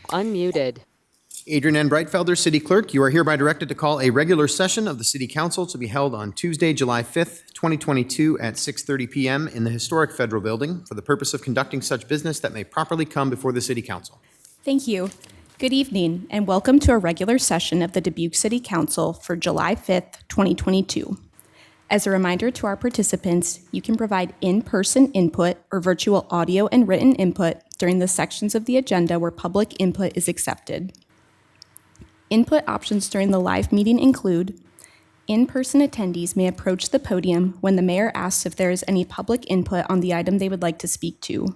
Unmuted. Adrian N. Breitfelder, City Clerk, you are hereby directed to call a regular session of the City Council to be held on Tuesday, July 5th, 2022 at 6:30 p.m. in the historic Federal Building for the purpose of conducting such business that may properly come before the City Council. Thank you. Good evening, and welcome to a regular session of the Dubuque City Council for July 5th, 2022. As a reminder to our participants, you can provide in-person input or virtual audio and written input during the sections of the agenda where public input is accepted. Input options during the live meeting include: in-person attendees may approach the podium when the mayor asks if there is any public input on the item they would like to speak to.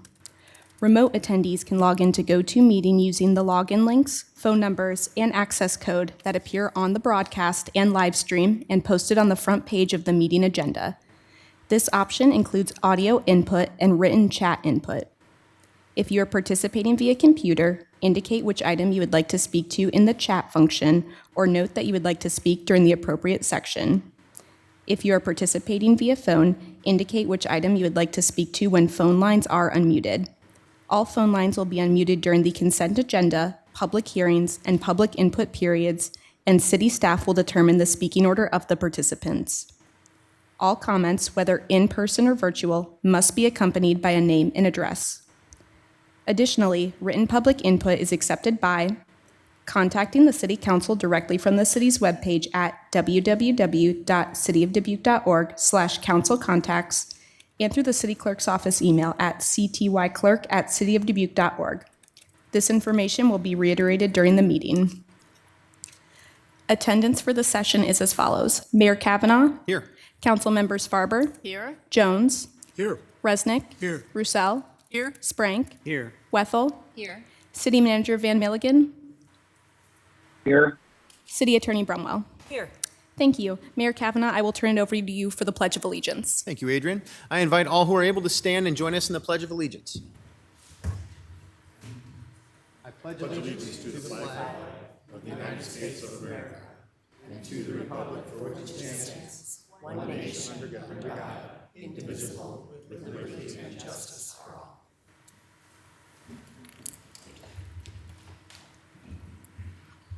Remote attendees can log into GoToMeeting using the login links, phone numbers, and access code that appear on the broadcast and live stream and posted on the front page of the meeting agenda. This option includes audio input and written chat input. If you are participating via computer, indicate which item you would like to speak to in the chat function, or note that you would like to speak during the appropriate section. If you are participating via phone, indicate which item you would like to speak to when phone lines are unmuted. All phone lines will be unmuted during the consent agenda, public hearings, and public input periods, and city staff will determine the speaking order of the participants. All comments, whether in person or virtual, must be accompanied by a name and address. Additionally, written public input is accepted by contacting the City Council directly from the city's webpage at www.cityofdubuque.org/councilcontacts and through the City Clerk's office email at ctyclerk@cityofdubuque.org. This information will be reiterated during the meeting. Attendance for the session is as follows: Mayor Kavanaugh. Here. Council members Farber. Here. Jones. Here. Resnick. Here. Roussel. Here. Sprank. Here. Wethel. Here. City Manager Van Milligan. Here. City Attorney Brumwell. Here. Thank you. Mayor Kavanaugh, I will turn it over to you for the Pledge of Allegiance. Thank you, Adrian. I invite all who are able to stand and join us in the Pledge of Allegiance. I pledge allegiance to the flag of the United States of America and to the republic for which it stands, one nation under God, indivisible, with liberty and justice for all.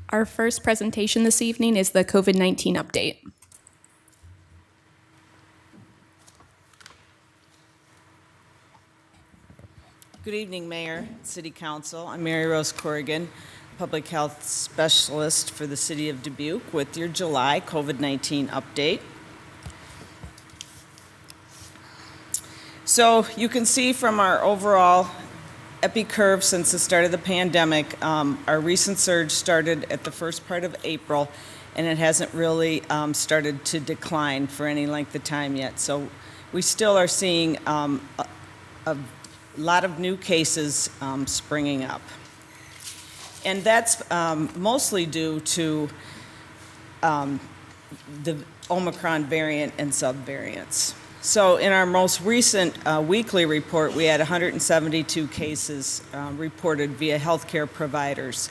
Our first presentation this evening is the COVID-19 update. Good evening, Mayor, City Council. I'm Mary Rose Corrigan, Public Health Specialist for the City of Dubuque with your July COVID-19 update. So you can see from our overall epi curve since the start of the pandemic, our recent surge started at the first part of April, and it hasn't really started to decline for any length of time yet. So we still are seeing a lot of new cases springing up. And that's mostly due to the Omicron variant and subvariants. So in our most recent weekly report, we had 172 cases reported via healthcare providers.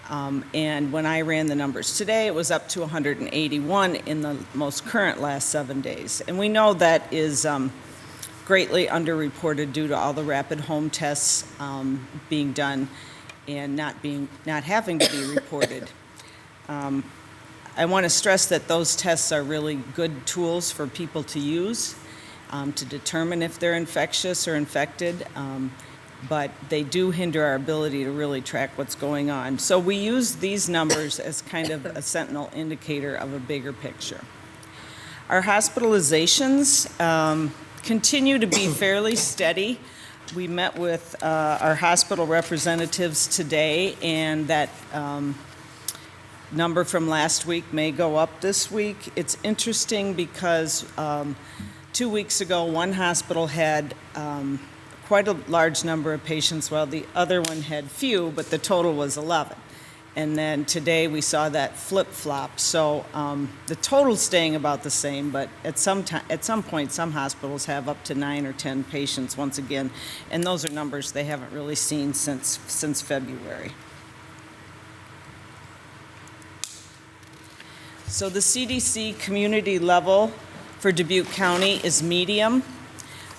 And when I ran the numbers today, it was up to 181 in the most current last 7 days. And we know that is greatly underreported due to all the rapid home tests being done and not having to be reported. I want to stress that those tests are really good tools for people to use to determine if they're infectious or infected, but they do hinder our ability to really track what's going on. So we use these numbers as kind of a sentinel indicator of a bigger picture. Our hospitalizations continue to be fairly steady. We met with our hospital representatives today, and that number from last week may go up this week. It's interesting because 2 weeks ago, one hospital had quite a large number of patients, while the other one had few, but the total was 11. And then today we saw that flip-flop. So the total's staying about the same, but at some point, some hospitals have up to 9 or 10 patients once again, and those are numbers they haven't really seen since February. So the CDC community level for Dubuque County is medium.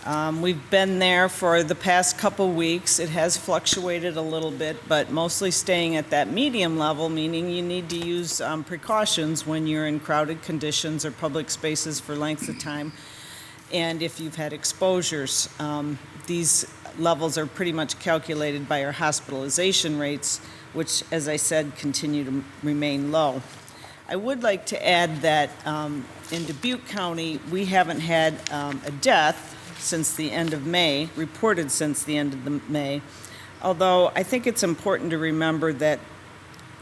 We've been there for the past couple weeks. It has fluctuated a little bit, but mostly staying at that medium level, meaning you need to use precautions when you're in crowded conditions or public spaces for lengths of time. And if you've had exposures, these levels are pretty much calculated by our hospitalization rates, which, as I said, continue to remain low. I would like to add that in Dubuque County, we haven't had a death since the end of May, reported since the end of May, although I think it's important to remember that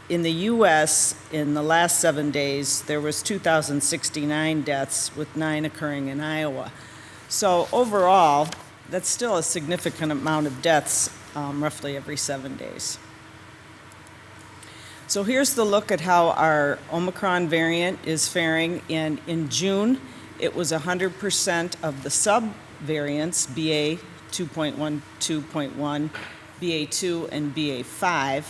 in the U.S., in the last 7 days, there was 2,069 deaths, with 9 occurring in Iowa. So overall, that's still a significant amount of deaths, roughly every 7 days. So here's the look at how our Omicron variant is faring. And in June, it was 100% of the sub-variants, BA 2.1, BA2, and BA5.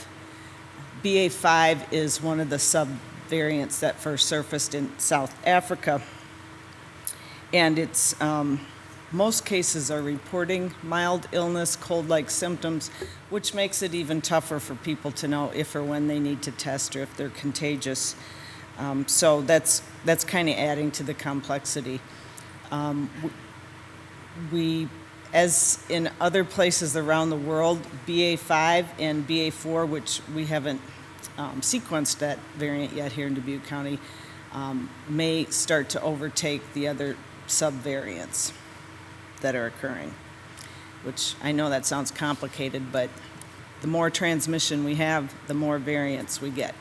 BA5 is one of the sub-variants that first surfaced in South Africa. And it's most cases are reporting mild illness, cold-like symptoms, which makes it even tougher for people to know if or when they need to test or if they're contagious. So that's kind of adding to the complexity. We, as in other places around the world, BA5 and BA4, which we haven't sequenced that variant yet here in Dubuque County, may start to overtake the other subvariants that are occurring, which I know that sounds complicated, but the more transmission we have, the more variants we get.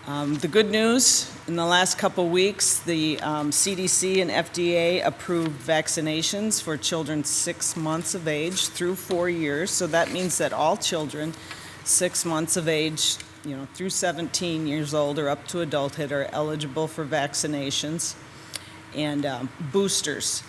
The good news, in the last couple weeks, the CDC and FDA approved vaccinations for children 6 months of age through 4 years. So that means that all children 6 months of age, through 17 years old or up to adulthood are eligible for vaccinations and boosters.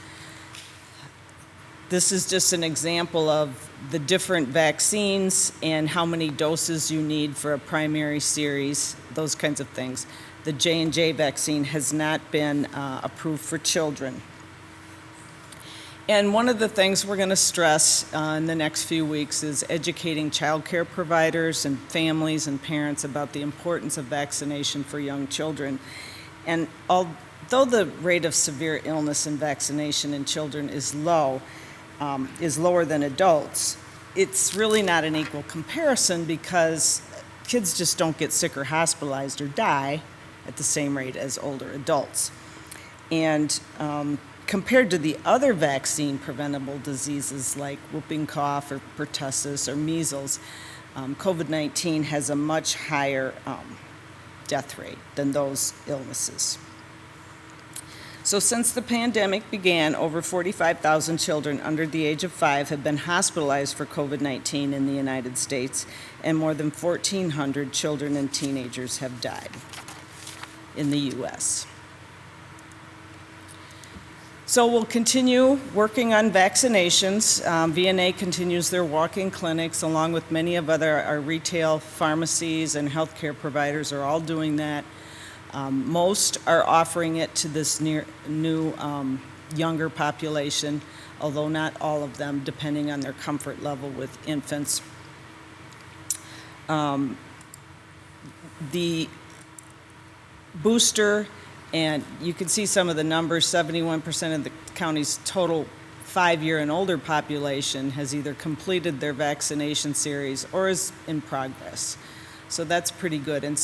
This is just an example of the different vaccines and how many doses you need for a primary series, those kinds of things. The J&J vaccine has not been approved for children. And one of the things we're going to stress in the next few weeks is educating child care providers and families and parents about the importance of vaccination for young children. And although the rate of severe illness and vaccination in children is lower than adults, it's really not an equal comparison because kids just don't get sick or hospitalized or die at the same rate as older adults. And compared to the other vaccine preventable diseases like whooping cough or pertussis or measles, COVID-19 has a much higher death rate than those illnesses. So since the pandemic began, over 45,000 children under the age of 5 have been hospitalized for COVID-19 in the United States, and more than 1,400 children and teenagers have died in the U.S. So we'll continue working on vaccinations. VNA continues their walk-in clinics, along with many of our retail pharmacies and healthcare providers are all doing that. Most are offering it to this new younger population, although not all of them, depending on their comfort level with infants. The booster, and you can see some of the numbers, 71% of the county's total 5-year and older population has either completed their vaccination series or is in progress. So that's pretty good. And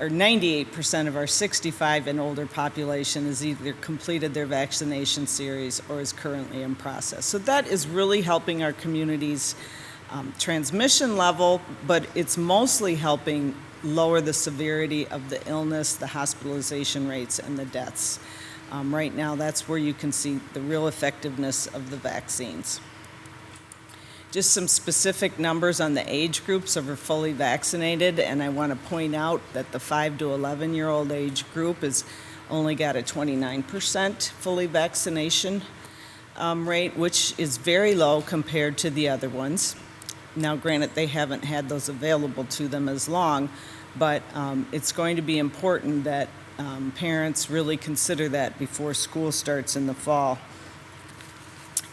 98% of our 65 and older population has either completed their vaccination series or is currently in process. So that is really helping our community's transmission level, but it's mostly helping lower the severity of the illness, the hospitalization rates, and the deaths. Right now, that's where you can see the real effectiveness of the vaccines. Just some specific numbers on the age groups of our fully vaccinated, and I want to point out that the 5 to 11-year-old age group has only got a 29% fully vaccination rate, which is very low compared to the other ones. Now, granted, they haven't had those available to them as long, but it's going to be important that parents really consider that before school starts in the fall.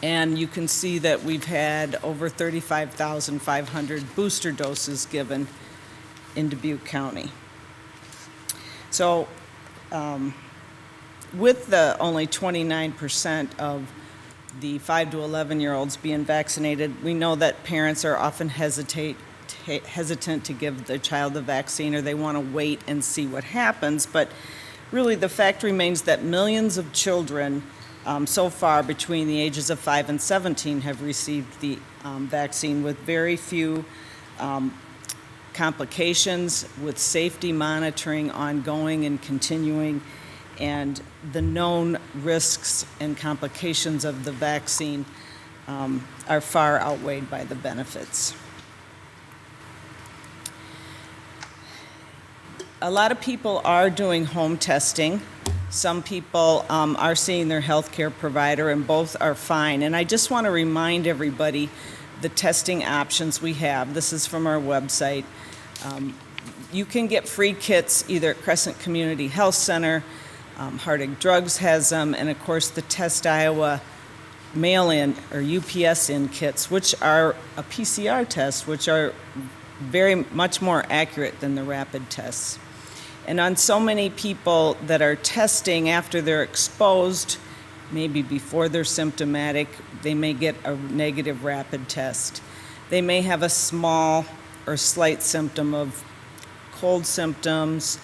And you can see that we've had over 35,500 booster doses given in Dubuque County. So with the only 29% of the 5 to 11-year-olds being vaccinated, we know that parents are often hesitant to give their child the vaccine, or they want to wait and see what happens. But really, the fact remains that millions of children so far between the ages of 5 and 17 have received the vaccine with very few complications, with safety monitoring ongoing and continuing, and the known risks and complications of the vaccine are far outweighed by the benefits. A lot of people are doing home testing. Some people are seeing their healthcare provider, and both are fine. And I just want to remind everybody the testing options we have. This is from our website. You can get free kits either at Crescent Community Health Center, Harding Drugs has them, and of course the Test Iowa mail-in or UPS-in kits, which are a PCR test, which are very much more accurate than the rapid tests. And on so many people that are testing after they're exposed, maybe before they're symptomatic, they may get a negative rapid test. They may have a small or slight symptom of cold symptoms,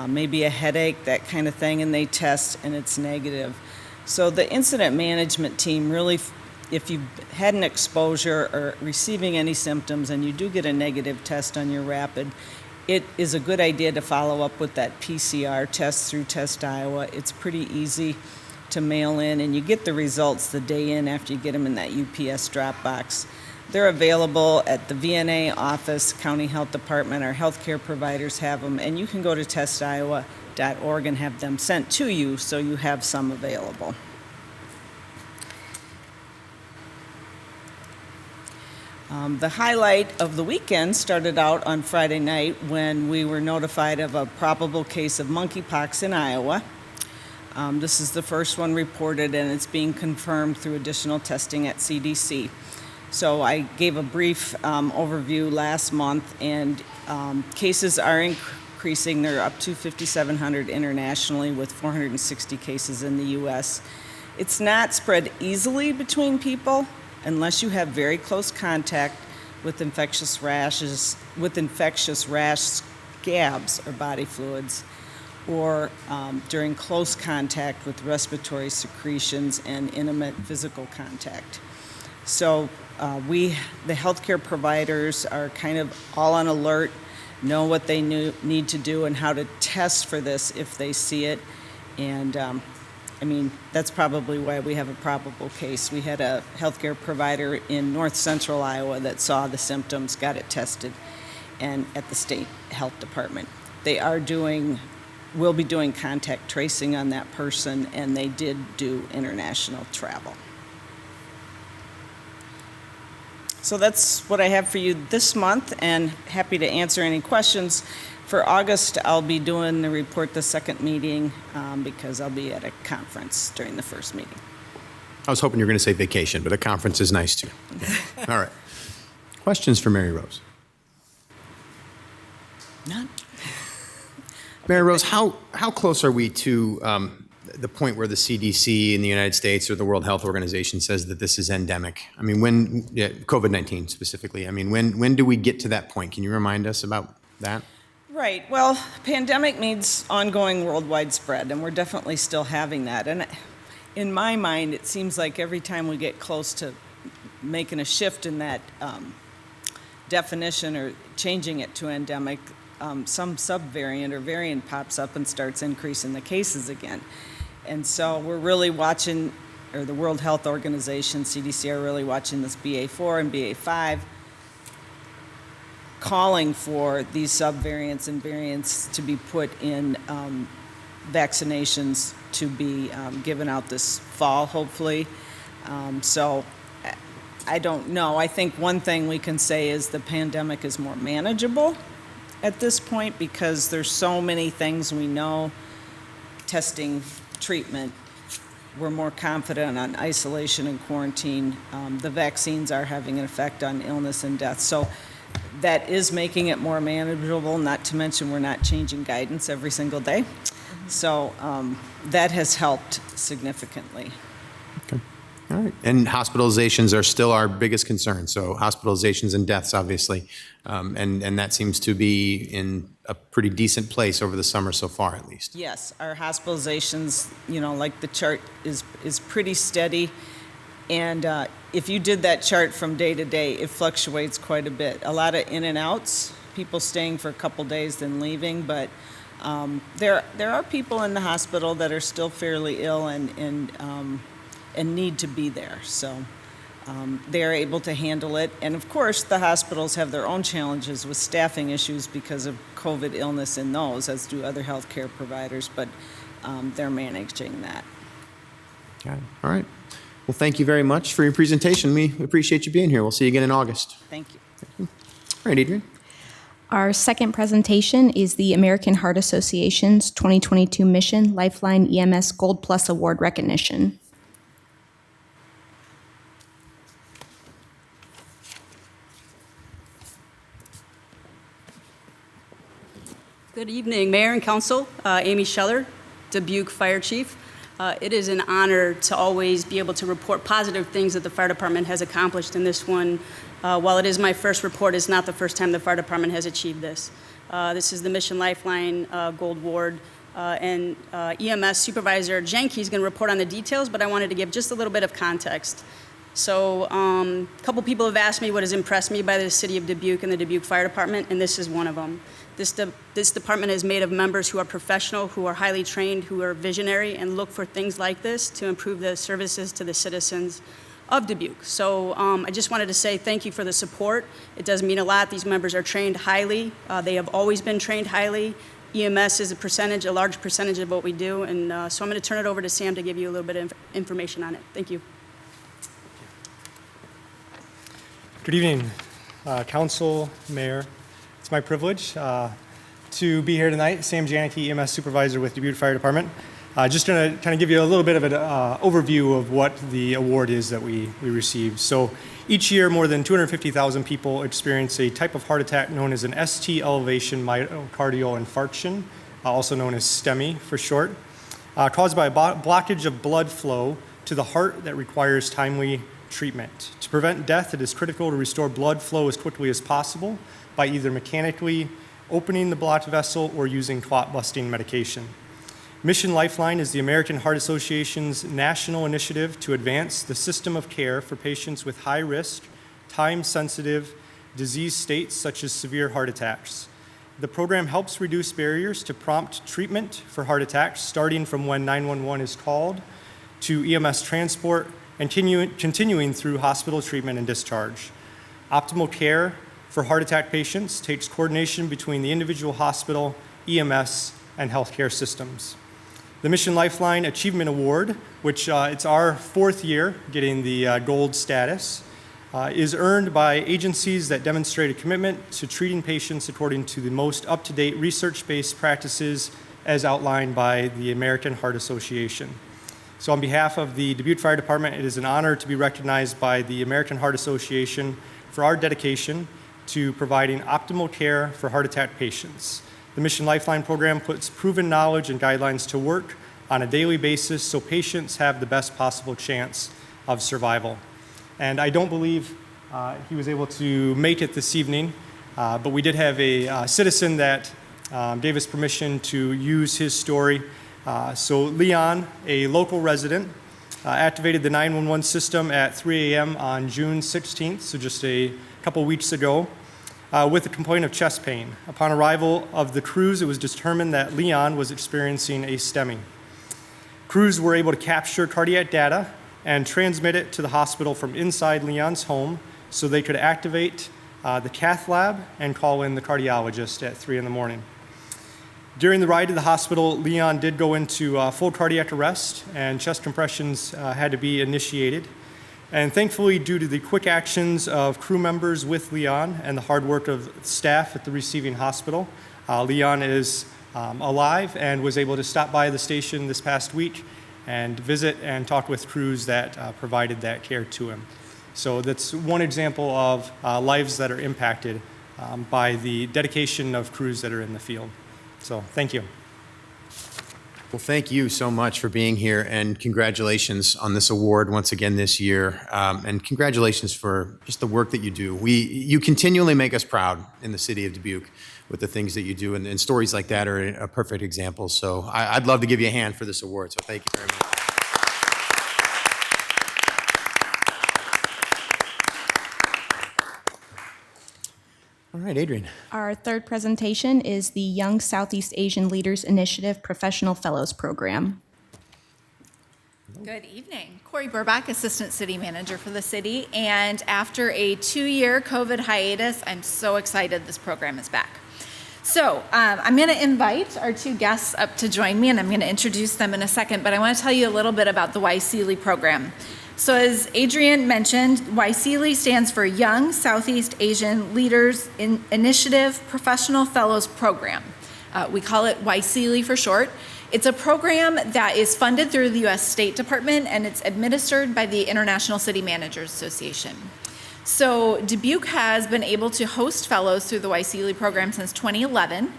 maybe a headache, that kind of thing, and they test and it's negative. So the incident management team really, if you've had an exposure or receiving any symptoms and you do get a negative test on your rapid, it is a good idea to follow up with that PCR test through Test Iowa. It's pretty easy to mail in, and you get the results the day in after you get them in that UPS drop box. They're available at the VNA office, County Health Department. Our healthcare providers have them, and you can go to testiowa.org and have them sent to you so you have some available. The highlight of the weekend started out on Friday night when we were notified of a probable case of monkeypox in Iowa. This is the first one reported, and it's being confirmed through additional testing at CDC. So I gave a brief overview last month, and cases are increasing. They're up to 5,700 internationally, with 460 cases in the U.S. It's not spread easily between people unless you have very close contact with infectious rash scabs or body fluids, or during close contact with respiratory secretions and intimate physical contact. So the healthcare providers are kind of all on alert, know what they need to do and how to test for this if they see it. And I mean, that's probably why we have a probable case. We had a healthcare provider in north central Iowa that saw the symptoms, got it tested, and at the state health department. They will be doing contact tracing on that person, and they did do international travel. So that's what I have for you this month, and happy to answer any questions. For August, I'll be doing the report the second meeting because I'll be at a conference during the first meeting. I was hoping you were going to say vacation, but a conference is nice too. All right. Questions for Mary Rose? None. Mary Rose, how close are we to the point where the CDC in the United States or the World Health Organization says that this is endemic? I mean, COVID-19 specifically, I mean, when do we get to that point? Can you remind us about that? Right. Well, pandemic means ongoing worldwide spread, and we're definitely still having that. And in my mind, it seems like every time we get close to making a shift in that definition or changing it to endemic, some subvariant or variant pops up and starts increasing the cases again. And so we're really watching, or the World Health Organization, CDC, are really watching this BA4 and BA5, calling for these subvariants and variants to be put in vaccinations to be given out this fall, hopefully. So I don't know. I think one thing we can say is the pandemic is more manageable at this point because there's so many things we know testing treatment. We're more confident on isolation and quarantine. The vaccines are having an effect on illness and death. So that is making it more manageable, not to mention we're not changing guidance every single day. So that has helped significantly. All right. And hospitalizations are still our biggest concern. So hospitalizations and deaths, obviously. And that seems to be in a pretty decent place over the summer so far, at least. Yes, our hospitalizations, like the chart is pretty steady. And if you did that chart from day to day, it fluctuates quite a bit. A lot of in and outs, people staying for a couple days then leaving, but there are people in the hospital that are still fairly ill and need to be there. So they're able to handle it. And of course, the hospitals have their own challenges with staffing issues because of COVID illness in those, as do other healthcare providers, but they're managing that. Got it. All right. Well, thank you very much for your presentation. We appreciate you being here. We'll see you again in August. Thank you. All right, Adrian. Our second presentation is the American Heart Association's 2022 Mission Lifeline EMS Gold Plus Award recognition. Good evening, Mayor and Council. Amy Scheller, Dubuque Fire Chief. It is an honor to always be able to report positive things that the fire department has accomplished in this one. While it is my first report, it's not the first time the fire department has achieved this. This is the Mission Lifeline Gold Award, and EMS Supervisor Jenke is going to report on the details, but I wanted to give just a little bit of context. So a couple people have asked me what has impressed me by the city of Dubuque and the Dubuque Fire Department, and this is one of them. This department is made of members who are professional, who are highly trained, who are visionary, and look for things like this to improve the services to the citizens of Dubuque. So I just wanted to say thank you for the support. It does mean a lot. These members are trained highly. They have always been trained highly. EMS is a large percentage of what we do, and so I'm going to turn it over to Sam to give you a little bit of information on it. Thank you. Good evening, Council, Mayor. It's my privilege to be here tonight. Sam Janicki, EMS Supervisor with Dubuque Fire Department. Just going to kind of give you a little bit of an overview of what the award is that we received. So each year, more than 250,000 people experience a type of heart attack known as an ST elevation myocardial infarction, also known as STEMI for short, caused by a blockage of blood flow to the heart that requires timely treatment. To prevent death, it is critical to restore blood flow as quickly as possible by either mechanically opening the blocked vessel or using clot-busting medication. Mission Lifeline is the American Heart Association's national initiative to advance the system of care for patients with high-risk, time-sensitive disease states such as severe heart attacks. The program helps reduce barriers to prompt treatment for heart attacks, starting from when 911 is called, to EMS transport, and continuing through hospital treatment and discharge. Optimal care for heart attack patients takes coordination between the individual hospital, EMS, and healthcare systems. The Mission Lifeline Achievement Award, which it's our fourth year getting the gold status, is earned by agencies that demonstrate a commitment to treating patients according to the most up-to-date research-based practices as outlined by the American Heart Association. So on behalf of the Dubuque Fire Department, it is an honor to be recognized by the American Heart Association for our dedication to providing optimal care for heart attack patients. The Mission Lifeline program puts proven knowledge and guidelines to work on a daily basis so patients have the best possible chance of survival. And I don't believe he was able to make it this evening, but we did have a citizen that gave us permission to use his story. So Leon, a local resident, activated the 911 system at 3 a.m. on June 16th, so just a couple weeks ago, with a complaint of chest pain. Upon arrival of the crews, it was determined that Leon was experiencing a STEMI. Crews were able to capture cardiac data and transmit it to the hospital from inside Leon's home so they could activate the cath lab and call in the cardiologist at 3 in the morning. During the ride to the hospital, Leon did go into full cardiac arrest and chest compressions had to be initiated. And thankfully, due to the quick actions of crew members with Leon and the hard work of staff at the receiving hospital, Leon is alive and was able to stop by the station this past week and visit and talk with crews that provided that care to him. So that's one example of lives that are impacted by the dedication of crews that are in the field. So thank you. Well, thank you so much for being here, and congratulations on this award once again this year. And congratulations for just the work that you do. You continually make us proud in the city of Dubuque with the things that you do, and stories like that are a perfect example. So I'd love to give you a hand for this award, so thank you very much. All right, Adrian. Our third presentation is the Young Southeast Asian Leaders Initiative Professional Fellows Program. Good evening. Corey Burbach, Assistant City Manager for the city. And after a 2-year COVID hiatus, I'm so excited this program is back. So I'm going to invite our two guests up to join me, and I'm going to introduce them in a second. But I want to tell you a little bit about the YSEALI program. So as Adrian mentioned, YSEALI stands for Young Southeast Asian Leaders Initiative Professional Fellows Program. We call it YSEALI for short. It's a program that is funded through the U.S. State Department, and it's administered by the International City Managers Association. So Dubuque has been able to host fellows through the YSEALI program since 2011.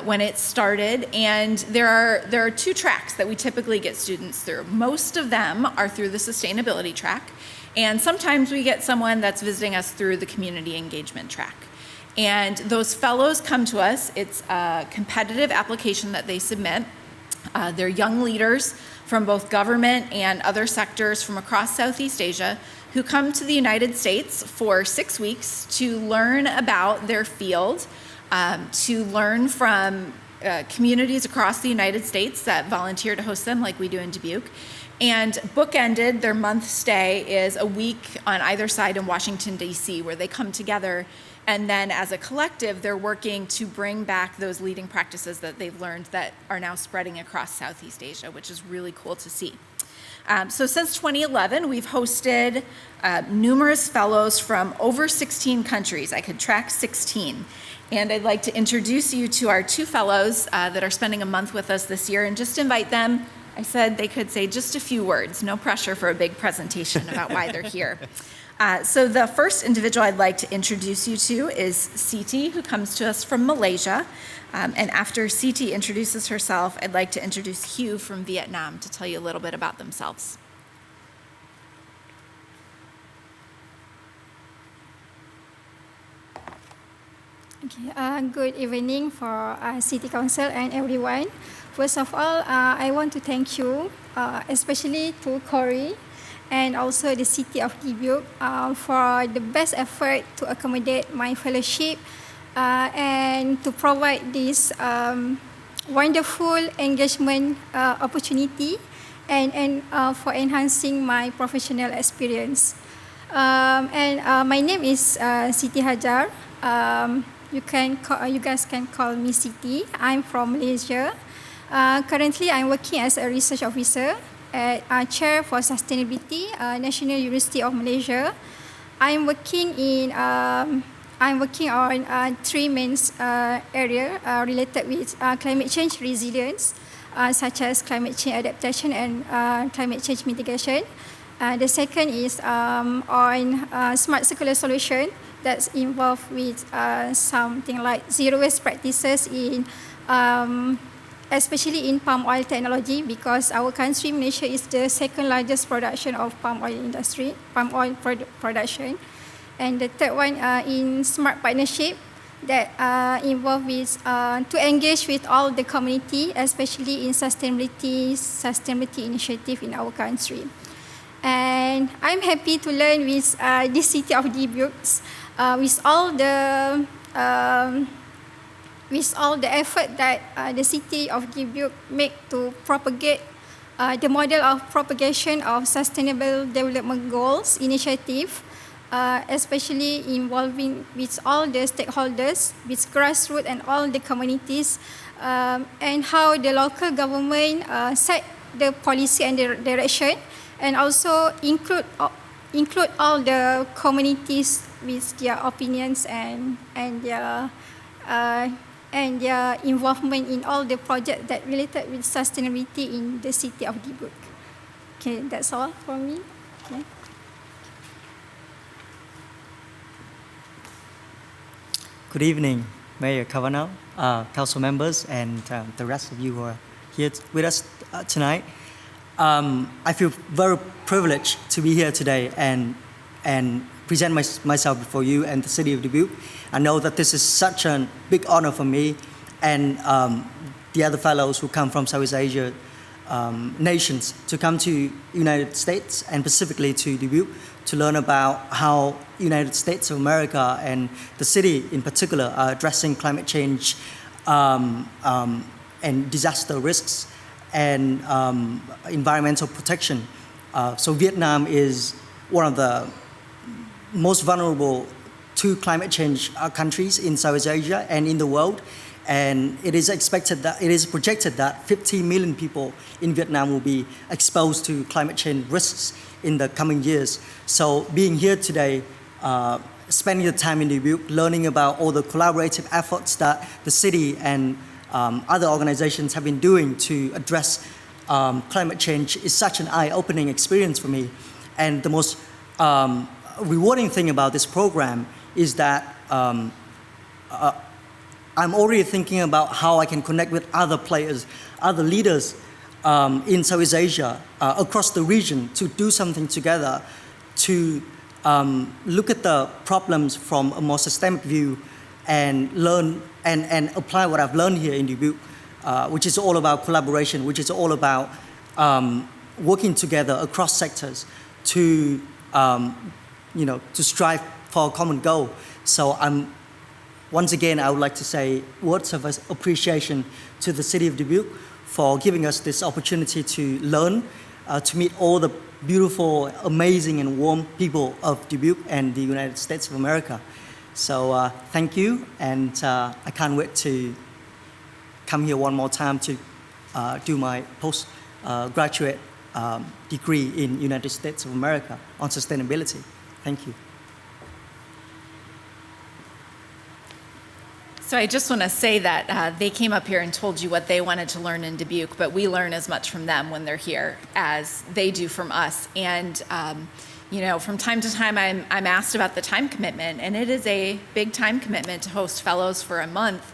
When it started, and there are 2 tracks that we typically get students through. Most of them are through the sustainability track, and sometimes we get someone that's visiting us through the community engagement track. And those fellows come to us. It's a competitive application that they submit. They're young leaders from both government and other sectors from across Southeast Asia who come to the United States for 6 weeks to learn about their field, to learn from communities across the United States that volunteer to host them like we do in Dubuque. And bookended, their month stay is a week on either side in Washington, D.C., where they come together, and then as a collective, they're working to bring back those leading practices that they've learned that are now spreading across Southeast Asia, which is really cool to see. So since 2011, we've hosted numerous fellows from over 16 countries. I could track 16. And I'd like to introduce you to our 2 fellows that are spending a month with us this year, and just invite them. I said they could say just a few words, no pressure for a big presentation about why they're here. So the first individual I'd like to introduce you to is Siti, who comes to us from Malaysia. And after Siti introduces herself, I'd like to introduce Hugh from Vietnam to tell you a little bit about themselves. Okay, good evening for City Council and everyone. First of all, I want to thank you, especially to Corey and also the City of Dubuque for the best effort to accommodate my fellowship and to provide this wonderful engagement opportunity and for enhancing my professional experience. My name is Siti Hajar. You guys can call me Siti. I'm from Malaysia. Currently, I'm working as a research officer at Chair for Sustainability, National University of Malaysia. I'm working on 3 main areas related with climate change resilience, such as climate change adaptation and climate change mitigation. The second is on smart circular solution that's involved with something like zero waste practices in especially in palm oil technology, because our country, Malaysia, is the second largest production of palm oil production. And the third one in smart partnership that involved with to engage with all the community, especially in sustainability initiative in our country. And I'm happy to learn with the City of Dubuque, with all the effort that the City of Dubuque make to propagate the model of propagation of Sustainable Development Goals initiative, especially involving with all the stakeholders, with grassroots and all the communities, and how the local government set the policy and the direction, and also include all the communities with their opinions and their and their involvement in all the projects that related with sustainability in the city of Dubuque. Okay, that's all from me. Okay. Good evening, Mayor Kavanaugh, council members, and the rest of you who are here with us tonight. I feel very privileged to be here today and present myself before you and the city of Dubuque. I know that this is such a big honor for me and the other fellows who come from Southeast Asia nations to come to United States and specifically to Dubuque to learn about how United States of America and the city in particular are addressing climate change and disaster risks and environmental protection. So Vietnam is one of the most vulnerable to climate change countries in Southeast Asia and in the world. And it is projected that 50 million people in Vietnam will be exposed to climate change risks in the coming years. So being here today, spending the time in Dubuque, learning about all the collaborative efforts that the city and other organizations have been doing to address climate change is such an eye-opening experience for me. And the most rewarding thing about this program is that I'm already thinking about how I can connect with other players, other leaders in Southeast Asia, across the region to do something together, to look at the problems from a more systemic view and learn and apply what I've learned here in Dubuque, which is all about collaboration, which is all about working together across sectors to, to strive for a common goal. So once again, I would like to say words of appreciation to the city of Dubuque for giving us this opportunity to learn, to meet all the beautiful, amazing, and warm people of Dubuque and the United States of America. So thank you, and I can't wait to come here one more time to do my postgraduate degree in United States of America on sustainability. Thank you. So I just want to say that they came up here and told you what they wanted to learn in Dubuque, but we learn as much from them when they're here as they do from us. And from time to time, I'm asked about the time commitment, and it is a big time commitment to host fellows for a month.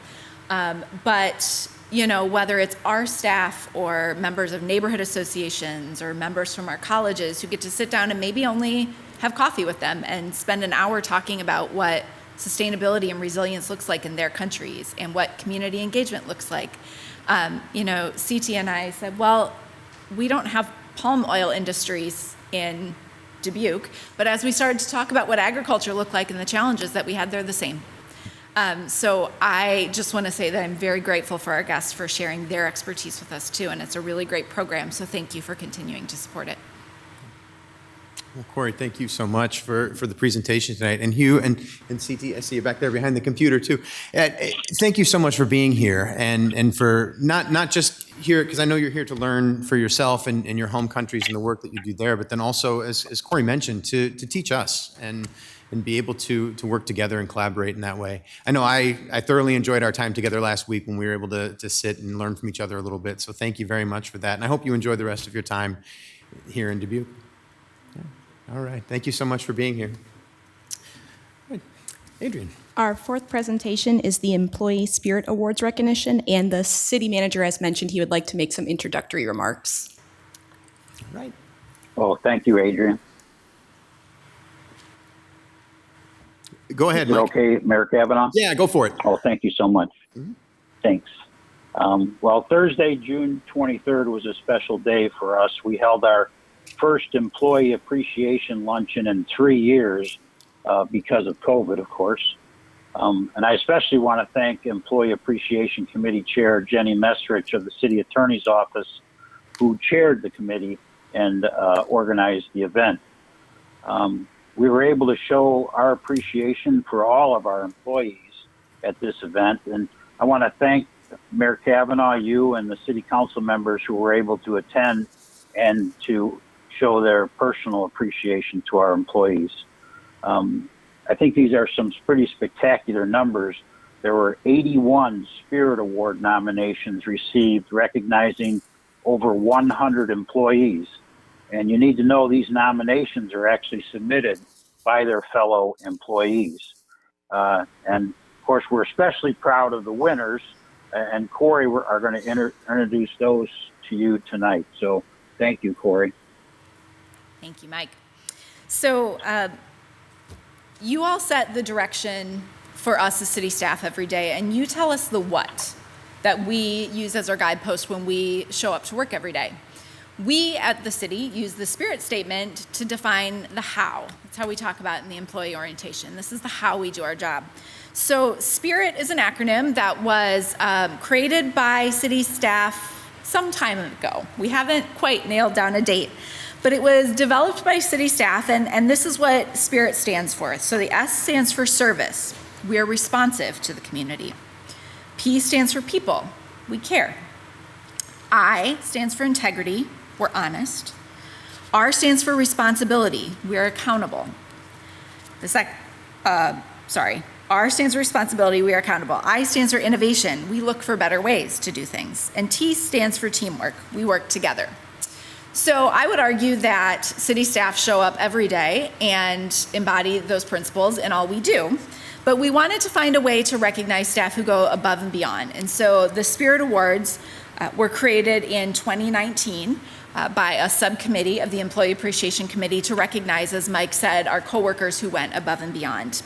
But whether it's our staff or members of neighborhood associations or members from our colleges who get to sit down and maybe only have coffee with them and spend an hour talking about what sustainability and resilience looks like in their countries and what community engagement looks like. CT and I said, well, we don't have palm oil industries in Dubuque, but as we started to talk about what agriculture looked like and the challenges that we had, they're the same. So I just want to say that I'm very grateful for our guests for sharing their expertise with us too, and it's a really great program, so thank you for continuing to support it. Well, Corey, thank you so much for the presentation tonight. And Hugh and CT, I see you back there behind the computer too. Thank you so much for being here and for not just here, because I know you're here to learn for yourself and your home countries and the work that you do there, but then also, as Corey mentioned, to teach us and be able to work together and collaborate in that way. I know I thoroughly enjoyed our time together last week when we were able to sit and learn from each other a little bit. So thank you very much for that. And I hope you enjoy the rest of your time here in Dubuque. All right. Thank you so much for being here. Right. Adrian. Our fourth presentation is the Employee Spirit Awards recognition, and the city manager has mentioned he would like to make some introductory remarks. All right. Oh, thank you, Adrian. Go ahead, Is it Mike. okay, Mayor Kavanaugh? Yeah, go for it. Oh, thank you so much. Thanks. Well, Thursday, June 23rd was a special day for us. We held our first employee appreciation luncheon in 3 years because of COVID, of course. And I especially want to thank Employee Appreciation Committee Chair Jenny Mestrich of the City Attorney's Office, who chaired the committee and organized the event. We were able to show our appreciation for all of our employees at this event. And I want to thank Mayor Kavanaugh, you and the City Council members who were able to attend and to show their personal appreciation to our employees. I think these are some pretty spectacular numbers there were 81 Spirit Award nominations received, recognizing over 100 employees. And you need to know these nominations are actually submitted by their fellow employees. And of course, we're especially proud of the winners, and Corey are going to introduce those to you tonight. So thank you, Corey. Thank you, Mike. So you all set the direction for us as city staff every day, and you tell us the what that we use as our guidepost when we show up to work every day. We at the city use the Spirit statement to define the how. That's how we talk about it in the employee orientation. This is the how we do our job. So Spirit is an acronym that was created by city staff some time ago. We haven't quite nailed down a date, but it was developed by city staff, and this is what Spirit stands for. So the S stands for service. We are responsive to the community. P stands for people. We care. I stands for integrity. We're honest. R stands for responsibility. We are accountable. R stands for responsibility. We are accountable. I stands for innovation. We look for better ways to do things. And T stands for teamwork. We work together. So I would argue that city staff show up every day and embody those principles in all we do. But we wanted to find a way to recognize staff who go above and beyond. And so the Spirit Awards were created in 2019 by a subcommittee of the Employee Appreciation Committee to recognize, as Mike said, our coworkers who went above and beyond.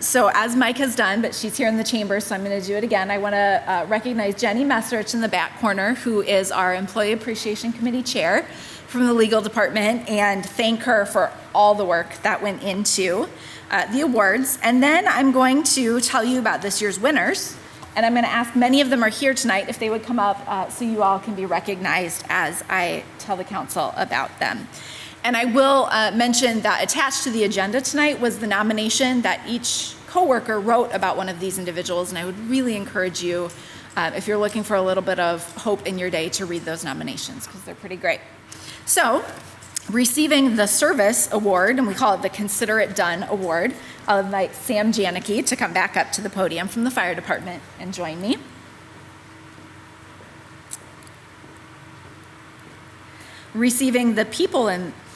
So as Mike has done, but she's here in the chamber, so I'm going to do it again. I want to recognize Jenny Messerich in the back corner, who is our Employee Appreciation Committee chair from the legal department, and thank her for all the work that went into the awards. And then I'm going to tell you about this year's winners, and I'm going to ask, many of them are here tonight, if they would come up so you all can be recognized as I tell the council about them. And I will mention that attached to the agenda tonight was the nomination that each coworker wrote about one of these individuals, and I would really encourage you, if you're looking for a little bit of hope in your day, to read those nominations, because they're pretty great. So, receiving the Service Award, and we call it the Consider It Done Award, I'll invite Sam Janicki to come back up to the podium from the fire department and join me. Receiving the People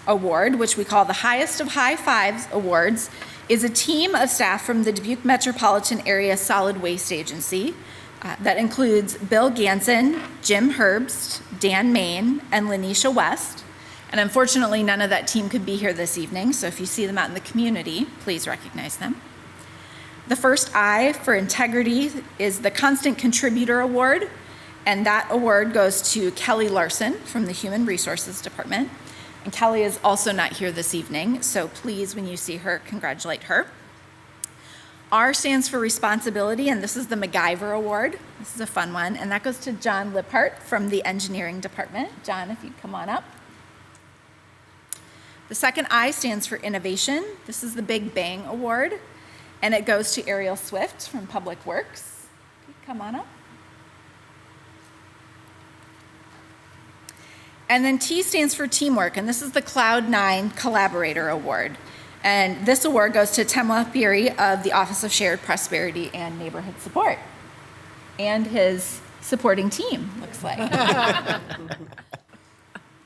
Award, which we call the Highest of High Fives Awards, is a team of staff from the Dubuque Metropolitan Area Solid Waste Agency that includes Bill Ganson, Jim Herbst, Dan Main, and Lanisha West. And unfortunately, none of that team could be here this evening, so if you see them out in the community, please recognize them. The first I for integrity is the Constant Contributor Award, and that award goes to Kelly Larson from the Human Resources Department. And Kelly is also not here this evening, so please, when you see her, congratulate her. R stands for responsibility, and this is the MacGyver Award. This is a fun one, and that goes to John Liphart from the Engineering Department. John, if you'd come on up. The second I stands for innovation. This is the Big Bang Award, and it goes to Ariel Swift from Public Works. Come on up. And then T stands for teamwork, and this is the Cloud9 Collaborator Award. And this award goes to Temwa Beery of the Office of Shared Prosperity and Neighborhood Support, and his supporting team, looks like.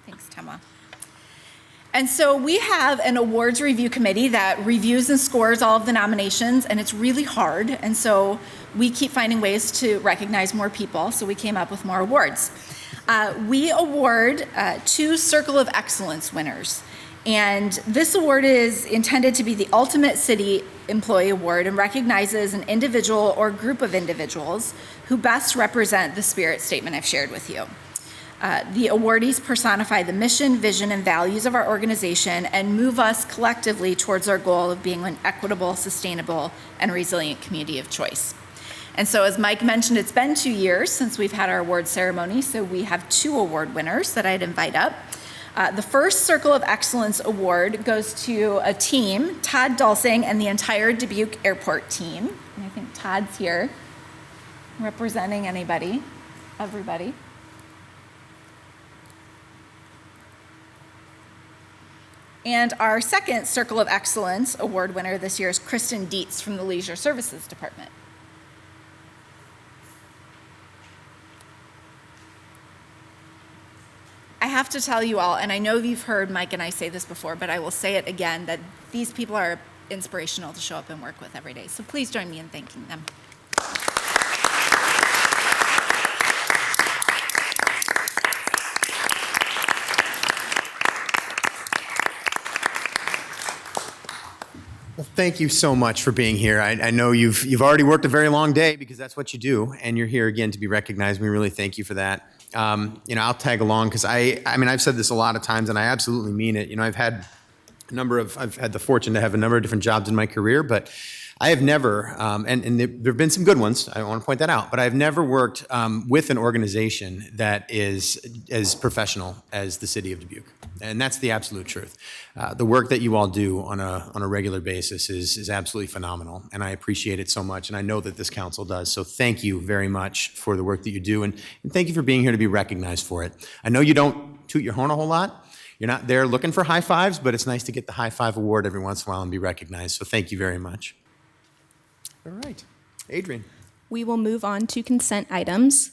Thanks, Temwa. And so we have an awards review committee that reviews and scores all of the nominations, and it's really hard. And so we keep finding ways to recognize more people, so we came up with more awards. We award 2 Circle of Excellence winners. And this award is intended to be the ultimate city employee award and recognizes an individual or group of individuals who best represent the spirit statement I've shared with you. The awardees personify the mission, vision, and values of our organization and move us collectively towards our goal of being an equitable, sustainable, and resilient community of choice. And so as Mike mentioned, it's been 2 years since we've had our award ceremony, so we have 2 award winners that I'd invite up. The first Circle of Excellence Award goes to a team, Todd Dulsing and the entire Dubuque Airport team. And I think Todd's here representing anybody, everybody. And our second Circle of Excellence Award winner this year is Kristen Dietz from the Leisure Services Department. have to tell you all, and I know you've heard Mike and I say this before, but I will say it again, that these people are inspirational to show up and work with every day. So please join me in thanking them. Well, thank you so much for being here. I know you've already worked a very long day because that's what you do, and you're here again to be recognized. We really thank you for that. I'll tag along because I've said this a lot of times, and I absolutely mean it. I've had the fortune to have a number of different jobs in my career, but I have never, and there have been some good ones, I want to point that out, but I've never worked with an organization that is as professional as the City of Dubuque. And that's the absolute truth. The work that you all do on a regular basis is absolutely phenomenal, and I appreciate it so much, and I know that this council does. So thank you very much for the work that you do, and thank you for being here to be recognized for it. I know you don't toot your horn a whole lot. You're not there looking for high fives, but it's nice to get the high five award every once in a while and be recognized. So thank you very much. All right. Adrian. We will move on to consent items.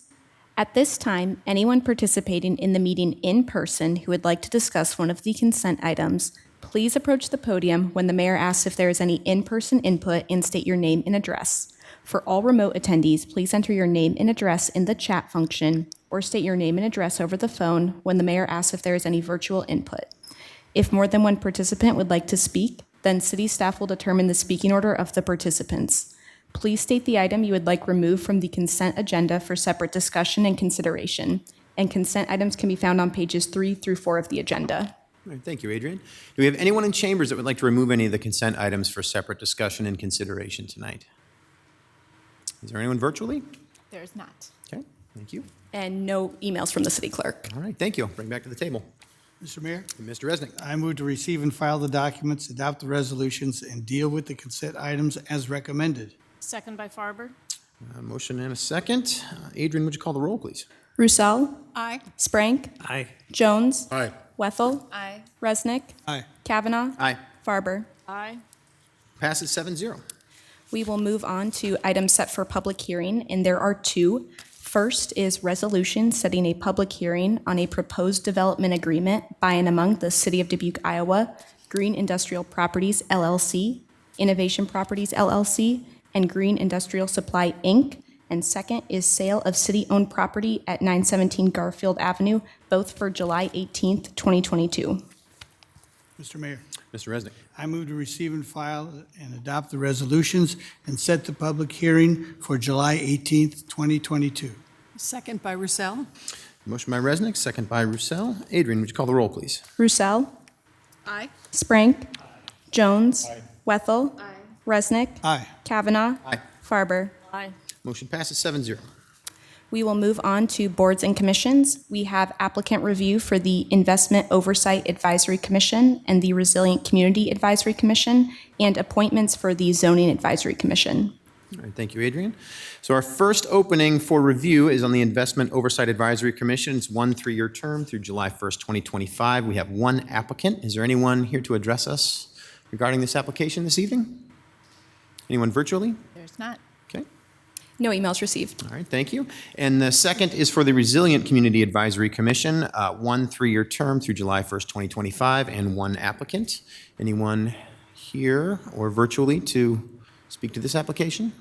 At this time, anyone participating in the meeting in person who would like to discuss one of the consent items, please approach the podium when the mayor asks if there is any in-person input and state your name and address. For all remote attendees, please enter your name and address in the chat function or state your name and address over the phone when the mayor asks if there is any virtual input. If more than one participant would like to speak, then city staff will determine the speaking order of the participants. Please state the item you would like removed from the consent agenda for separate discussion and consideration. And consent items can be found on pages 3 through 4 of the agenda. All right, thank you, Adrian. Do we have anyone in chambers that would like to remove any of the consent items for separate discussion and consideration tonight? Is there anyone virtually? There's not. Okay, thank you. And no emails from the city clerk. All right, thank you. Bring back to the table. Mr. Mayor, Mr. Resnick. I move to receive and file the documents, adopt the resolutions, and deal with the consent items as recommended. Second by Farber. Motion and a second. Adrian, would you call the roll, please? Roussel. Aye. Sprank. Aye. Jones. Aye. Wethel. Aye. Resnick. Aye. Kavanaugh. Aye. Farber. Aye. Passes 7-0. We will move on to items set for public hearing, and there are two. First is resolution setting a public hearing on a proposed development agreement by and among the City of Dubuque, Iowa, Green Industrial Properties, LLC, Innovation Properties, LLC, and Green Industrial Supply, Inc. And second is sale of city-owned property at 917 Garfield Avenue, both for July 18th, 2022. Mr. Mayor, Mr. Resnick. I move to receive and file and adopt the resolutions and set the public hearing for July 18th, 2022. Second by Roussel. Motion by Resnick, second by Roussel. Adrian, would you call the roll, please? Roussel. Aye. Sprank. Jones. Wethel. Resnick. Aye. Kavanaugh. Aye. Farber. Aye. Motion passes 7-0. We will move on to boards and commissions. We have applicant review for the Investment Oversight Advisory Commission and the Resilient Community Advisory Commission, and appointments for the Zoning Advisory Commission. All right, thank you, Adrian. So our first opening for review is on the Investment Oversight Advisory Commission. It's 1 3-year term through July 1st, 2025. We have one applicant. Is there anyone here to address us regarding this application this evening? Anyone virtually? There's not. Okay. No emails received. All right, thank you. And the second is for the Resilient Community Advisory Commission, 1 3-year term through July 1st, 2025, and one applicant. Anyone here or virtually to speak to this application?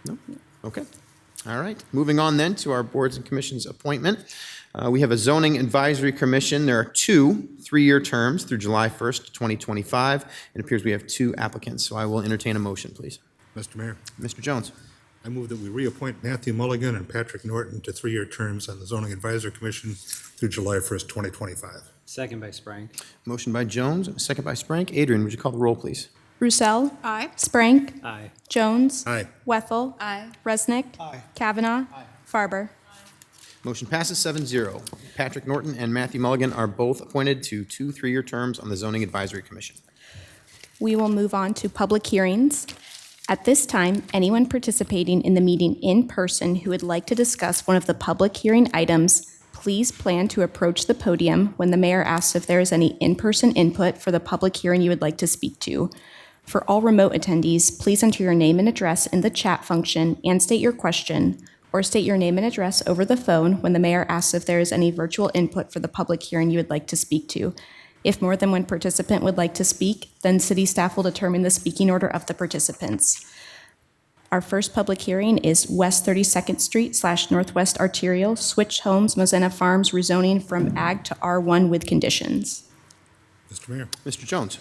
No? Okay. All right. Moving on then to our boards and commissions appointment. We have a Zoning Advisory Commission. There are 2 3-year terms through July 1st, 2025. It appears we have 2 applicants, so I will entertain a motion, please. Mr. Mayor, Mr. Jones. I move that we reappoint Matthew Mulligan and Patrick Norton to 3-year terms on the Zoning Advisory Commission through July 1st, 2025. Second by Sprank. Motion by Jones, second by Sprank. Adrian, would you call the roll, please? Roussel. Aye. Sprank. Aye. Jones. Aye. Wethel. Aye. Resnick. Aye. Kavanaugh. Farber. Motion passes 7-0. Patrick Norton and Matthew Mulligan are both appointed to 2 3-year terms on the Zoning Advisory Commission. We will move on to public hearings. At this time, anyone participating in the meeting in person who would like to discuss one of the public hearing items, please plan to approach the podium when the mayor asks if there is any in-person input for the public hearing you would like to speak to. For all remote attendees, please enter your name and address in the chat function and state your question. or state your name and address over the phone when the mayor asks if there is any virtual input for the public hearing you would like to speak to. If more than one participant would like to speak, then city staff will determine the speaking order of the participants. Our first public hearing is West 32nd Street / Northwest Arterial, Switch Homes, Mozena Farms, rezoning from Ag to R1 with conditions. Mr. Mayor, Mr. Jones.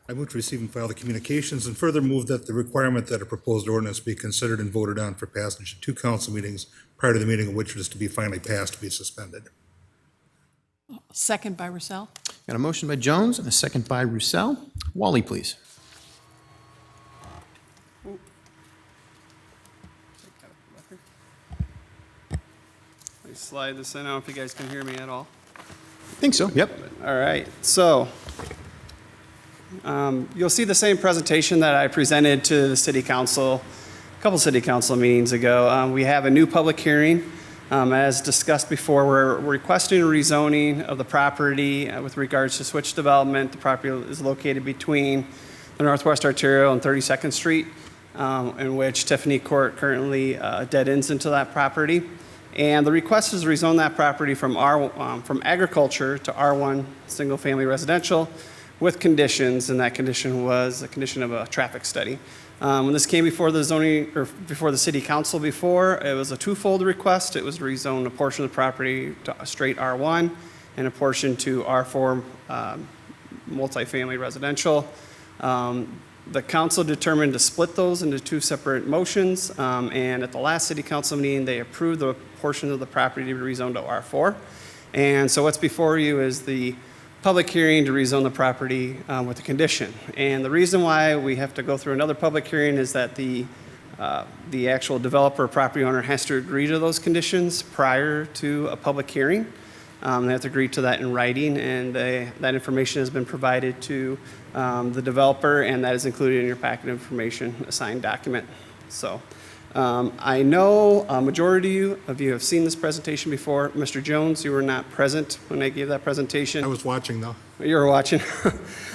I move to receive and file the communications and further move that the requirement that a proposed ordinance be considered and voted on for passage in 2 council meetings prior to the meeting of which it is to be finally passed be suspended. Second by Roussel. Got a motion by Jones and a second by Roussel. Wally, please. Let me slide this in. I don't know if you guys can hear me at all. I think so, yep. All right, so you'll see the same presentation that I presented to the city council a couple city council meetings ago. We have a new public hearing. As discussed before, we're requesting a rezoning of the property with regards to Switch Development. The property is located between the Northwest Arterial and 32nd Street, in which Tiffany Court currently dead ends into that property. And the request is to rezone that property from agriculture to R1 single-family residential with conditions, and that condition was a condition of a traffic study. When this came before the zoning, or before the city council before, it was a twofold request. It was to rezone a portion of the property to straight R1 and a portion to R4 multifamily residential. The council determined to split those into 2 separate motions, and at the last city council meeting, they approved the portion of the property to be rezoned to R4. And so what's before you is the public hearing to rezone the property with a condition. And the reason why we have to go through another public hearing is that the actual developer, property owner, has to agree to those conditions prior to a public hearing. They have to agree to that in writing, and that information has been provided to the developer, and that is included in your packet of information, a signed document. So I know a majority of you have seen this presentation before. Mr. Jones, you were not present when I gave that presentation. I was watching, though. You were watching.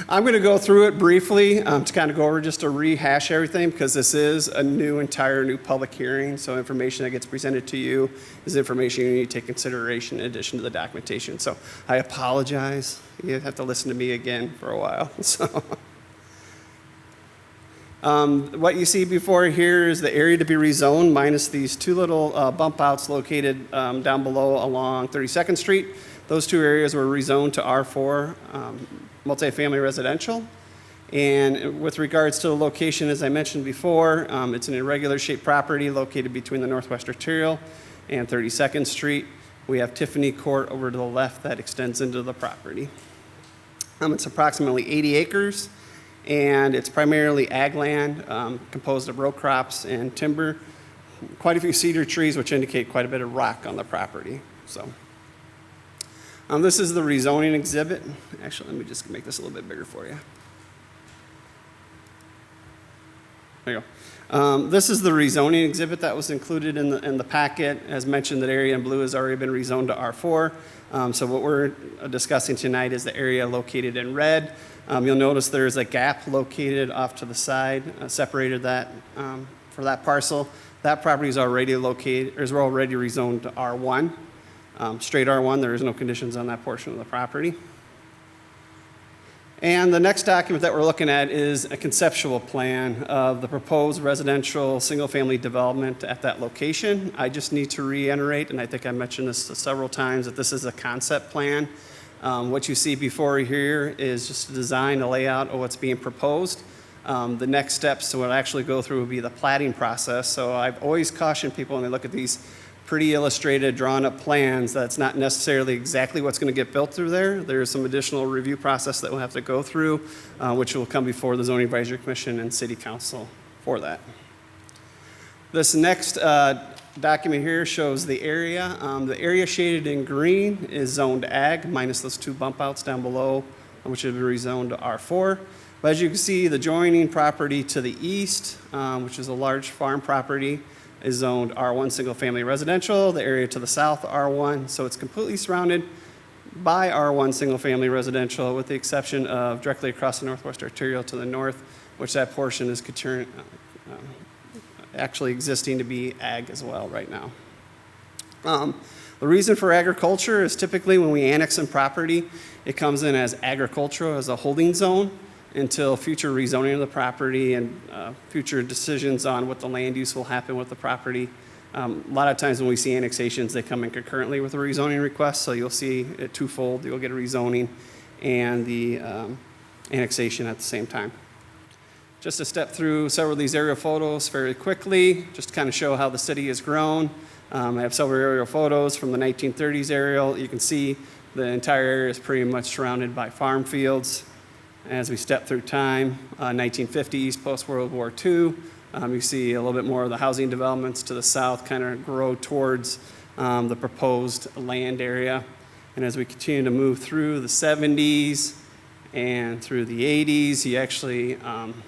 I'm going to go through it briefly to kind of go over just to rehash everything, because this is a entire new public hearing. So information that gets presented to you is information you need to take consideration in addition to the documentation. So I apologize. You have to listen to me again for a while. So. What you see before here is the area to be rezoned minus these 2 little bump outs located down below along 32nd Street. Those 2 areas were rezoned to R4 multifamily residential. And with regards to the location, as I mentioned before, it's an irregular shaped property located between the Northwest Arterial and 32nd Street. We have Tiffany Court over to the left that extends into the property. It's approximately 80 acres. And it's primarily ag land composed of row crops and timber, quite a few cedar trees, which indicate quite a bit of rock on the property. So this is the rezoning exhibit. Actually, let me just make this a little bit bigger for you. There you go. This is the rezoning exhibit that was included in the packet. As mentioned, that area in blue has already been rezoned to R4. So what we're discussing tonight is the area located in red. You'll notice there's a gap located off to the side, separated that for that parcel. That property is already located, or is already rezoned to R1. Straight R1, there is no conditions on that portion of the property. And the next document that we're looking at is a conceptual plan of the proposed residential single-family development at that location. I just need to reiterate, and I think I mentioned this several times, that this is a concept plan. What you see before you here is just a design, a layout of what's being proposed. The next steps to what I actually go through will be the platting process. So I've always cautioned people when they look at these pretty illustrated, drawn-up plans, that's not necessarily exactly what's going to get built through there. There's some additional review process that we'll have to go through, which will come before the Zoning Advisory Commission and City Council for that. This next document here shows the area. The area shaded in green is zoned ag, minus those 2 bump outs down below, which have been rezoned to R4. But as you can see, the joining property to the east, which is a large farm property, is zoned R1 single-family residential. The area to the south, R1. So it's completely surrounded by R1 single-family residential, with the exception of directly across the Northwest Arterial to the north, which that portion is actually existing to be ag as well right now. The reason for agriculture is typically when we annex in property, it comes in as agricultural, as a holding zone, until future rezoning of the property and future decisions on what the land use will happen with the property. A lot of times when we see annexations, they come in concurrently with a rezoning request, so you'll see it twofold. You'll get a rezoning and the annexation at the same time. Just to step through several of these aerial photos very quickly, just to kind of show how the city has grown. I have several aerial photos from the 1930s aerial. You can see the entire area is pretty much surrounded by farm fields. As we step through time, 1950s, post-World War II, you see a little bit more of the housing developments to the south kind of grow towards the proposed land area. And as we continue to move through the 70s and through the 80s, you actually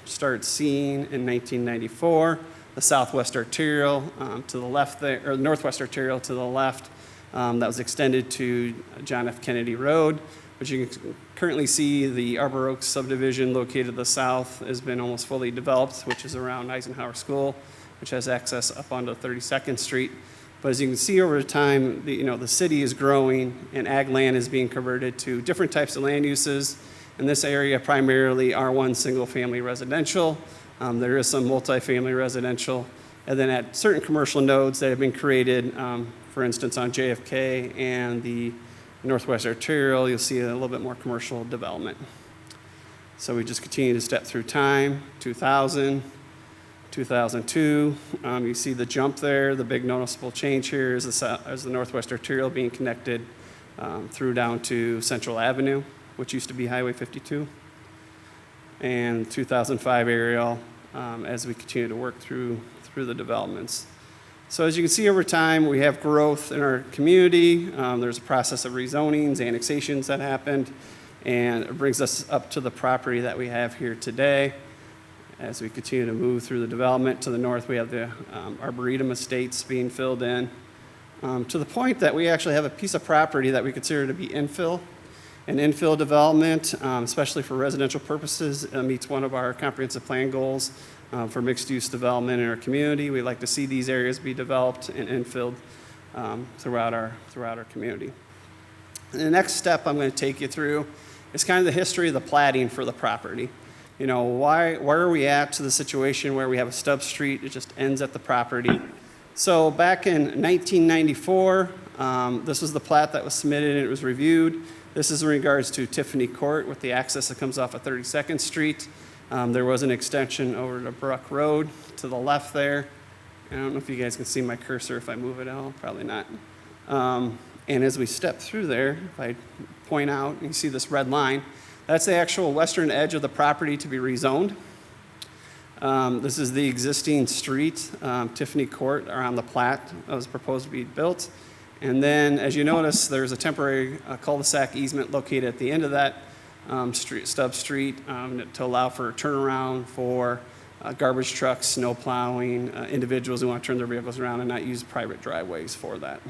start seeing in 1994 the Southwest Arterial to the left there, or the Northwest Arterial to the left, that was extended to John F. Kennedy Road. But you can currently see the Arbor Oaks subdivision located to the south has been almost fully developed, which is around Eisenhower School, which has access up onto 32nd Street. But as you can see over time, the city is growing and ag land is being converted to different types of land uses. In this area, primarily R1 single-family residential. There is some multifamily residential. And then at certain commercial nodes that have been created, for instance, on JFK and the Northwest Arterial, you'll see a little bit more commercial development. So we just continue to step through time, 2000, 2002. You see the jump there. The big noticeable change here is the Northwest Arterial being connected through down to Central Avenue, which used to be Highway 52. And 2005 aerial as we continue to work through the developments. So as you can see over time, we have growth in our community. There's a process of rezonings, annexations that happened, and it brings us up to the property that we have here today. As we continue to move through the development, to the north we have the Arboretum Estates being filled in, to the point that we actually have a piece of property that we consider to be infill. And infill development, especially for residential purposes, meets one of our comprehensive plan goals. For mixed-use development in our community, we like to see these areas be developed and infilled throughout our community. And the next step I'm going to take you through is kind of the history of the platting for the property. Why are we at to the situation where we have a stub street, it just ends at the property? So back in 1994, this was the plat that was submitted and it was reviewed. This is in regards to Tiffany Court with the access that comes off of 32nd Street. There was an extension over to Brook Road to the left there. I don't know if you guys can see my cursor if I move it at all, probably not. And as we step through there, if I point out, you see this red line, that's the actual western edge of the property to be rezoned. This is the existing street, Tiffany Court, around the plat that was proposed to be built. And then, as you notice, there's a temporary cul-de-sac easement located at the end of that stub street to allow for a turnaround for garbage trucks, snow plowing, individuals who want to turn their vehicles around and not use private driveways for that.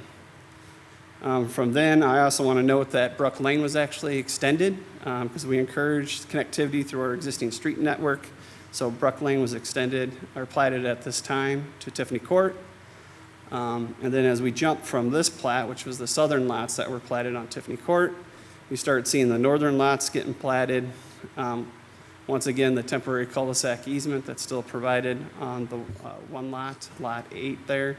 From then, I also want to note that Brook Lane was actually extended because we encouraged connectivity through our existing street network. So Brook Lane was extended or platted at this time to Tiffany Court. And then as we jump from this plat, which was the southern lots that were platted on Tiffany Court, you start seeing the northern lots getting platted. Once again, the temporary cul-de-sac easement that's still provided on the one lot, lot 8 there.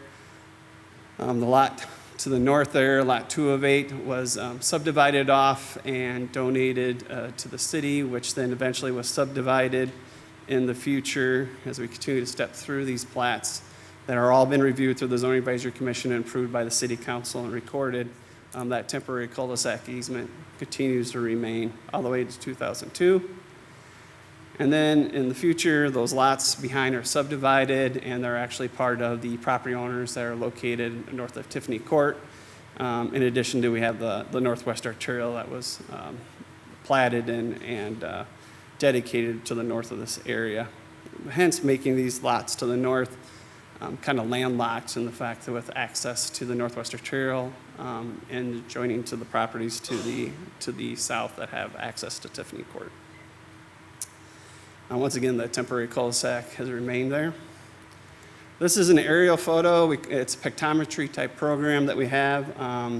The lot to the north there, lot 2 of 8, was subdivided off and donated to the city, which then eventually was subdivided in the future as we continue to step through these plats that are all been reviewed through the Zoning Advisory Commission and approved by the City Council and recorded. That temporary cul-de-sac easement continues to remain all the way to 2002. And then in the future, those lots behind are subdivided and they're actually part of the property owners that are located north of Tiffany Court. In addition to, we have the Northwest Arterial that was platted and dedicated to the north of this area, hence making these lots to the north kind of landlocked in the fact that with access to the Northwest Arterial and joining to the properties to the south that have access to Tiffany Court. Once again, the temporary cul-de-sac has remained there. This is an aerial photo. It's a pictometry type program that we have.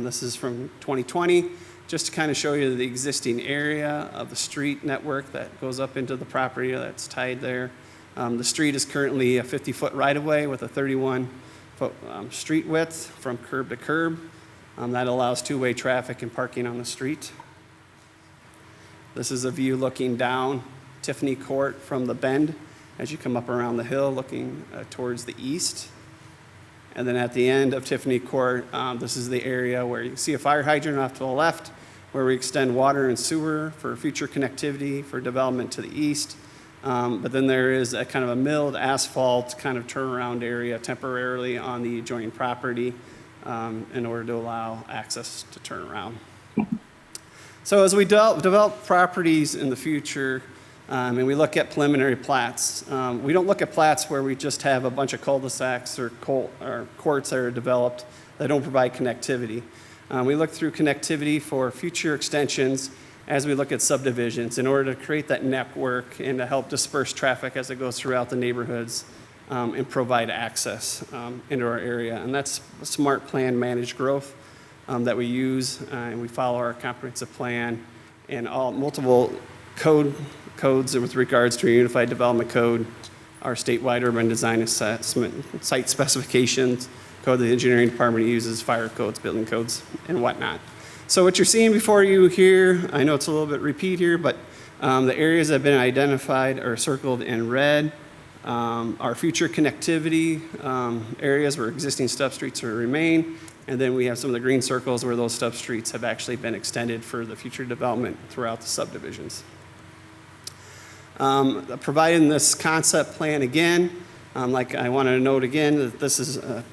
This is from 2020, just to kind of show you the existing area of the street network that goes up into the property that's tied there. The street is currently a 50-foot right-of-way with a 31-foot street width from curb to curb. That allows two-way traffic and parking on the street. This is a view looking down Tiffany Court from the bend as you come up around the hill looking towards the east. And then at the end of Tiffany Court, this is the area where you can see a fire hydrant off to the left, where we extend water and sewer for future connectivity for development to the east. But then there is a kind of a milled asphalt kind of turnaround area temporarily on the adjoining property in order to allow access to turn around. So as we develop properties in the future, and we look at preliminary plats, we don't look at plats where we just have a bunch of cul-de-sacs or courts that are developed that don't provide connectivity. We look through connectivity for future extensions as we look at subdivisions in order to create that network and to help disperse traffic as it goes throughout the neighborhoods and provide access into our area. And that's a smart plan managed growth that we use, and we follow our comprehensive plan and all multiple codes with regards to our Unified Development Code, our statewide urban design assessment, site specifications, code that the engineering department uses, fire codes, building codes, and whatnot. So what you're seeing before you here, I know it's a little bit repeat here, but the areas that have been identified are circled in red. Our future connectivity areas where existing stub streets will remain, and then we have some of the green circles where those stub streets have actually been extended for the future development throughout the subdivisions. Providing this concept plan again, like I want to note again that this is a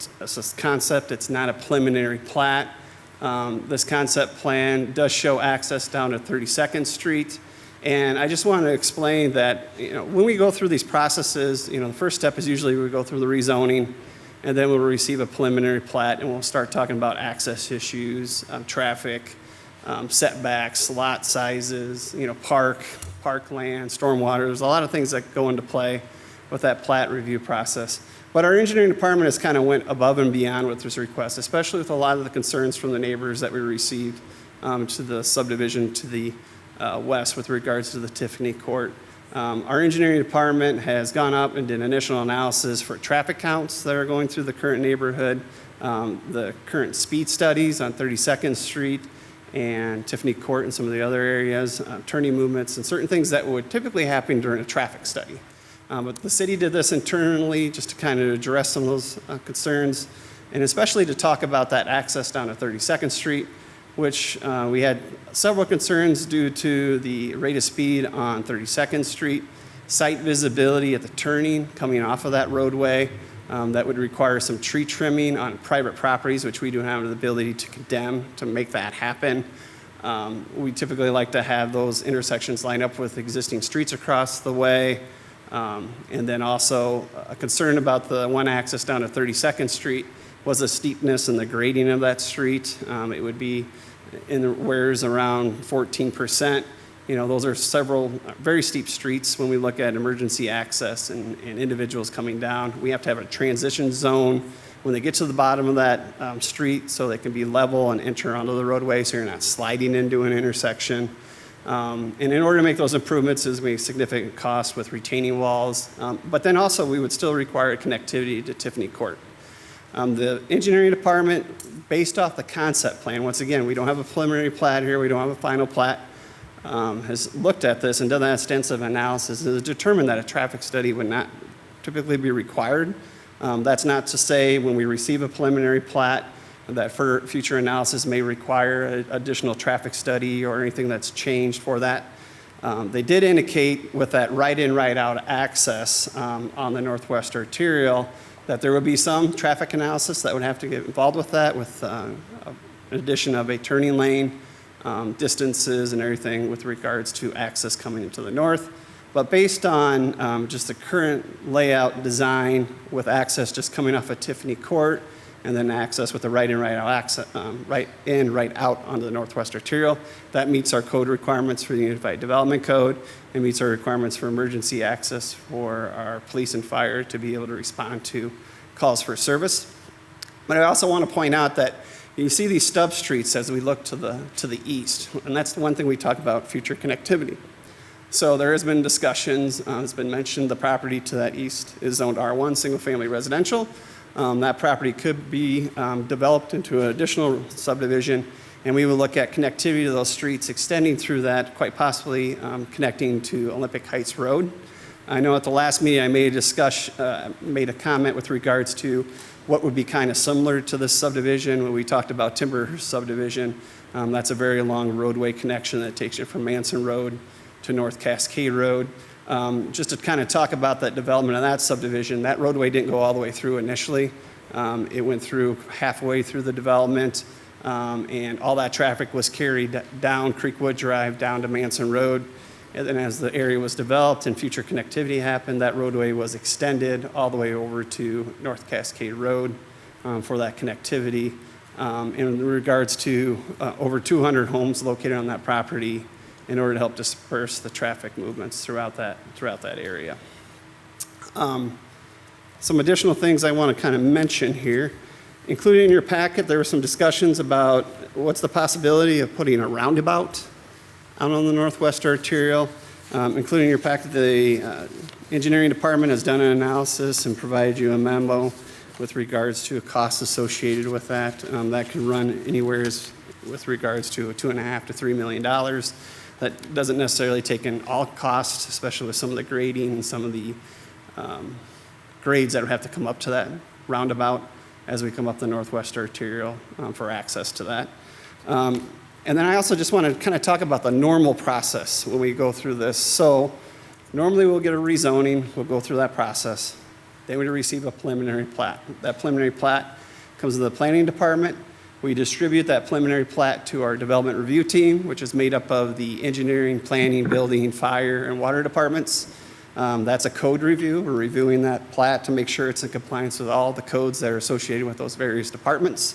concept, it's not a preliminary plat. This concept plan does show access down to 32nd Street. And I just want to explain that, when we go through these processes, the first step is usually we go through the rezoning, and then we'll receive a preliminary plat, and we'll start talking about access issues, traffic, setbacks, lot sizes, parkland, stormwater. There's a lot of things that go into play with that plat review process. But our engineering department has kind of went above and beyond with this request, especially with a lot of the concerns from the neighbors that we received to the subdivision to the west with regards to the Tiffany Court. Our engineering department has gone up and did initial analysis for traffic counts that are going through the current neighborhood, the current speed studies on 32nd Street and Tiffany Court and some of the other areas, turning movements and certain things that would typically happen during a traffic study. But the city did this internally just to kind of address some of those concerns, and especially to talk about that access down to 32nd Street, which we had several concerns due to the rate of speed on 32nd Street, site visibility at the turning coming off of that roadway that would require some tree trimming on private properties, which we do have the ability to condemn to make that happen. We typically like to have those intersections line up with existing streets across the way. And then also a concern about the one access down to 32nd Street was the steepness and the grading of that street. It would be in the wears around 14%. Those are several very steep streets when we look at emergency access and individuals coming down. We have to have a transition zone when they get to the bottom of that street so they can be level and enter onto the roadway so you're not sliding into an intersection. And in order to make those improvements, there's going to be significant costs with retaining walls. But then also we would still require connectivity to Tiffany Court. The engineering department, based off the concept plan, once again, we don't have a preliminary plat here, we don't have a final plat, has looked at this and done that extensive analysis and has determined that a traffic study would not typically be required. That's not to say when we receive a preliminary plat that for future analysis may require an additional traffic study or anything that's changed for that. They did indicate with that right-in, right-out access on the Northwest Arterial that there would be some traffic analysis that would have to get involved with that, with an addition of a turning lane, distances and everything with regards to access coming into the north. But based on just the current layout design with access just coming off of Tiffany Court and then access with the right in, right out access, right in, right out onto the Northwest Arterial, that meets our code requirements for the Unified Development Code and meets our requirements for emergency access for our police and fire to be able to respond to calls for service. But I also want to point out that you see these stub streets as we look to the east, and that's the one thing we talk about, future connectivity. So there has been discussions, it's been mentioned, the property to that east is zoned R1, single-family residential. That property could be developed into an additional subdivision, and we will look at connectivity to those streets extending through that, quite possibly connecting to Olympic Heights Road. I know at the last meeting I made a comment with regards to what would be kind of similar to this subdivision when we talked about Timber subdivision. That's a very long roadway connection that takes you from Manson Road to North Cascade Road. Just to kind of talk about that development of that subdivision, that roadway didn't go all the way through initially. It went through halfway through the development, and all that traffic was carried down Creekwood Drive, down to Manson Road. And then as the area was developed and future connectivity happened, that roadway was extended all the way over to North Cascade Road for that connectivity. In regards to over 200 homes located on that property in order to help disperse the traffic movements throughout that area. Some additional things I want to kind of mention here. Included in your packet, there were some discussions about what's the possibility of putting a roundabout out on the Northwest Arterial. Including in your packet, the engineering department has done an analysis and provided you a memo with regards to costs associated with that. That can run anywhere with regards to $2.5 to $3 million. That doesn't necessarily take in all costs, especially with some of the grading and some of the grades that would have to come up to that roundabout as we come up the Northwest Arterial for access to that. And then I also just want to kind of talk about the normal process when we go through this. So normally we'll get a rezoning, we'll go through that process. Then we receive a preliminary plat. That preliminary plat comes to the planning department. We distribute that preliminary plat to our development review team, which is made up of the engineering, planning, building, fire, and water departments. That's a code review. We're reviewing that plat to make sure it's in compliance with all the codes that are associated with those various departments.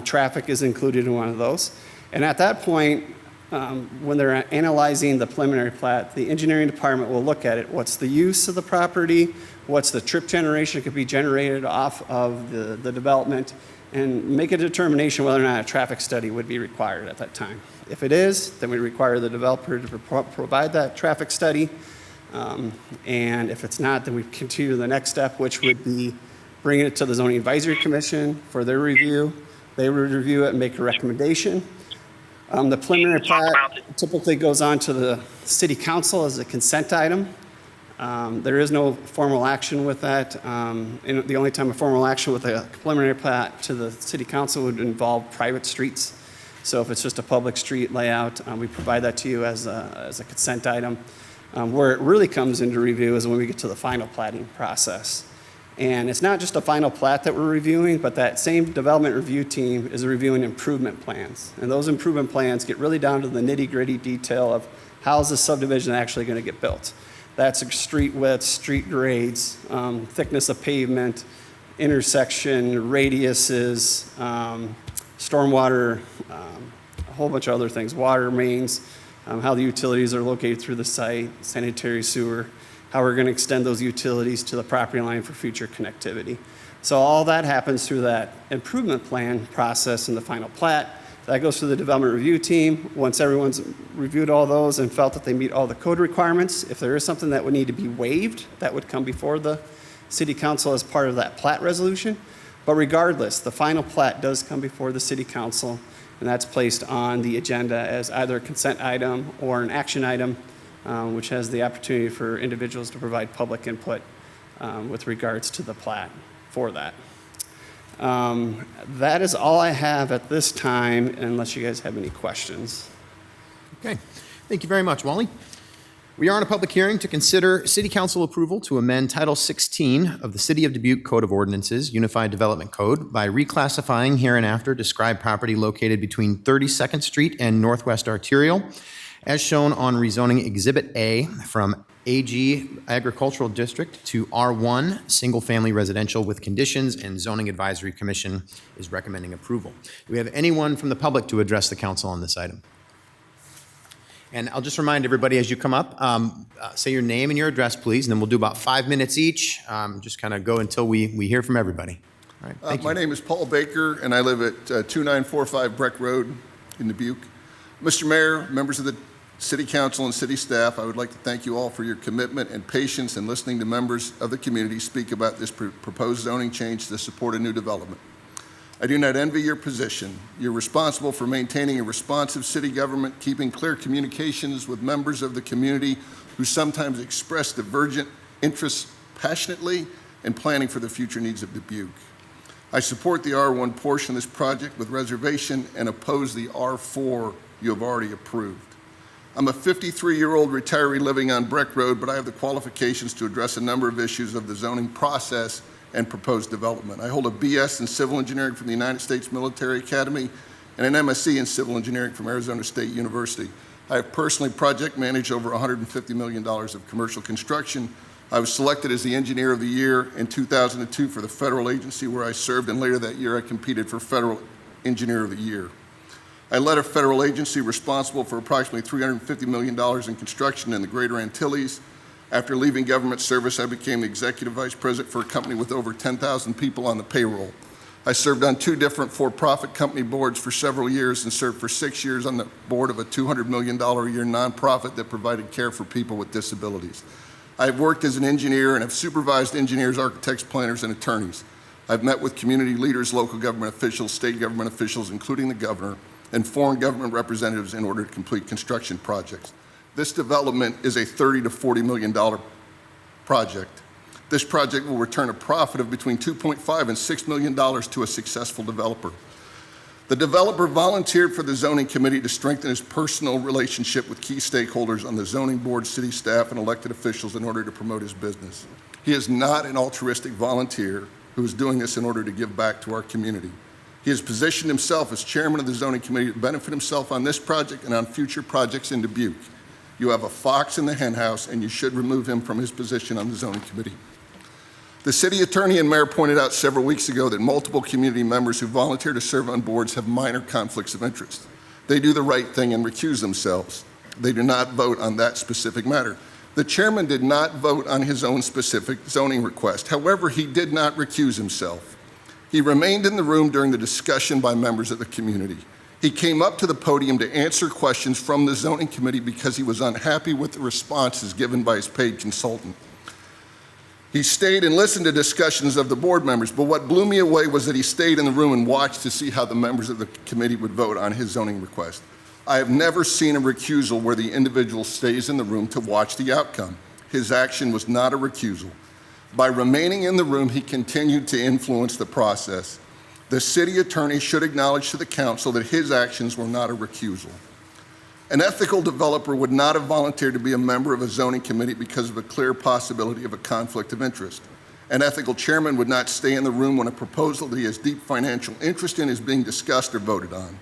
Traffic is included in one of those. And at that point, when they're analyzing the preliminary plat, the engineering department will look at it. What's the use of the property? What's the trip generation that could be generated off of the development? And make a determination whether or not a traffic study would be required at that time. If it is, then we require the developer to provide that traffic study. And if it's not, then we continue to the next step, which would be bringing it to the Zoning Advisory Commission for their review. They would review it and make a recommendation. The preliminary plat typically goes on to the city council as a consent item. There is no formal action with that. And the only time a formal action with a preliminary plat to the city council would involve private streets. So if it's just a public street layout, we provide that to you as a consent item. Where it really comes into review is when we get to the final platting process. And it's not just a final plat that we're reviewing, but that same development review team is reviewing improvement plans. And those improvement plans get really down to the nitty-gritty detail of how's the subdivision actually going to get built. That's street width, street grades, thickness of pavement, intersection, radiuses, stormwater, a whole bunch of other things, water mains, how the utilities are located through the site, sanitary sewer, how we're going to extend those utilities to the property line for future connectivity. So all that happens through that improvement plan process in the final plat. That goes to the development review team. Once everyone's reviewed all those and felt that they meet all the code requirements, if there is something that would need to be waived, that would come before the city council as part of that plat resolution. But regardless, the final plat does come before the city council, and that's placed on the agenda as either a consent item or an action item, which has the opportunity for individuals to provide public input with regards to the plat for that. That is all I have at this time, unless you guys have any questions. Okay, thank you very much, Wally. We are in a public hearing to consider City Council approval to amend Title 16 of the City of Dubuque Code of Ordinances, Unified Development Code, by reclassifying hereinafter described property located between 32nd Street and Northwest Arterial, as shown on rezoning Exhibit A from AG Agricultural District to R1 Single Family Residential with conditions, and Zoning Advisory Commission is recommending approval. Do we have anyone from the public to address the council on this item? And I'll just remind everybody as you come up, say your name and your address, please, and then we'll do about 5 minutes each. Just kind of go until we hear from everybody. All right, thank you. My name is Paul Baker, and I live at 2945 Breck Road in Dubuque. Mr. Mayor, members of the City Council and City staff, I would like to thank you all for your commitment and patience in listening to members of the community speak about this proposed zoning change to support a new development. I do not envy your position. You're responsible for maintaining a responsive city government, keeping clear communications with members of the community who sometimes express divergent interests passionately, and planning for the future needs of Dubuque. I support the R1 portion of this project with reservation and oppose the R4 you have already approved. I'm a 53-year-old retiree living on Breck Road, but I have the qualifications to address a number of issues of the zoning process and proposed development. I hold a BS in Civil Engineering from the United States Military Academy and an MSc in Civil Engineering from Arizona State University. I have personally project managed over $150 million of commercial construction. I was selected as the Engineer of the Year in 2002 for the federal agency where I served, and later that year I competed for Federal Engineer of the Year. I led a federal agency responsible for approximately $350 million in construction in the Greater Antilles. After leaving government service, I became the Executive Vice President for a company with over 10,000 people on the payroll. I served on 2 different for-profit company boards for several years and served for 6 years on the board of a $200 million a year nonprofit that provided care for people with disabilities. I've worked as an engineer and have supervised engineers, architects, planners, and attorneys. I've met with community leaders, local government officials, state government officials, including the governor, and foreign government representatives in order to complete construction projects. This development is a $30 to $40 million project. This project will return a profit of between $2.5 and $6 million to a successful developer. The developer volunteered for the zoning committee to strengthen his personal relationship with key stakeholders on the zoning board, city staff, and elected officials in order to promote his business. He is not an altruistic volunteer who is doing this in order to give back to our community. He has positioned himself as chairman of the zoning committee to benefit himself on this project and on future projects in Dubuque. You have a fox in the henhouse, and you should remove him from his position on the zoning committee. The city attorney and mayor pointed out several weeks ago that multiple community members who volunteer to serve on boards have minor conflicts of interest. They do the right thing and recuse themselves. They do not vote on that specific matter. The chairman did not vote on his own specific zoning request. However, he did not recuse himself. He remained in the room during the discussion by members of the community. He came up to the podium to answer questions from the zoning committee because he was unhappy with the responses given by his paid consultant. He stayed and listened to discussions of the board members, but what blew me away was that he stayed in the room and watched to see how the members of the committee would vote on his zoning request. I have never seen a recusal where the individual stays in the room to watch the outcome. His action was not a recusal. By remaining in the room, he continued to influence the process. The city attorney should acknowledge to the council that his actions were not a recusal. An ethical developer would not have volunteered to be a member of a zoning committee because of a clear possibility of a conflict of interest. An ethical chairman would not stay in the room when a proposal that he has deep financial interest in is being discussed or voted on.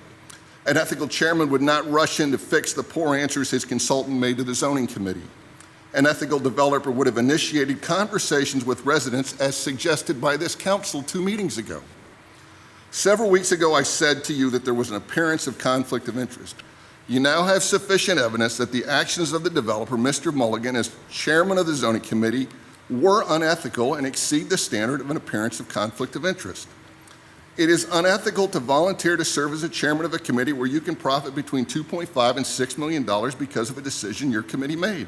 An ethical chairman would not rush in to fix the poor answers his consultant made to the zoning committee. An ethical developer would have initiated conversations with residents as suggested by this council 2 meetings ago. Several weeks ago, I said to you that there was an appearance of conflict of interest. You now have sufficient evidence that the actions of the developer, Mr. Mulligan, as chairman of the zoning committee, were unethical and exceed the standard of an appearance of conflict of interest. It is unethical to volunteer to serve as a chairman of a committee where you can profit between $2.5 and $6 million because of a decision your committee made.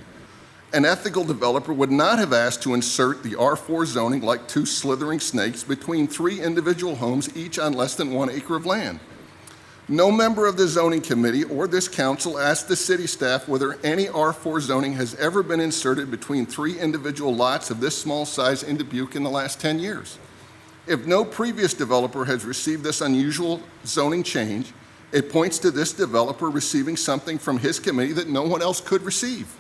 An ethical developer would not have asked to insert the R4 zoning like 2 slithering snakes between 3 individual homes, each on less than 1 acre of land. No member of the zoning committee or this council asked the city staff whether any R4 zoning has ever been inserted between 3 individual lots of this small size in Dubuque in the last 10 years. If no previous developer has received this unusual zoning change, it points to this developer receiving something from his committee that no one else could receive.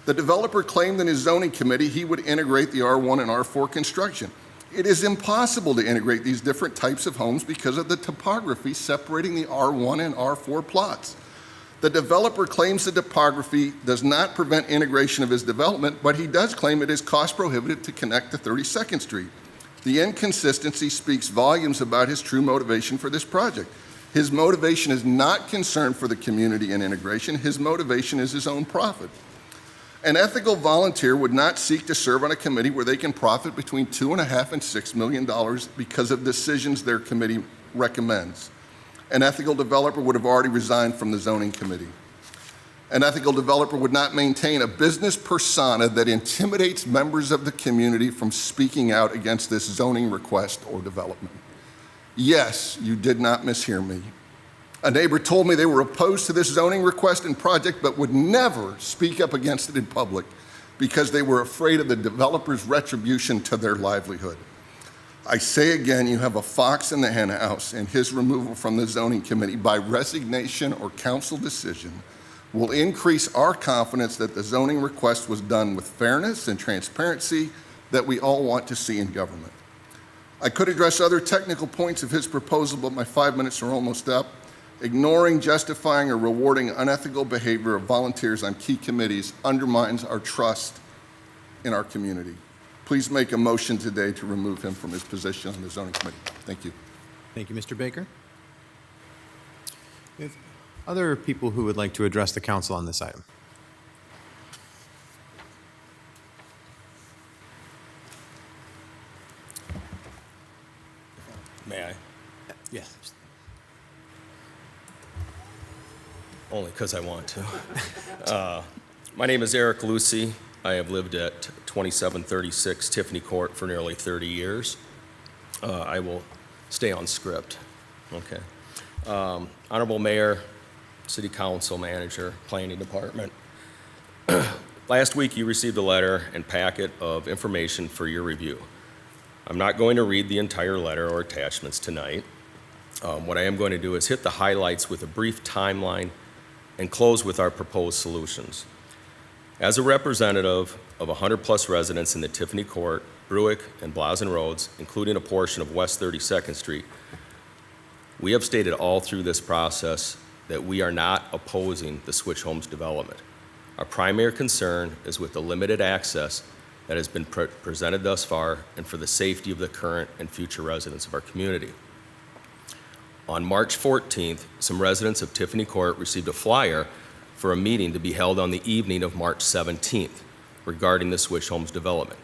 The developer claimed in his zoning committee he would integrate the R1 and R4 construction. It is impossible to integrate these different types of homes because of the topography separating the R1 and R4 plots. The developer claims the topography does not prevent integration of his development, but he does claim it is cost prohibitive to connect to 32nd Street. The inconsistency speaks volumes about his true motivation for this project. His motivation is not concern for the community and integration. His motivation is his own profit. An ethical volunteer would not seek to serve on a committee where they can profit between $2.5 and $6 million because of decisions their committee recommends. An ethical developer would have already resigned from the zoning committee. An ethical developer would not maintain a business persona that intimidates members of the community from speaking out against this zoning request or development. Yes, you did not mishear me. A neighbor told me they were opposed to this zoning request and project, but would never speak up against it in public because they were afraid of the developer's retribution to their livelihood. I say again, you have a fox in the hen house, and his removal from the zoning committee by resignation or council decision will increase our confidence that the zoning request was done with fairness and transparency that we all want to see in government. I could address other technical points of his proposal, but my 5 minutes are almost up. Ignoring, justifying, or rewarding unethical behavior of volunteers on key committees undermines our trust in our community. Please make a motion today to remove him from his position on the zoning committee. Thank you. Thank you, Mr. Baker. We have other people who would like to address the council on this item. May I? Yes. Only because I want to. My name is Eric Lucy. I have lived at 2736 Tiffany Court for nearly 30 years. I will stay on script. Okay. Honorable Mayor, City Council Manager, Planning Department. Last week you received a letter and packet of information for your review. I'm not going to read the entire letter or attachments tonight. What I am going to do is hit the highlights with a brief timeline and close with our proposed solutions. As a representative of 100-plus residents in the Tiffany Court, Bruick, and Blasen Roads, including a portion of West 32nd Street, we have stated all through this process that we are not opposing the Switch Homes development. Our primary concern is with the limited access that has been presented thus far and for the safety of the current and future residents of our community. On March 14th, some residents of Tiffany Court received a flyer for a meeting to be held on the evening of March 17th regarding the Switch Homes development.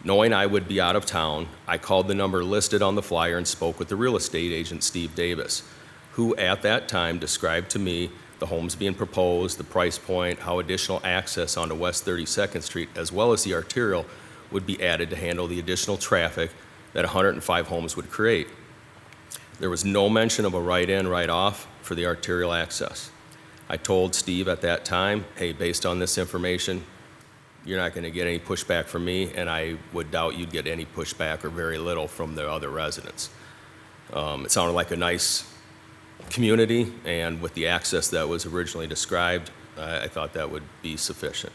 Knowing I would be out of town, I called the number listed on the flyer and spoke with the real estate agent, Steve Davis, who at that time described to me the homes being proposed, the price point, how additional access onto West 32nd Street, as well as the arterial, would be added to handle the additional traffic that 105 homes would create. There was no mention of a right-in, right-off for the arterial access. I told Steve at that time, hey, based on this information, you're not going to get any pushback from me, and I would doubt you'd get any pushback or very little from the other residents. It sounded like a nice community, and with the access that was originally described, I thought that would be sufficient.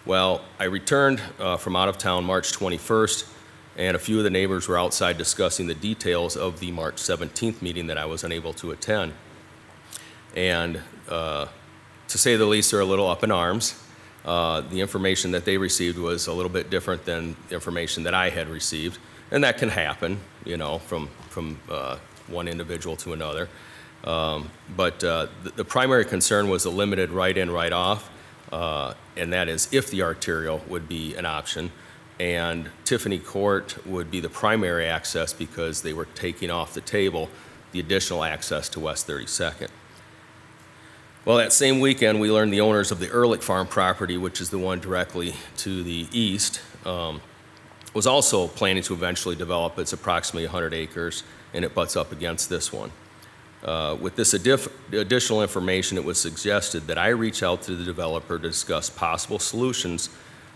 Well, I returned from out of town March 21st, and a few of the neighbors were outside discussing the details of the March 17th meeting that I was unable to attend. And to say the least, they're a little up in arms. The information that they received was a little bit different than the information that I had received, and that can happen, you know, from one individual to another. But the primary concern was the limited right-in, right-off, and that is if the arterial would be an option. And Tiffany Court would be the primary access because they were taking off the table the additional access to West 32nd. Well, that same weekend, we learned the owners of the Ehrlich Farm property, which is the one directly to the east, was also planning to eventually develop. It's approximately 100 acres, and it butts up against this one. With this additional information, it was suggested that I reach out to the developer to discuss possible solutions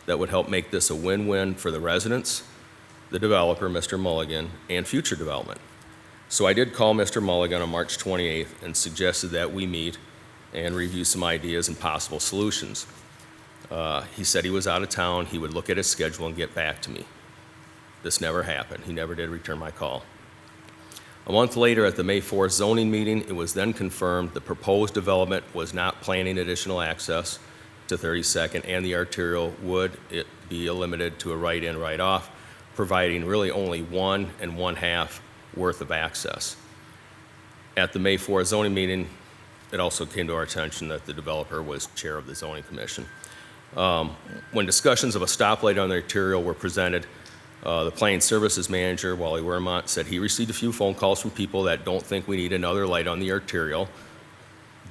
that would help make this a win-win for the residents, the developer, Mr. Mulligan, and future development. So I did call Mr. Mulligan on March 28th and suggested that we meet and review some ideas and possible solutions. He said he was out of town, he would look at his schedule and get back to me. This never happened. He never did return my call. A month later, at the May 4th zoning meeting, it was then confirmed the proposed development was not planning additional access to 32nd, and the arterial would be limited to a right-in, right-off, providing really only 1 1/2 worth of access. At the May 4th zoning meeting, it also came to our attention that the developer was chair of the zoning commission. When discussions of a stoplight on the arterial were presented, the planning services manager, Wally Wermont, said he received a few phone calls from people that don't think we need another light on the arterial.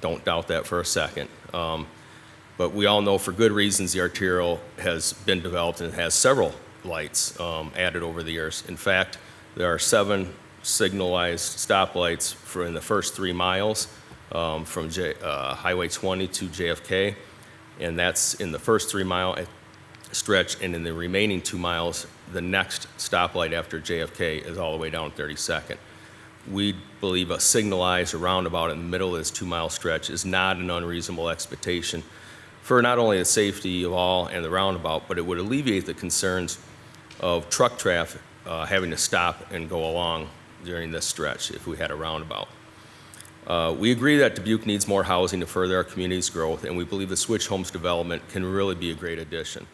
Don't doubt that for a second. But we all know for good reasons the arterial has been developed and has several lights added over the years. In fact, there are 7 signalized stoplights for in the first 3 miles from Highway 20 to JFK, and that's in the first 3-mile stretch, and in the remaining 2 miles, the next stoplight after JFK is all the way down 32nd. We believe a signalized or roundabout in the middle of this 2-mile stretch is not an unreasonable expectation for not only the safety of all and the roundabout, but it would alleviate the concerns of truck traffic having to stop and go along during this stretch if we had a roundabout. We agree that Dubuque needs more housing to further our community's growth, and we believe the Switch Homes development can really be a great addition.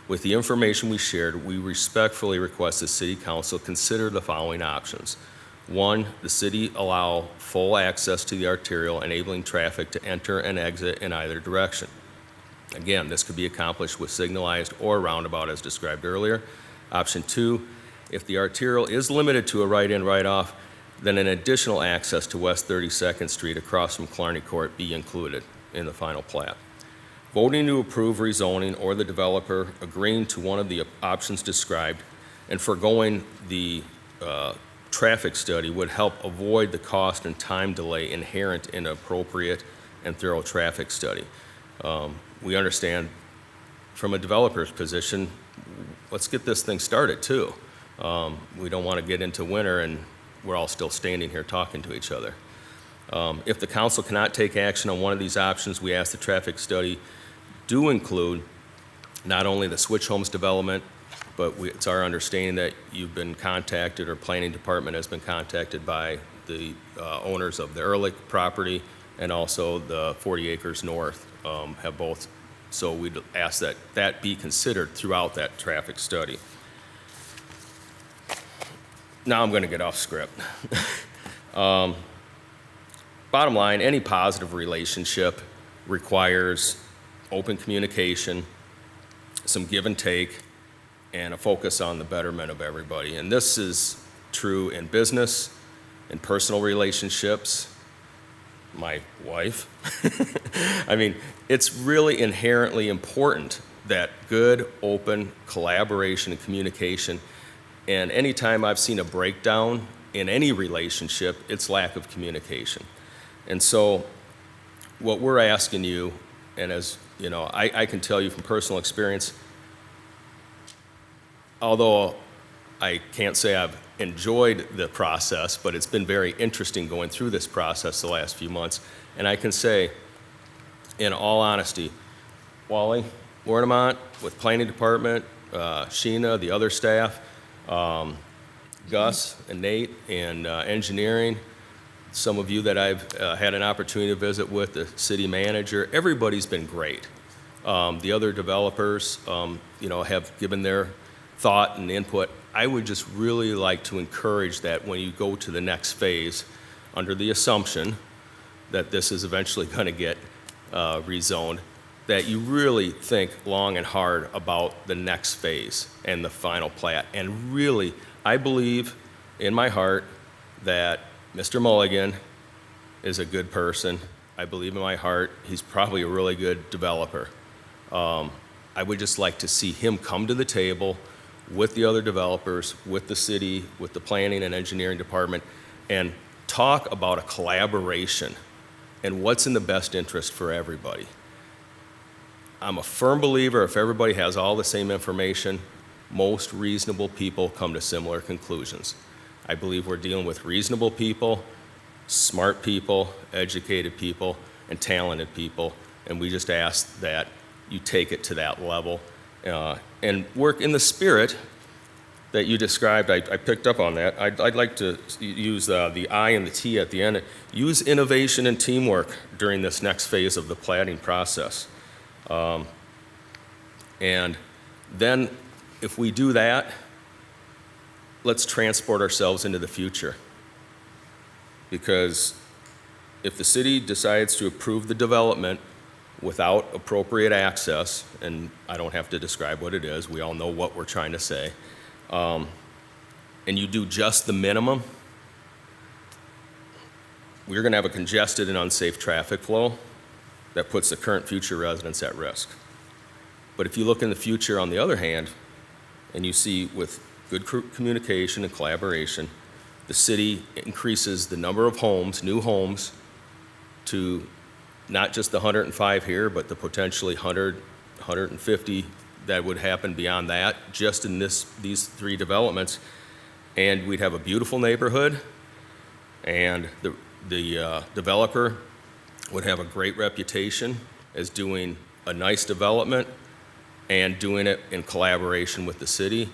With the information we shared, we respectfully request the City Council consider the following options. 1, the city allow full access to the arterial, enabling traffic to enter and exit in either direction. Again, this could be accomplished with signalized or roundabout as described earlier. Option 2, if the arterial is limited to a right-in, right-off, then an additional access to West 32nd Street across from Clarny Court be included in the final plat. Voting to approve rezoning or the developer agreeing to one of the options described and foregoing the traffic study would help avoid the cost and time delay inherent in an appropriate and thorough traffic study. We understand from a developer's position, let's get this thing started too. We don't want to get into winter and we're all still standing here talking to each other. If the council cannot take action on one of these options, we ask the traffic study do include not only the Switch Homes development, but it's our understanding that you've been contacted or planning department has been contacted by the owners of the Ehrlich property and also the 40 acres north have both. So we'd ask that that be considered throughout that traffic study. Now I'm going to get off script. Bottom line, any positive relationship requires open communication, some give and take, and a focus on the betterment of everybody. And this is true in business, in personal relationships, my wife. I mean, it's really inherently important that good, open collaboration and communication. And anytime I've seen a breakdown in any relationship, it's lack of communication. And so what we're asking you, and as you know, I can tell you from personal experience, although I can't say I've enjoyed the process, but it's been very interesting going through this process the last few months. And I can say, in all honesty, Wally Wernemont with Planning Department, Sheena, the other staff, Gus and Nate and engineering, some of you that I've had an opportunity to visit with, the city manager, everybody's been great. The other developers, you know, have given their thought and input. I would just really like to encourage that when you go to the next phase, under the assumption that this is eventually going to get rezoned, that you really think long and hard about the next phase and the final plat. And really, I believe in my heart that Mr. Mulligan is a good person. I believe in my heart he's probably a really good developer. I would just like to see him come to the table with the other developers, with the city, with the planning and engineering department, and talk about a collaboration and what's in the best interest for everybody. I'm a firm believer if everybody has all the same information, most reasonable people come to similar conclusions. I believe we're dealing with reasonable people, smart people, educated people, and talented people, and we just ask that you take it to that level and work in the spirit that you described. I picked up on that. I'd like to use the I and the T at the end. Use innovation and teamwork during this next phase of the planning process. And then if we do that, let's transport ourselves into the future. Because if the city decides to approve the development without appropriate access, and I don't have to describe what it is, we all know what we're trying to say, and you do just the minimum, we're going to have a congested and unsafe traffic flow that puts the current future residents at risk. But if you look in the future, on the other hand, and you see with good communication and collaboration, the city increases the number of homes, new homes, to not just the 105 here, but the potentially 100, 150 that would happen beyond that, just in these three developments. And we'd have a beautiful neighborhood, and the developer would have a great reputation as doing a nice development and doing it in collaboration with the city,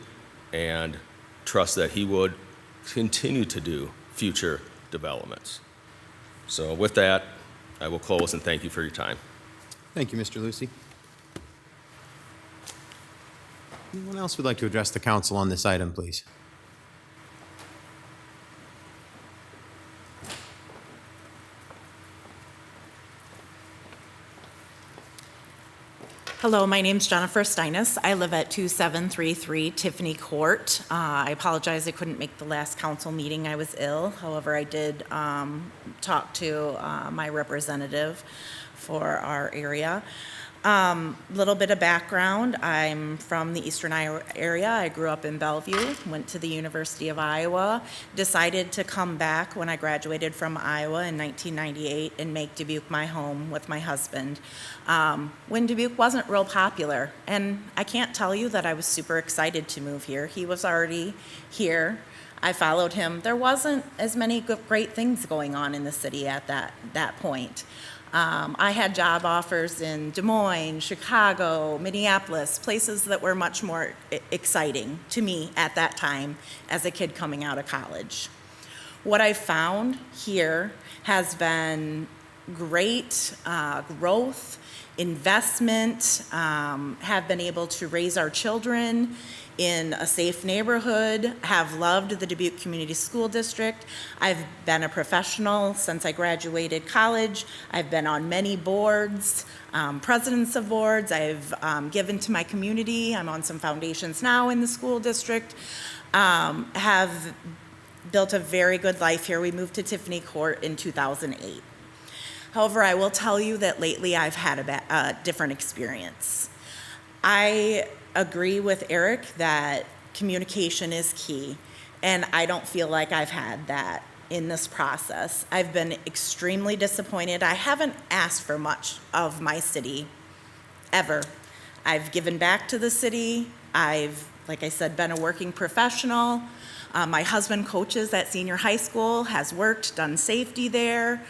and trust that he would continue to do future developments. So with that, I will close and thank you for your time. Thank you, Mr. Lucy. Anyone else would like to address the council on this item, please? Hello, my name's Jennifer Steinis. I live at 2733 Tiffany Court. I apologize I couldn't make the last council meeting. I was ill. However, I did talk to my representative for our area. Little bit of background. I'm from the Eastern Iowa area. I grew up in Bellevue, went to the University of Iowa, decided to come back when I graduated from Iowa in 1998 and make Dubuque my home with my husband. When Dubuque wasn't real popular, and I can't tell you that I was super excited to move here. He was already here. I followed him. There wasn't as many great things going on in the city at that point. I had job offers in Des Moines, Chicago, Minneapolis, places that were much more exciting to me at that time as a kid coming out of college. What I found here has been great growth, investment, have been able to raise our children in a safe neighborhood, have loved the Dubuque Community School District. I've been a professional since I graduated college. I've been on many boards, presidents of boards. I've given to my community. I'm on some foundations now in the school district. Have built a very good life here. We moved to Tiffany Court in 2008. However, I will tell you that lately I've had a different experience. I agree with Eric that communication is key, and I don't feel like I've had that in this process. I've been extremely disappointed. I haven't asked for much of my city, ever. I've given back to the city. I've, like I said, been a working professional. My husband coaches at senior high school, has worked, done safety there.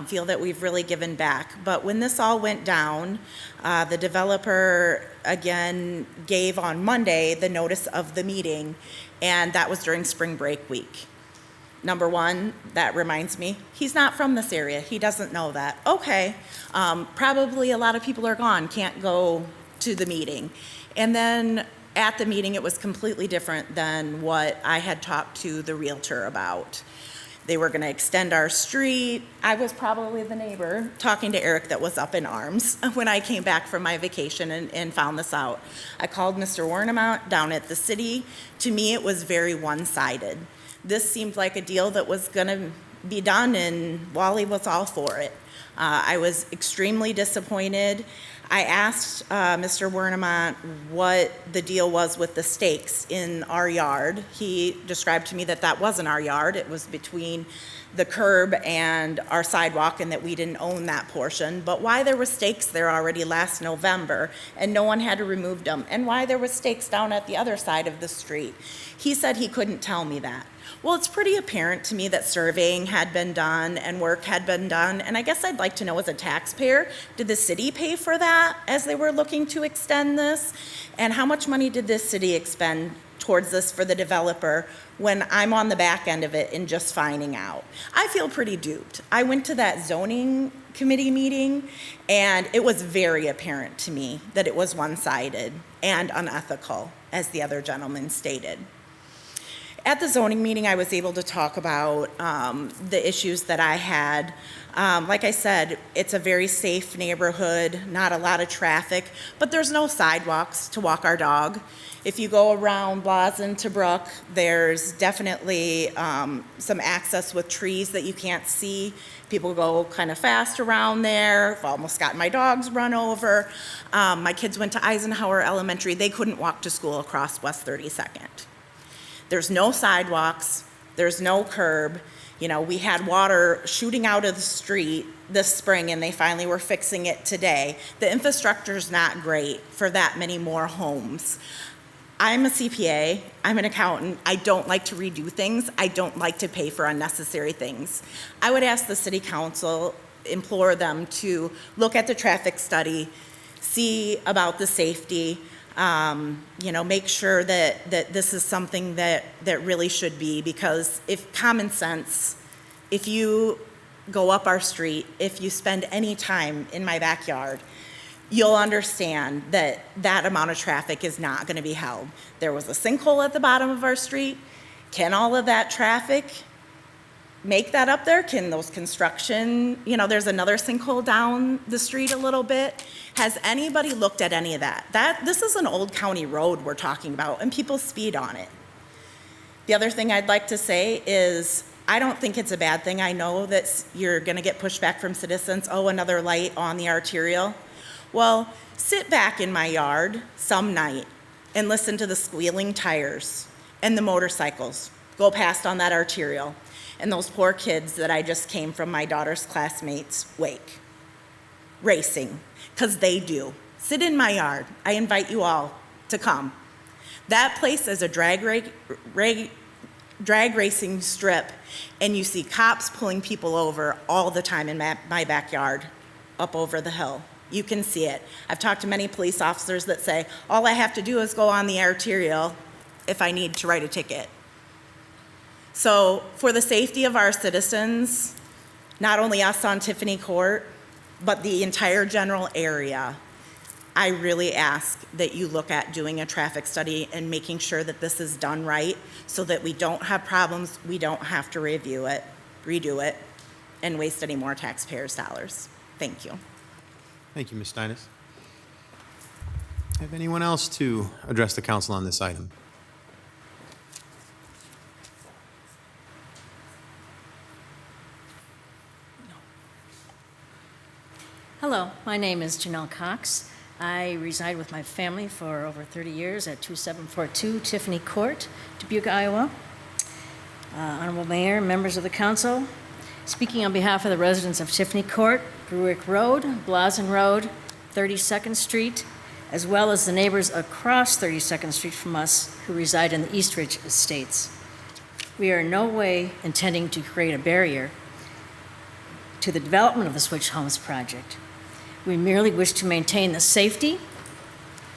Feel that we've really given back. But when this all went down, the developer again gave on Monday the notice of the meeting, and that was during spring break week. Number one, that reminds me, he's not from this area. He doesn't know that. Okay, probably a lot of people are gone, can't go to the meeting. And then at the meeting, it was completely different than what I had talked to the realtor about. They were going to extend our street. I was probably the neighbor talking to Eric that was up in arms when I came back from my vacation and found this out. I called Mr. Warnemount down at the city. To me, it was very one-sided. This seemed like a deal that was going to be done, and Wally was all for it. I was extremely disappointed. I asked Mr. Warnemount what the deal was with the stakes in our yard. He described to me that that wasn't our yard. It was between the curb and our sidewalk, and that we didn't own that portion. But why there were stakes there already last November and no one had to remove them, and why there were stakes down at the other side of the street. He said he couldn't tell me that. Well, it's pretty apparent to me that surveying had been done and work had been done, and I guess I'd like to know, as a taxpayer, did the city pay for that as they were looking to extend this? And how much money did this city expend towards this for the developer when I'm on the back end of it and just finding out? I feel pretty duped. I went to that zoning committee meeting, and it was very apparent to me that it was one-sided and unethical, as the other gentleman stated. At the zoning meeting, I was able to talk about the issues that I had Like I said, it's a very safe neighborhood, not a lot of traffic, but there's no sidewalks to walk our dog. If you go around Blazen to Brook, there's definitely some access with trees that you can't see. People go kind of fast around there. I've almost gotten my dogs run over. My kids went to Eisenhower Elementary. They couldn't walk to school across West 32nd. There's no sidewalks. There's no curb. You know, we had water shooting out of the street this spring, and they finally were fixing it today. The infrastructure's not great for that many more homes. I'm a CPA, I'm an accountant, I don't like to redo things, I don't like to pay for unnecessary things. I would ask the city council, implore them to look at the traffic study, see about the safety, you know, make sure that this is something that really should be, because if common sense, if you go up our street, if you spend any time in my backyard, you'll understand that that amount of traffic is not going to be held. There was a sinkhole at the bottom of our street. Can all of that traffic make that up there? Can those construction, you know, there's another sinkhole down the street a little bit. Has anybody looked at any of that? This is an old county road we're talking about, and people speed on it. The other thing I'd like to say is I don't think it's a bad thing. I know that you're going to get pushback from citizens, oh, another light on the arterial. Well, sit back in my yard some night and listen to the squealing tires and the motorcycles go past on that arterial, and those poor kids that I just came from my daughter's classmates' wake, racing, because they do. Sit in my yard. I invite you all to come. That place is a drag racing strip, and you see cops pulling people over all the time in my backyard up over the hill. You can see it. I've talked to many police officers that say, all I have to do is go on the arterial if I need to write a ticket. So for the safety of our citizens, not only us on Tiffany Court, but the entire general area, I really ask that you look at doing a traffic study and making sure that this is done right so that we don't have problems, we don't have to redo it, and waste any more taxpayers' dollars. Thank you. Thank you, Ms. Steinis. Have anyone else to address the council on this item? Hello, my name is Janelle Cox. I reside with my family for over 30 years at 2742 Tiffany Court, Dubuque, Iowa. Honorable Mayor, members of the council, speaking on behalf of the residents of Tiffany Court, Bruick Road, Blazen Road, 32nd Street, as well as the neighbors across 32nd Street from us who reside in the Eastridge Estates. We are in no way intending to create a barrier to the development of the Switch Homes project. We merely wish to maintain the safety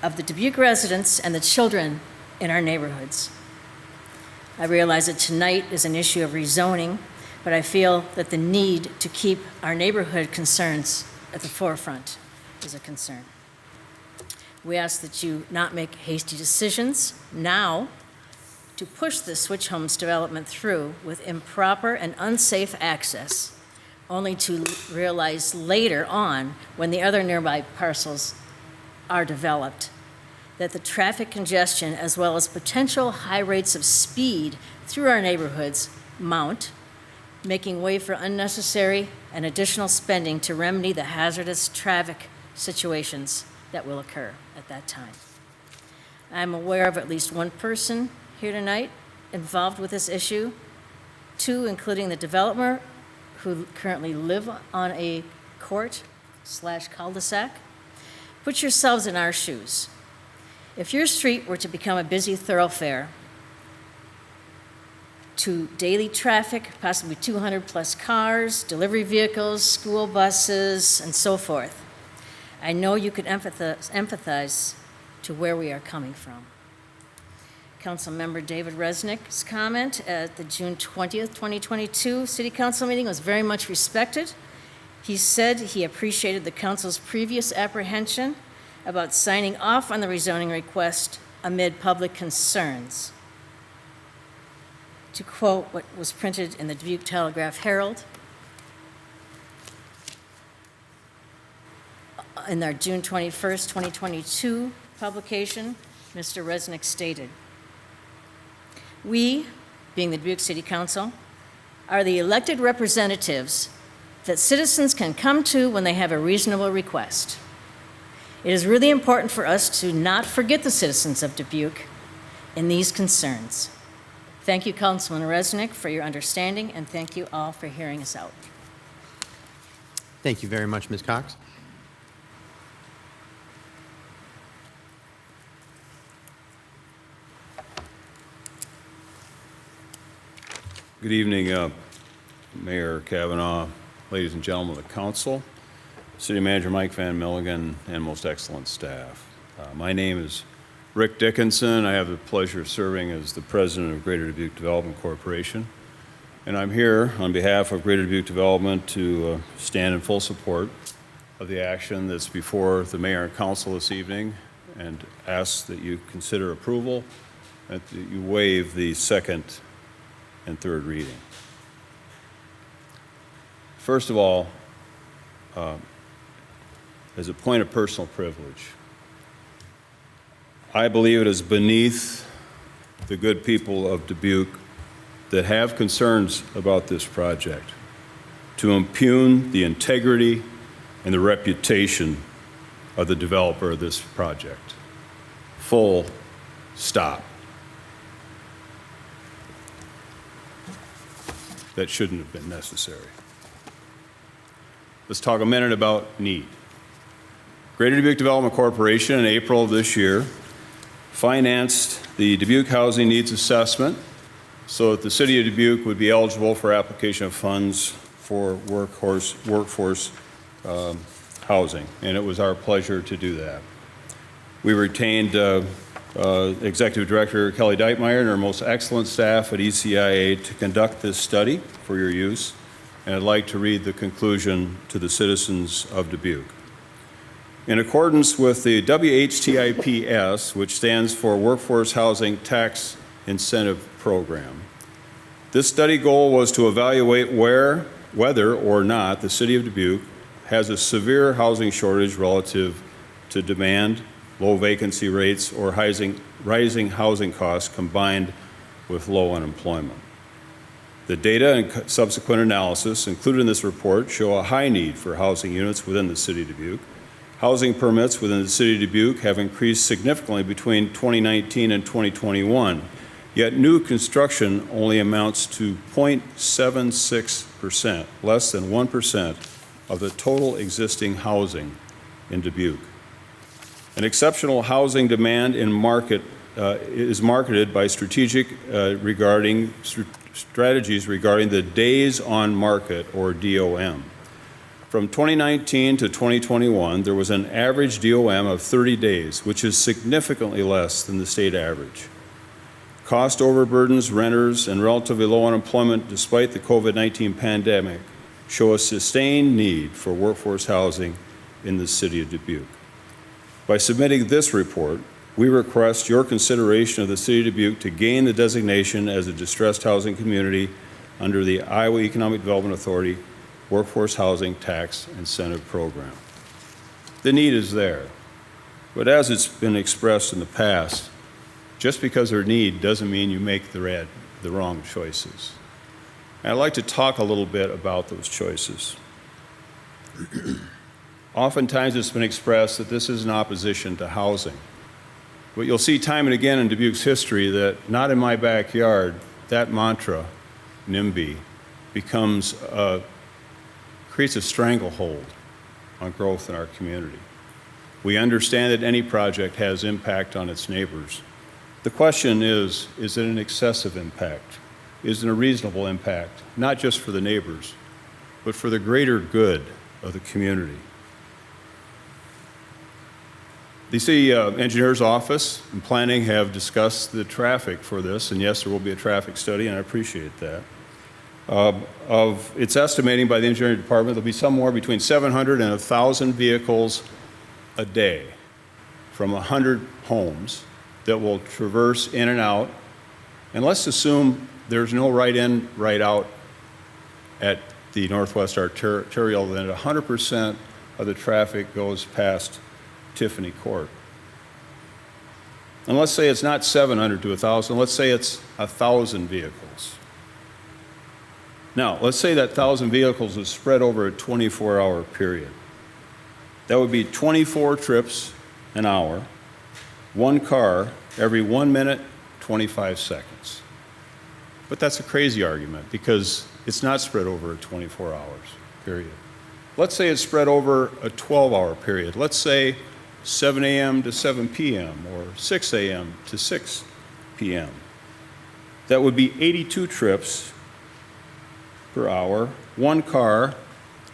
of the Dubuque residents and the children in our neighborhoods. I realize that tonight is an issue of rezoning, but I feel that the need to keep our neighborhood concerns at the forefront is a concern. We ask that you not make hasty decisions now to push the Switch Homes development through with improper and unsafe access, only to realize later on, when the other nearby parcels are developed, that the traffic congestion as well as potential high rates of speed through our neighborhoods mount, making way for unnecessary and additional spending to remedy the hazardous traffic situations that will occur at that time. I'm aware of at least one person here tonight involved with this issue, two including the developer who currently live on a court/cul-de-sac. Put yourselves in our shoes. If your street were to become a busy thoroughfare to daily traffic, possibly 200 plus cars, delivery vehicles, school buses, and so forth, I know you could empathize to where we are coming from. Councilmember David Resnick's comment at the June 20th, 2022 City Council meeting was very much respected. He said he appreciated the council's previous apprehension about signing off on the rezoning request amid public concerns. To quote what was printed in the Dubuque Telegraph Herald, In their June 21st, 2022 publication, Mr. Resnick stated, "We, being the Dubuque City Council, are the elected representatives that citizens can come to when they have a reasonable request. It is really important for us to not forget the citizens of Dubuque in these concerns. Thank you, Councilman Resnick, for your understanding, and thank you all for hearing us out." Thank you very much, Ms. Cox. Good evening, Mayor Kavanaugh, ladies and gentlemen of the council, City Manager Mike Van Milligan, and most excellent staff. My name is Rick Dickinson. I have the pleasure of serving as the president of Greater Dubuque Development Corporation. And I'm here on behalf of Greater Dubuque Development to stand in full support of the action that's before the mayor and council this evening, and ask that you consider approval and that you waive the second and third reading. First of all, as a point of personal privilege, I believe it is beneath the good people of Dubuque that have concerns about this project to impugn the integrity and the reputation of the developer of this project. Full stop. That shouldn't have been necessary. Let's talk a minute about need. Greater Dubuque Development Corporation in April of this year financed the Dubuque Housing Needs Assessment so that the city of Dubuque would be eligible for application of funds for workforce housing, and it was our pleasure to do that. We retained Executive Director Kelly Deitmeyer and our most excellent staff at ECIA to conduct this study for your use, and I'd like to read the conclusion to the citizens of Dubuque. In accordance with the WHTIPS, which stands for Workforce Housing Tax Incentive Program, this study goal was to evaluate whether or not the city of Dubuque has a severe housing shortage relative to demand, low vacancy rates, or rising housing costs combined with low unemployment. The data and subsequent analysis included in this report show a high need for housing units within the city of Dubuque. Housing permits within the city of Dubuque have increased significantly between 2019 and 2021, yet new construction only amounts to 0.76%, less than 1% of the total existing housing in Dubuque. An exceptional housing demand in market is marketed by strategies regarding the days on market, or DOM. From 2019 to 2021, there was an average DOM of 30 days, which is significantly less than the state average. Cost overburdens, renters, and relatively low unemployment despite the COVID-19 pandemic show a sustained need for workforce housing in the city of Dubuque. By submitting this report, we request your consideration of the city of Dubuque to gain the designation as a distressed housing community under the Iowa Economic Development Authority Workforce Housing Tax Incentive Program. The need is there, but as it's been expressed in the past, just because there's need doesn't mean you make the wrong choices. And I'd like to talk a little bit about those choices. Oftentimes it's been expressed that this is an opposition to housing. But you'll see time and again in Dubuque's history that not in my backyard, that mantra, NIMBY, creates a stranglehold on growth in our community. We understand that any project has impact on its neighbors. The question is it an excessive impact? Is it a reasonable impact, not just for the neighbors, but for the greater good of the community? The city engineer's office and planning have discussed the traffic for this, and yes, there will be a traffic study, and I appreciate that. It's estimating by the engineering department there'll be somewhere between 700 and 1,000 vehicles a day from 100 homes that will traverse in and out. And let's assume there's no right in, right out at the Northwest Arterial, then 100% of the traffic goes past Tiffany Court. And let's say it's not 700 to 1,000, let's say it's 1,000 vehicles. Now, let's say that 1,000 vehicles is spread over a 24-hour period. That would be 24 trips an hour, one car every 1 minute, 25 seconds. But that's a crazy argument because it's not spread over a 24 hours period. Let's say it's spread over a 12-hour period. Let's say 7 a.m. to 7 p.m. or 6 a.m. to 6 p.m. That would be 82 trips per hour, one car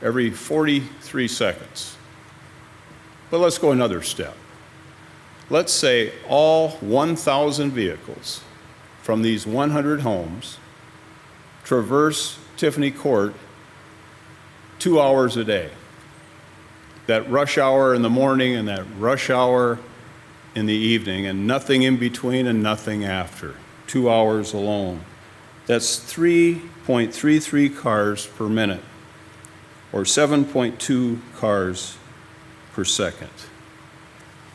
every 43 seconds. But let's go another step. Let's say all 1,000 vehicles from these 100 homes traverse Tiffany Court 2 hours a day. That rush hour in the morning and that rush hour in the evening, and nothing in between and nothing after. 2 hours alone. That's 3.33 cars per minute, or 7.2 cars per second.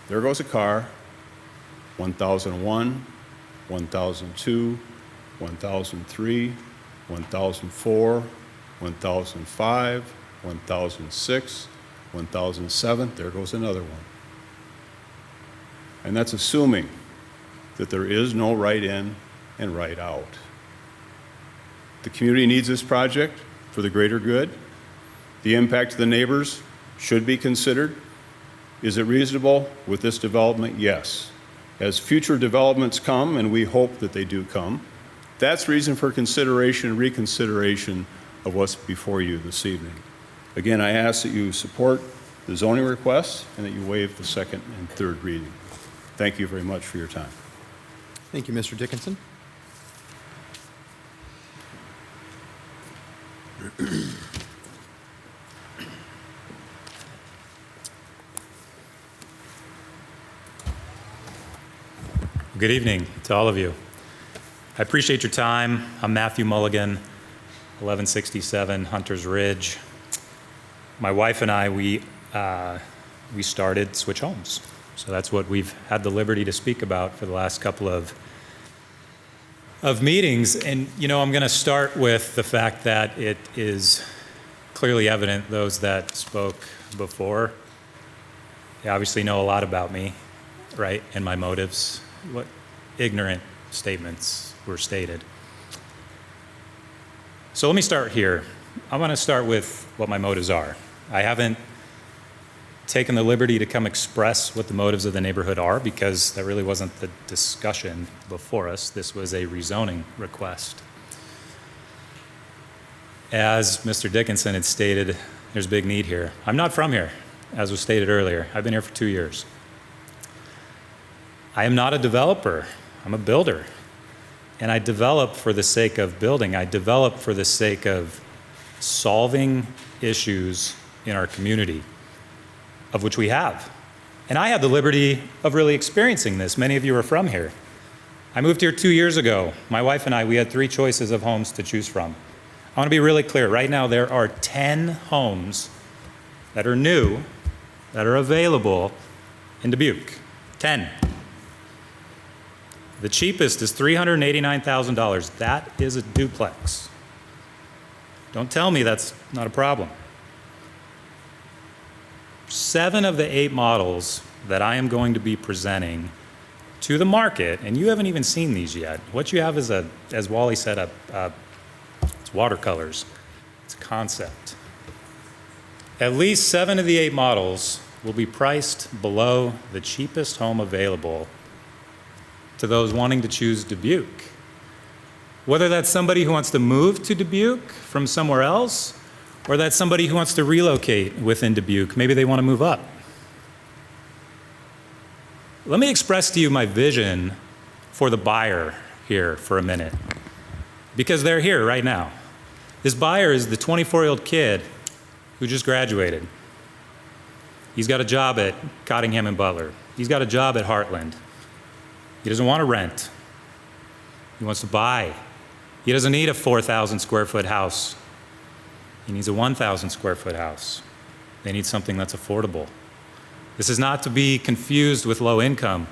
There goes a car, 1001, 1002, 1003, 1004, 1005, 1006, 1007, there goes another one. And that's assuming that there is no right in and right out. The community needs this project for the greater good. The impact to the neighbors should be considered. Is it reasonable with this development? Yes. As future developments come, and we hope that they do come, that's reason for consideration and reconsideration of what's before you this evening. Again, I ask that you support the zoning request and that you waive the second and third reading. Thank you very much for your time. Thank you, Mr. Dickinson. Good evening to all of you. I appreciate your time. I'm Matthew Mulligan, 1167 Hunters Ridge. My wife and I, we started Switch Homes. So that's what we've had the liberty to speak about for the last couple of meetings. And, you know, I'm going to start with the fact that it is clearly evident, those that spoke before, they obviously know a lot about me, right, and my motives. What ignorant statements were stated. So let me start here. I want to start with what my motives are. I haven't taken the liberty to come express what the motives of the neighborhood are because that really wasn't the discussion before us. This was a rezoning request. As Mr. Dickinson had stated, there's a big need here. I'm not from here, as was stated earlier. I've been here for 2 years. I am not a developer. I'm a builder. And I develop for the sake of building. I develop for the sake of solving issues in our community, of which we have. And I had the liberty of really experiencing this. Many of you are from here. I moved here 2 years ago. My wife and I, we had 3 choices of homes to choose from. I want to be really clear. Right now, there are 10 homes that are new, that are available in Dubuque. 10. The cheapest is $389,000. That is a duplex. Don't tell me that's not a problem. 7 of the 8 models that I am going to be presenting to the market, and you haven't even seen these yet. What you have is, as Wally said, it's watercolors. It's a concept. At least 7 of the 8 models will be priced below the cheapest home available to those wanting to choose Dubuque. Whether that's somebody who wants to move to Dubuque from somewhere else, or that's somebody who wants to relocate within Dubuque. Maybe they want to move up. Let me express to you my vision for the buyer here for a minute, because they're here right now. This buyer is the 24-year-old kid who just graduated. He's got a job at Cottingham and Butler. He's got a job at Heartland. He doesn't want to rent. He wants to buy. He doesn't need a 4,000 square foot house. He needs a 1,000 square foot house. They need something that's affordable. This is not to be confused with low income.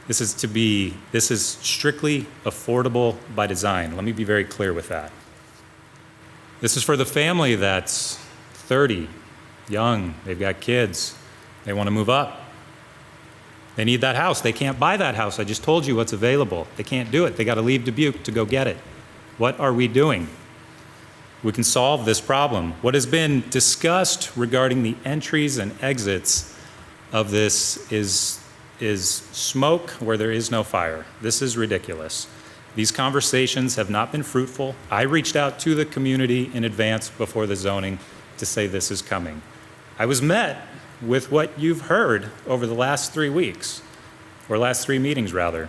This is strictly affordable by design. Let me be very clear with that. This is for the family that's 30, young, they've got kids, they want to move up. They need that house. They can't buy that house. I just told you what's available. They can't do it. They got to leave Dubuque to go get it. What are we doing? We can solve this problem. What has been discussed regarding the entries and exits of this is smoke where there is no fire. This is ridiculous. These conversations have not been fruitful. I reached out to the community in advance before the zoning to say this is coming. I was met with what you've heard over the last 3 weeks, or last 3 meetings rather.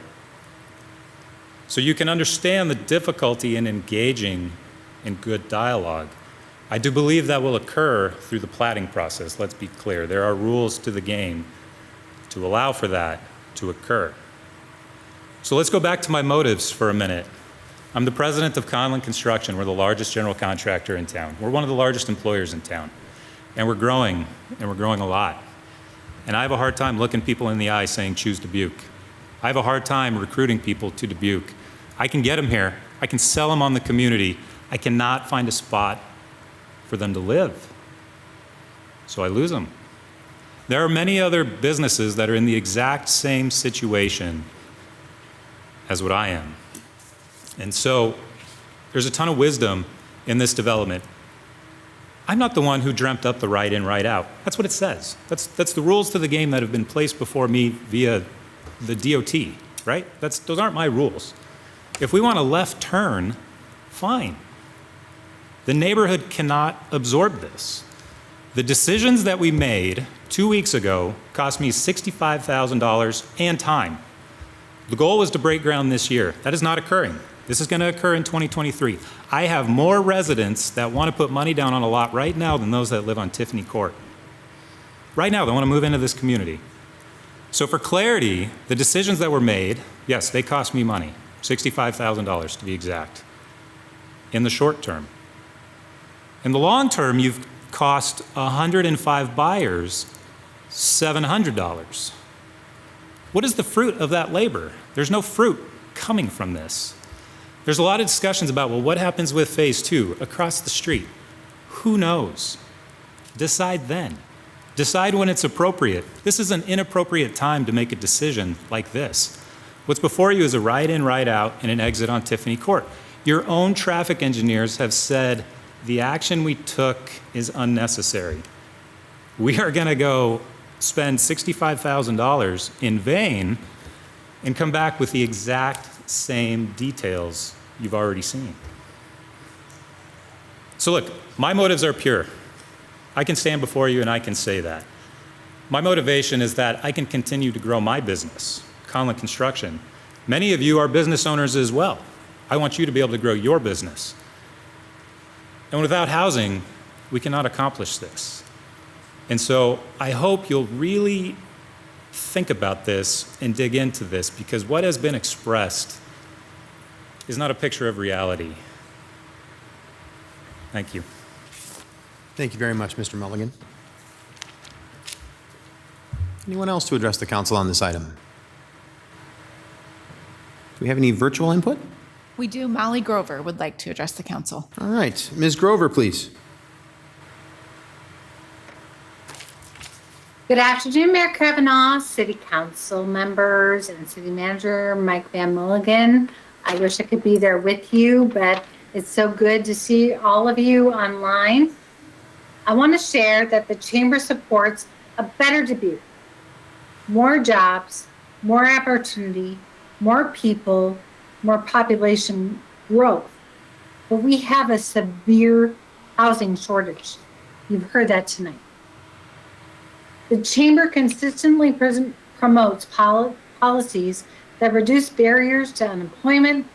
So you can understand the difficulty in engaging in good dialogue. I do believe that will occur through the platting process. Let's be clear. There are rules to the game to allow for that to occur. So let's go back to my motives for a minute. I'm the president of Conlin Construction. We're the largest general contractor in town. We're one of the largest employers in town. And we're growing a lot. And I have a hard time looking people in the eye saying, choose Dubuque. I have a hard time recruiting people to Dubuque. I can get them here. I can sell them on the community. I cannot find a spot for them to live. So I lose them. There are many other businesses that are in the exact same situation as what I am. And so there's a ton of wisdom in this development. I'm not the one who dreamt up the right in, right out. That's what it says. That's the rules to the game that have been placed before me via the DOT, right? Those aren't my rules. If we want a left turn, fine. The neighborhood cannot absorb this. The decisions that we made 2 weeks ago cost me $65,000 and time. The goal was to break ground this year. That is not occurring. This is going to occur in 2023. I have more residents that want to put money down on a lot right now than those that live on Tiffany Court. Right now, they want to move into this community. So for clarity, the decisions that were made, yes, they cost me money, $65,000 to be exact, in the short term. In the long term, you've cost 105 buyers $700. What is the fruit of that labor? There's no fruit coming from this. There's a lot of discussions about, well, what happens with phase 2 across the street? Who knows? Decide then. Decide when it's appropriate. This is an inappropriate time to make a decision like this. What's before you is a right in, right out, and an exit on Tiffany Court. Your own traffic engineers have said the action we took is unnecessary. We are going to go spend $65,000 in vain and come back with the exact same details you've already seen. So look, my motives are pure. I can stand before you and I can say that. My motivation is that I can continue to grow my business, Conlin Construction. Many of you are business owners as well. I want you to be able to grow your business. And without housing, we cannot accomplish this. And so I hope you'll really think about this and dig into this, because what has been expressed is not a picture of reality. Thank you. Thank you very much, Mr. Mulligan. Anyone else to address the council on this item? Do we have any virtual input? We do. Molly Grover would like to address the council. All right. Ms. Grover, please. Good afternoon, Mayor Kavanaugh, City Council members, and City Manager Mike Van Mulligan. I wish I could be there with you, but it's so good to see all of you online. I want to share that the Chamber supports a better Dubuque. More jobs, more opportunity, more people, more population growth. But we have a severe housing shortage. You've heard that tonight. The Chamber consistently promotes policies that reduce barriers to unemployment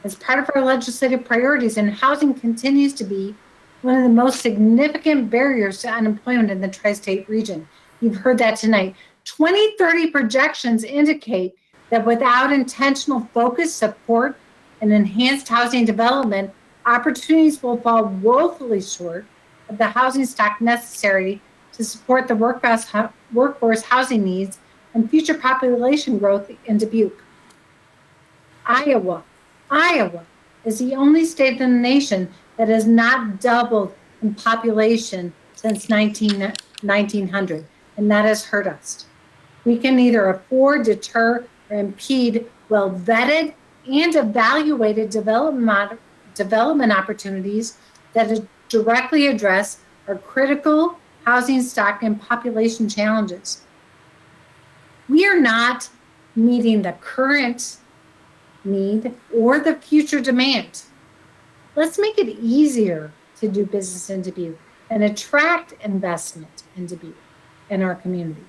as part of our legislative priorities, and housing continues to be one of the most significant barriers to unemployment in the tri-state region. You've heard that tonight. 2030 projections indicate that without intentional focus, support, and enhanced housing development, opportunities will fall woefully short of the housing stock necessary to support the workforce housing needs and future population growth in Dubuque. Iowa is the only state in the nation that has not doubled in population since 1900, and that has hurt us. We can neither afford, deter, or impede well-vetted and evaluated development opportunities that directly address our critical housing stock and population challenges. We are not meeting the current need or the future demand. Let's make it easier to do business in Dubuque and attract investment in Dubuque and our community.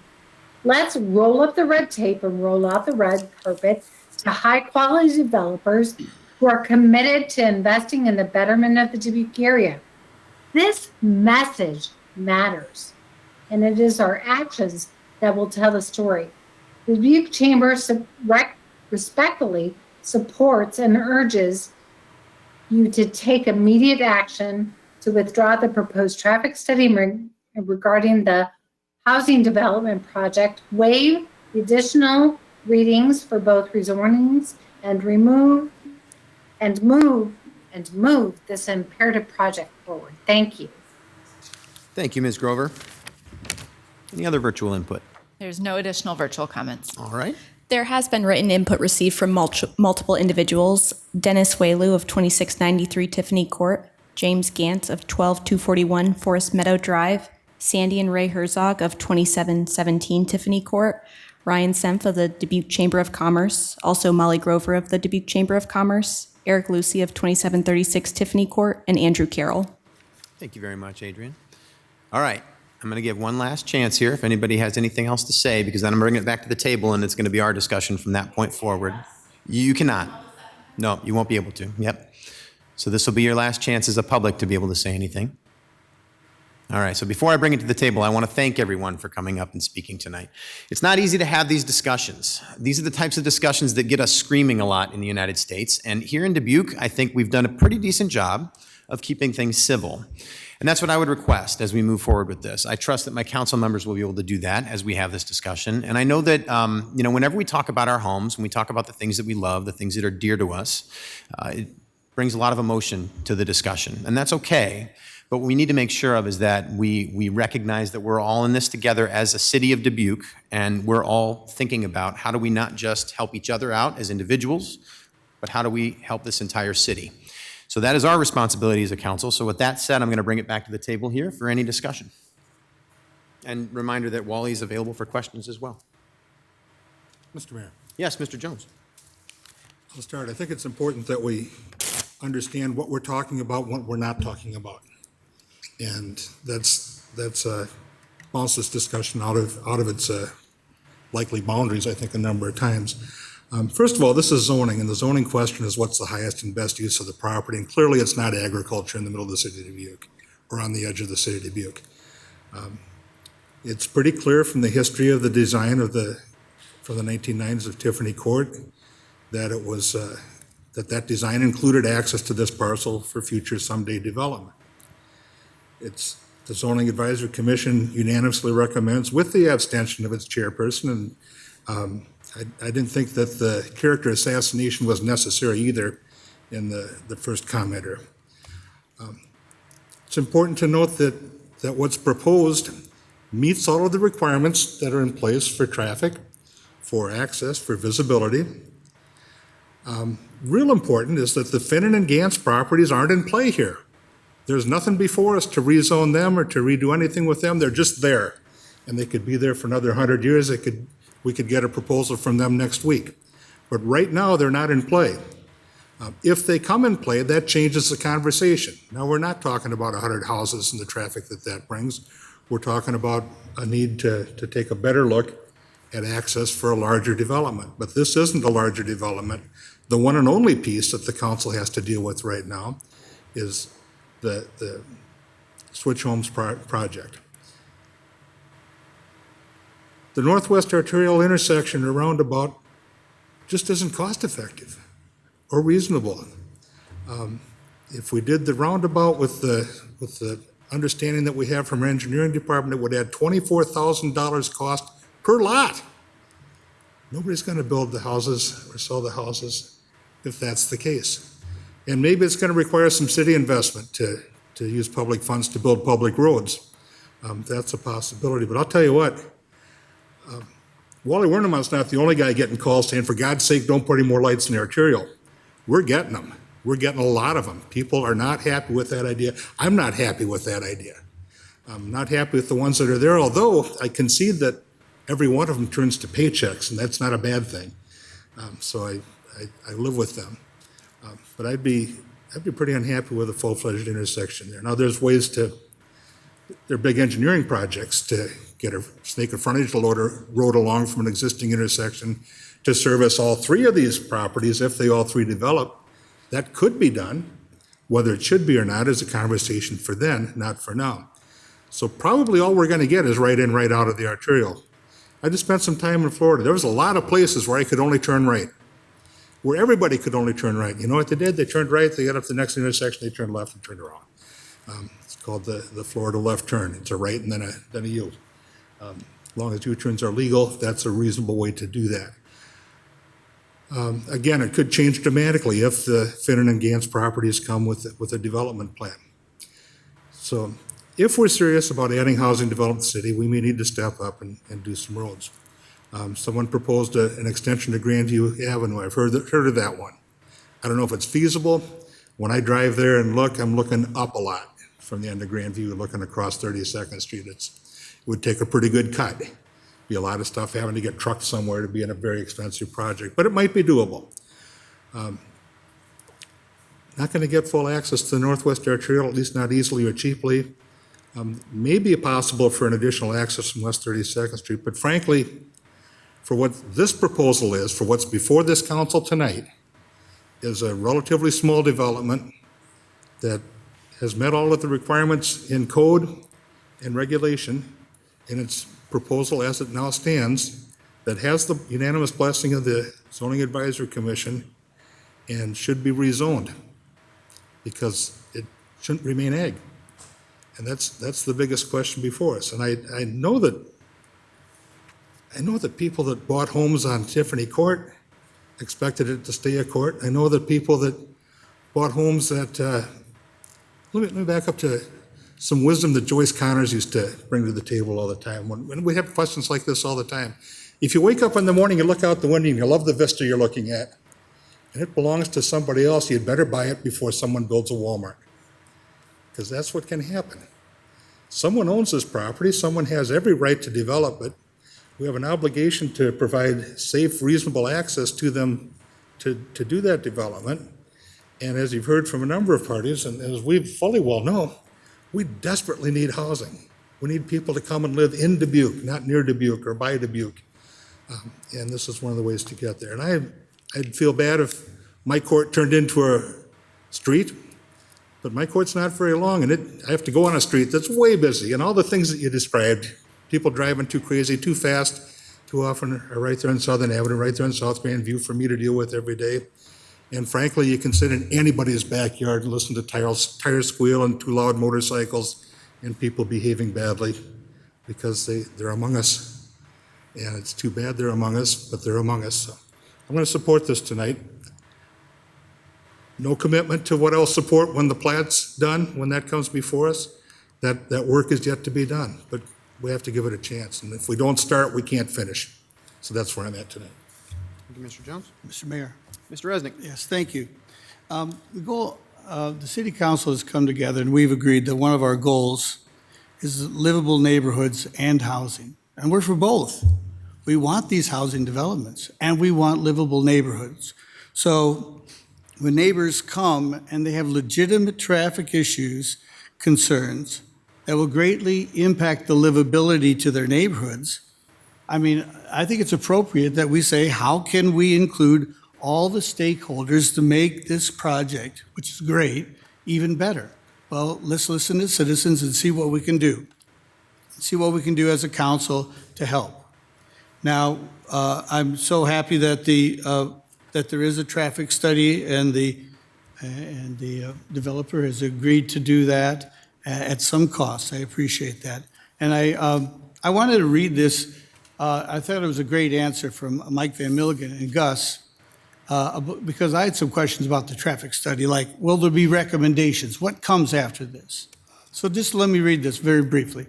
Let's roll up the red tape and roll out the red carpet to high-quality developers who are committed to investing in the betterment of the Dubuque area. This message matters, and it is our actions that will tell the story. The Dubuque Chamber respectfully supports and urges you to take immediate action to withdraw the proposed traffic study regarding the housing development project, waive the additional readings for both rezonings, and move this imperative project forward. Thank you. Thank you, Ms. Grover. Any other virtual input? There's no additional virtual comments. All right. There has been written input received from multiple individuals. Dennis Whaley of 2693 Tiffany Court, James Gantz of 12241 Forest Meadow Drive, Sandy and Ray Herzog of 2717 Tiffany Court, Ryan Senf of the Dubuque Chamber of Commerce, also Molly Grover of the Dubuque Chamber of Commerce, Eric Lucy of 2736 Tiffany Court, and Andrew Carroll. Thank you very much, Adrian. All right. I'm going to give one last chance here if anybody has anything else to say, because then I'm bringing it back to the table and it's going to be our discussion from that point forward. You cannot. No, you won't be able to. Yep. So this will be your last chance as a public to be able to say anything. All right, so before I bring it to the table, I want to thank everyone for coming up and speaking tonight. It's not easy to have these discussions. These are the types of discussions that get us screaming a lot in the United States. And here in Dubuque, I think we've done a pretty decent job of keeping things civil. And that's what I would request as we move forward with this. I trust that my council members will be able to do that as we have this discussion. And I know that, whenever we talk about our homes, when we talk about the things that we love, the things that are dear to us, it brings a lot of emotion to the discussion. And that's okay. But what we need to make sure of is that we recognize that we're all in this together as a city of Dubuque, and we're all thinking about how do we not just help each other out as individuals, but how do we help this entire city? So that is our responsibility as a council. So with that said, I'm going to bring it back to the table here for any discussion. And reminder that Wally is available for questions as well. Mr. Mayor. Yes, Mr. Jones. I'll start. I think it's important that we understand what we're talking about, what we're not talking about. And that's bounced this discussion out of its likely boundaries, I think, a number of times. First of all, this is zoning, and the zoning question is what's the highest and best use of the property, and clearly it's not agriculture in the middle of the city of Dubuque or on the edge of the city of Dubuque. It's pretty clear from the history of the design of from the 1990s of Tiffany Court that it was that design included access to this parcel for future someday development. The Zoning Advisory Commission unanimously recommends, with the abstention of its chairperson, and I didn't think that the character assassination was necessary either in the first commenter. It's important to note that what's proposed meets all of the requirements that are in place for traffic, for access, for visibility. Real important is that the Finnan and Gantz properties aren't in play here. There's nothing before us to rezone them or to redo anything with them. They're just there. And they could be there for another 100 years. We could get a proposal from them next week. But right now, they're not in play. If they come in play, that changes the conversation. Now, we're not talking about 100 houses and the traffic that brings. We're talking about a need to take a better look at access for a larger development. But this isn't a larger development. The one and only piece that the council has to deal with right now is the Switch Homes project. The Northwest Arterial intersection or roundabout just isn't cost effective or reasonable. If we did the roundabout with the understanding that we have from our engineering department, it would add $24,000 cost per lot. Nobody's going to build the houses or sell the houses if that's the case. And maybe it's going to require some city investment to use public funds to build public roads. That's a possibility. But I'll tell you what, Wally Wernemont's not the only guy getting calls saying, for God's sake, don't put any more lights in the arterial. We're getting them. We're getting a lot of them. People are not happy with that idea. I'm not happy with that idea. I'm not happy with the ones that are there, although I concede that every one of them turns to paychecks, and that's not a bad thing. So I live with them. But I'd be pretty unhappy with a full-fledged intersection there. Now, there's ways to, there are big engineering projects to get a snake of frontage road along from an existing intersection to service all three of these properties if they all three develop. That could be done. Whether it should be or not is a conversation for then, not for now. So probably all we're going to get is right in, right out of the arterial. I just spent some time in Florida. There was a lot of places where I could only turn right, where everybody could only turn right. You know what they did? They turned right, they got up to the next intersection, they turned left and turned around. It's called the Florida left turn. It's a right and then a U. As long as U-turns are legal, that's a reasonable way to do that. Again, it could change dramatically if the Finnan and Gantz properties come with a development plan. So if we're serious about adding housing development to the city, we may need to step up and do some roads. Someone proposed an extension to Grandview Avenue. I've heard of that one. I don't know if it's feasible. When I drive there and look, I'm looking up a lot from the end of Grandview, looking across 32nd Street. It would take a pretty good cut. Be a lot of stuff having to get trucked somewhere to be in a very expensive project, but it might be doable. Not going to get full access to the Northwest Arterial, at least not easily or cheaply. Maybe possible for an additional access from West 32nd Street, but frankly, for what this proposal is, for what's before this council tonight, is a relatively small development that has met all of the requirements in code and regulation in its proposal as it now stands, that has the unanimous blessing of the Zoning Advisory Commission and should be rezoned because it shouldn't remain ag. And that's the biggest question before us. And I know that people that bought homes on Tiffany Court expected it to stay a court. I know that people that bought homes at, let me back up to some wisdom that Joyce Connors used to bring to the table all the time. When we have questions like this all the time. If you wake up in the morning and look out the window and you love the vista you're looking at, and it belongs to somebody else, you'd better buy it before someone builds a Walmart. Because that's what can happen. Someone owns this property, someone has every right to develop it. We have an obligation to provide safe, reasonable access to them to do that development. And as you've heard from a number of parties, and as we fully well know, we desperately need housing. We need people to come and live in Dubuque, not near Dubuque or by Dubuque. And this is one of the ways to get there. And I'd feel bad if my court turned into a street, but my court's not very long, and I have to go on a street that's way busy, and all the things that you described, people driving too crazy, too fast, too often are right there on Southern Avenue, right there on South Grandview for me to deal with every day. And frankly, you can sit in anybody's backyard and listen to tires squeal and too loud motorcycles and people behaving badly because they're among us. And it's too bad they're among us, but they're among us. So I'm going to support this tonight. No commitment to what I'll support when the plat's done, when that comes before us. That work is yet to be done, but we have to give it a chance. And if we don't start, we can't finish. So that's where I'm at tonight. Thank you, Mr. Jones. Mr. Mayor. Mr. Resnick. Yes, thank you. The goal, the City Council has come together and we've agreed that one of our goals is livable neighborhoods and housing. And we're for both. We want these housing developments and we want livable neighborhoods. So when neighbors come and they have legitimate traffic issues, concerns that will greatly impact the livability to their neighborhoods, I mean, I think it's appropriate that we say, how can we include all the stakeholders to make this project, which is great, even better? Well, let's listen to citizens and see what we can do. See what we can do as a council to help. Now, I'm so happy that that there is a traffic study and the developer has agreed to do that. at some cost. I appreciate that. And I wanted to read this. I thought it was a great answer from Mike Van Milligan and Gus, because I had some questions about the traffic study, like, will there be recommendations? What comes after this? So just let me read this very briefly.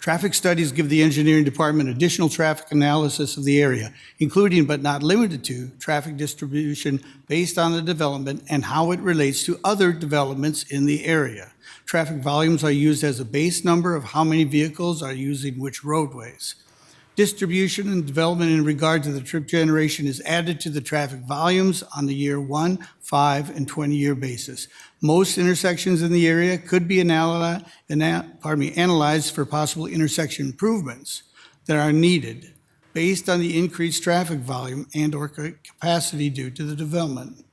Traffic studies give the engineering department additional traffic analysis of the area, including but not limited to traffic distribution based on the development and how it relates to other developments in the area. Traffic volumes are used as a base number of how many vehicles are using which roadways. Distribution and development in regard to the trip generation is added to the traffic volumes on the year 1, 5, and 20-year basis. Most intersections in the area could be analyzed for possible intersection improvements that are needed based on the increased traffic volume and/or capacity due to the development.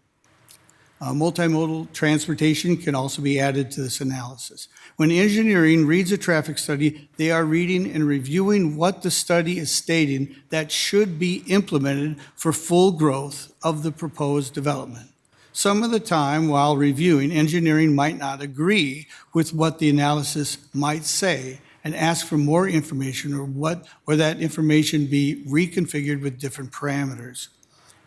Multimodal transportation can also be added to this analysis. When engineering reads a traffic study, they are reading and reviewing what the study is stating that should be implemented for full growth of the proposed development. Some of the time, while reviewing, engineering might not agree with what the analysis might say and ask for more information or that information be reconfigured with different parameters.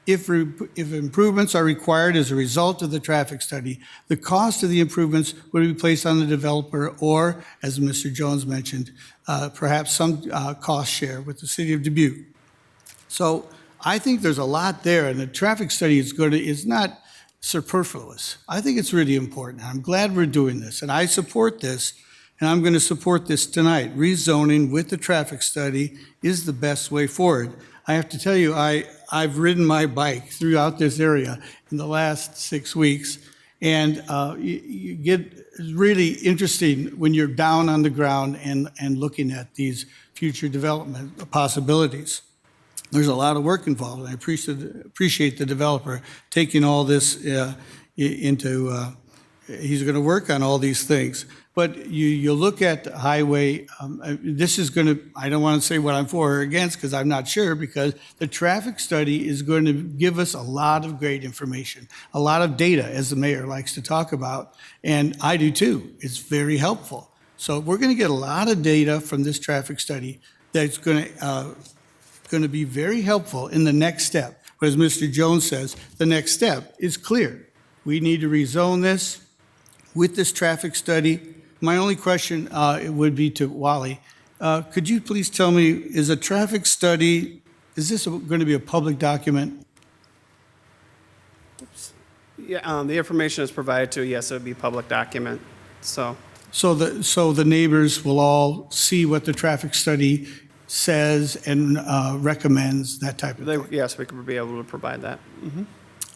If improvements are required as a result of the traffic study, the cost of the improvements would be placed on the developer or, as Mr. Jones mentioned, perhaps some cost share with the city of Dubuque. So I think there's a lot there, and the traffic study is not superfluous. I think it's really important. I'm glad we're doing this, and I support this, and I'm going to support this tonight. Rezoning with the traffic study is the best way forward. I have to tell you, I've ridden my bike throughout this area in the last 6 weeks, and you get really interesting when you're down on the ground and looking at these future development possibilities. There's a lot of work involved, and I appreciate the developer taking all this into, he's going to work on all these things. But you look at the highway, this is going to, I don't want to say what I'm for or against because I'm not sure, because the traffic study is going to give us a lot of great information, a lot of data, as the mayor likes to talk about, and I do too. It's very helpful. So we're going to get a lot of data from this traffic study that's going to be very helpful in the next step. But as Mr. Jones says, the next step is clear. We need to rezone this with this traffic study. My only question would be to Wally. Could you please tell me, is a traffic study, is this going to be a public document? Yeah, the information is provided to, yes, it would be a public document, so. So the neighbors will all see what the traffic study says and recommends, that type of thing? Yes, we could be able to provide that. Mm-hmm.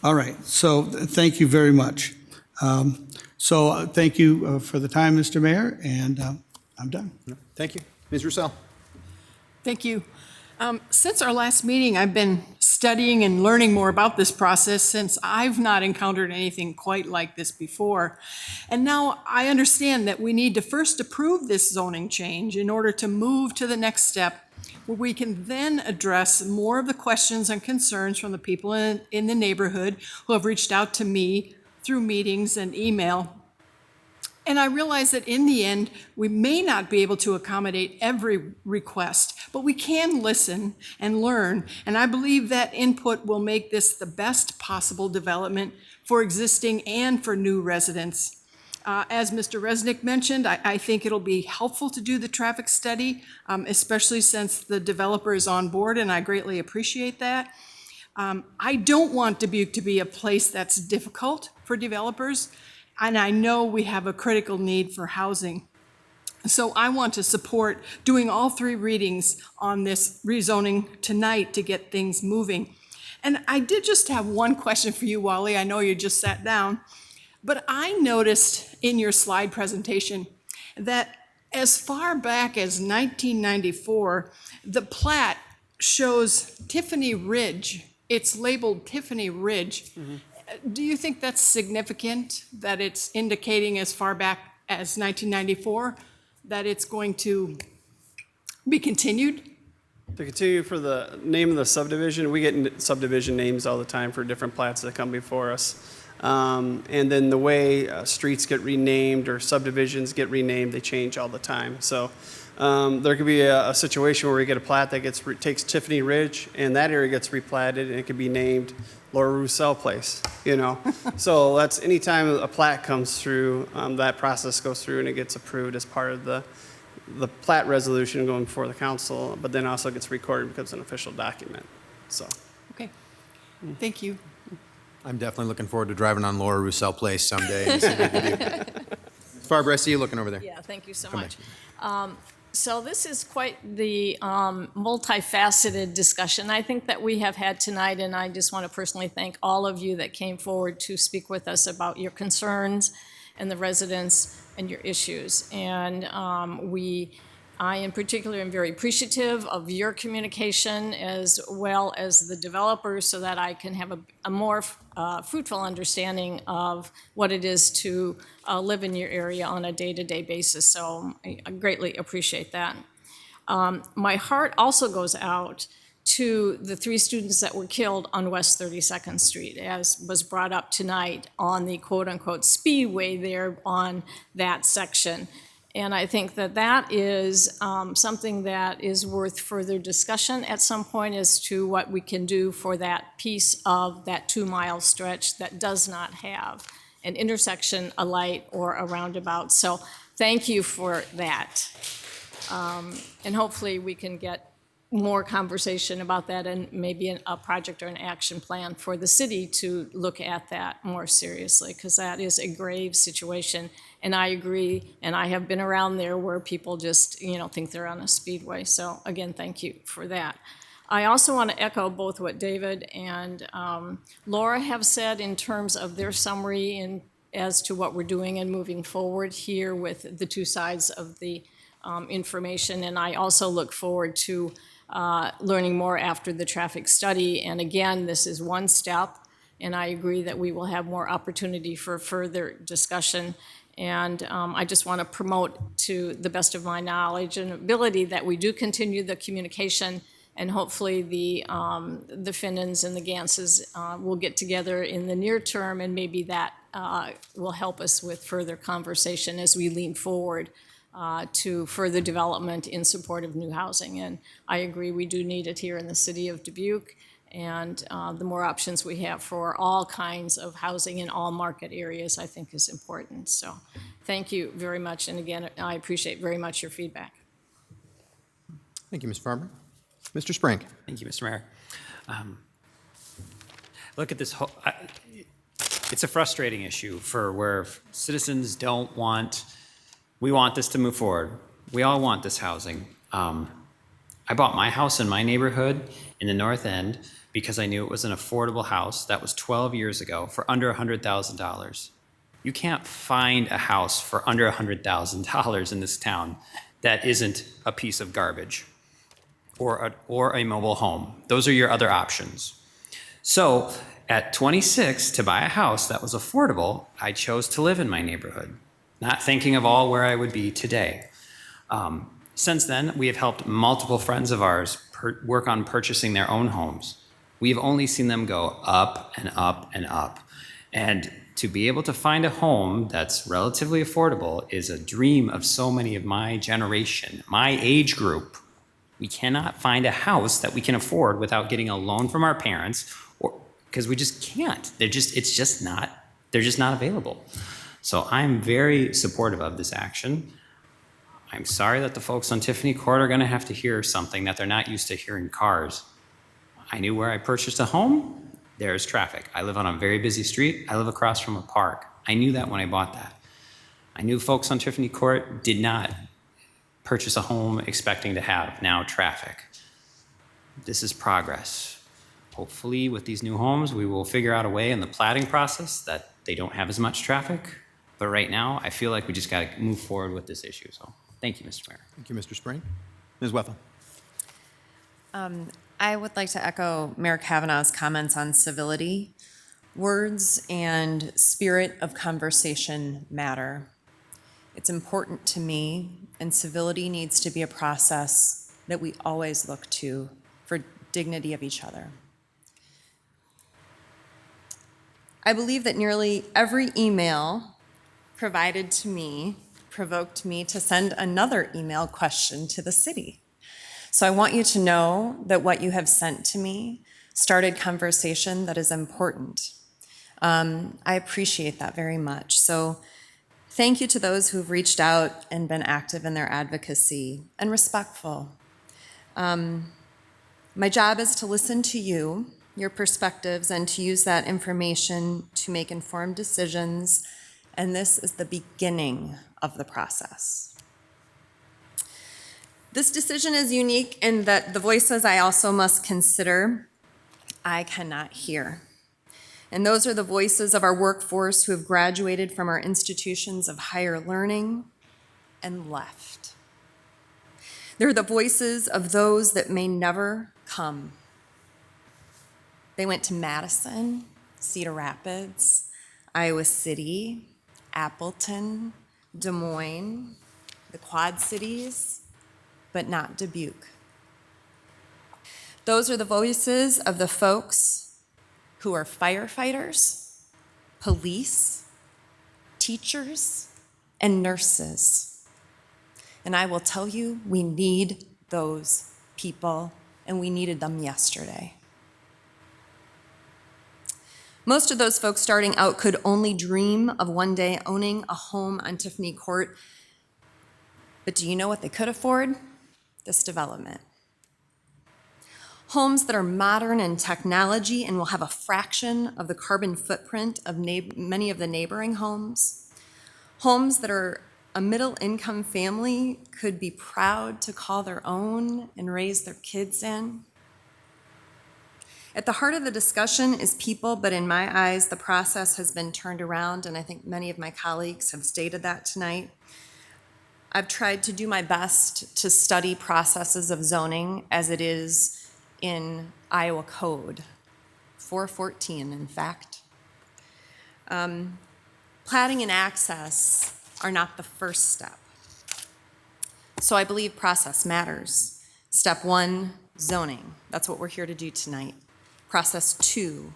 All right, so thank you very much. Thank you for the time, Mr. Mayor, and I'm done. Thank you. Ms. Roussel. Thank you. Since our last meeting, I've been studying and learning more about this process since I've not encountered anything quite like this before. And now I understand that we need to first approve this zoning change in order to move to the next step, where we can then address more of the questions and concerns from the people in the neighborhood who have reached out to me through meetings and email. And I realize that in the end, we may not be able to accommodate every request, but we can listen and learn. And I believe that input will make this the best possible development for existing and for new residents. As Mr. Resnick mentioned, I think it'll be helpful to do the traffic study, especially since the developer is on board, and I greatly appreciate that. I don't want Dubuque to be a place that's difficult for developers, and I know we have a critical need for housing. So I want to support doing all 3 readings on this rezoning tonight to get things moving. And I did just have one question for you, Wally. I know you just sat down, but I noticed in your slide presentation that as far back as 1994, the plat shows Tiffany Ridge. It's labeled Tiffany Ridge. Mm-hmm. Do you think that's significant, that it's indicating as far back as 1994 that it's going to be continued? To continue for the name of the subdivision, we get subdivision names all the time for different plats that come before us. And then the way streets get renamed or subdivisions get renamed, they change all the time. So there could be a situation where we get a plat that takes Tiffany Ridge, and that area gets replatted, and it could be named Laura Roussel Place, you know? So that's anytime a plat comes through, that process goes through and it gets approved as part of the plat resolution going before the council, but then also gets recorded and becomes an official document, so. Okay, thank you. I'm definitely looking forward to driving on Laura Roussel Place someday. And seeing what we can do. Barbara, I see you looking over there. Yeah, thank you so Come much. So this is quite the multifaceted discussion I think that we have had tonight, and I just want to personally thank all of you that came forward to speak with us about your concerns and the residents and your issues. And I in particular am very appreciative of your communication as well as the developers so that I can have a more fruitful understanding of what it is to live in your area on a day-to-day basis. So I greatly appreciate that. My heart also goes out to the 3 students that were killed on West 32nd Street, as was brought up tonight on the quote-unquote speedway there on that section. And I think that that is something that is worth further discussion at some point as to what we can do for that piece of that 2-mile stretch that does not have an intersection, a light, or a roundabout. So thank you for that. And hopefully we can get more conversation about that and maybe a project or an action plan for the city to look at that more seriously, because that is a grave situation. And I agree, and I have been around there where people just, think they're on a speedway. So again, thank you for that. I also want to echo both what David and Laura have said in terms of their summary as to what we're doing and moving forward here with the 2 sides of the information. And I also look forward to learning more after the traffic study. And again, this is one step, and I agree that we will have more opportunity for further discussion. And I just want to promote to the best of my knowledge and ability that we do continue the communication, and hopefully the Finnans and the Ganses will get together in the near term, and maybe that will help us with further conversation as we lean forward to further development in support of new housing. And I agree, we do need it here in the city of Dubuque. And the more options we have for all kinds of housing in all market areas, I think is important. So thank you very much. And again, I appreciate very much your feedback. Thank you, Ms. Farmer. Mr. Sprank. Thank you, Mr. Mayor. Look at this whole, it's a frustrating issue for where citizens don't want, we want this to move forward. We all want this housing. I bought my house in my neighborhood in the North End because I knew it was an affordable house. That was 12 years ago for under $100,000. You can't find a house for under $100,000 in this town that isn't a piece of garbage or a mobile home. Those are your other options. So at 26, to buy a house that was affordable, I chose to live in my neighborhood, not thinking of all where I would be today. Since then, we have helped multiple friends of ours work on purchasing their own homes. We've only seen them go up and up and up. And to be able to find a home that's relatively affordable is a dream of so many of my generation, my age group. We cannot find a house that we can afford without getting a loan from our parents, or because we just can't. They're just not available. So I'm very supportive of this action. I'm sorry that the folks on Tiffany Court are going to have to hear something that they're not used to hearing cars. I knew where I purchased a home, there's traffic. I live on a very busy street. I live across from a park. I knew that when I bought that. I knew folks on Tiffany Court did not purchase a home expecting to have now traffic. This is progress. Hopefully with these new homes, we will figure out a way in the platting process that they don't have as much traffic. But right now, I feel like we just got to move forward with this issue. So thank you, Mr. Mayor. Thank you, Mr. Spring. Ms. Wethel. I would like to echo Mayor Kavanaugh's comments on civility. Words and spirit of conversation matter. It's important to me, and civility needs to be a process that we always look to for dignity of each other. I believe that nearly every email provided to me provoked me to send another email question to the city. So I want you to know that what you have sent to me started conversation that is important. I appreciate that very much. So thank you to those who've reached out and been active in their advocacy and respectful. My job is to listen to you, your perspectives, and to use that information to make informed decisions, and this is the beginning of the process. This decision is unique in that the voices I also must consider, I cannot hear. And those are the voices of our workforce who have graduated from our institutions of higher learning and left. They're the voices of those that may never come. They went to Madison, Cedar Rapids, Iowa City, Appleton, Des Moines, the Quad Cities, but not Dubuque. Those are the voices of the folks who are firefighters, police, teachers, and nurses. And I will tell you, we need those people, and we needed them yesterday. Most of those folks starting out could only dream of one day owning a home on Tiffany Court. But do you know what they could afford? This development. Homes that are modern in technology and will have a fraction of the carbon footprint of many of the neighboring homes. Homes that are a middle-income family could be proud to call their own and raise their kids in. At the heart of the discussion is people, but in my eyes, the process has been turned around, and I think many of my colleagues have stated that tonight. I've tried to do my best to study processes of zoning as it is in Iowa Code, 414, in fact. Platting and access are not the first step. So I believe process matters. Step 1, zoning. That's what we're here to do tonight. Process 2,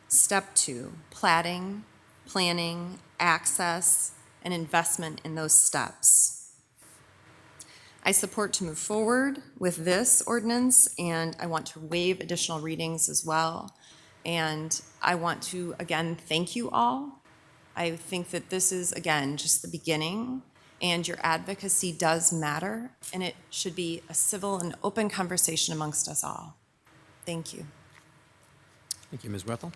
step 2, platting, planning, access, and investment in those steps. I support to move forward with this ordinance, and I want to waive additional readings as well. And I want to, again, thank you all. I think that this is, again, just the beginning, and your advocacy does matter, and it should be a civil and open conversation amongst us all. Thank you. Thank you, Ms. Wethel.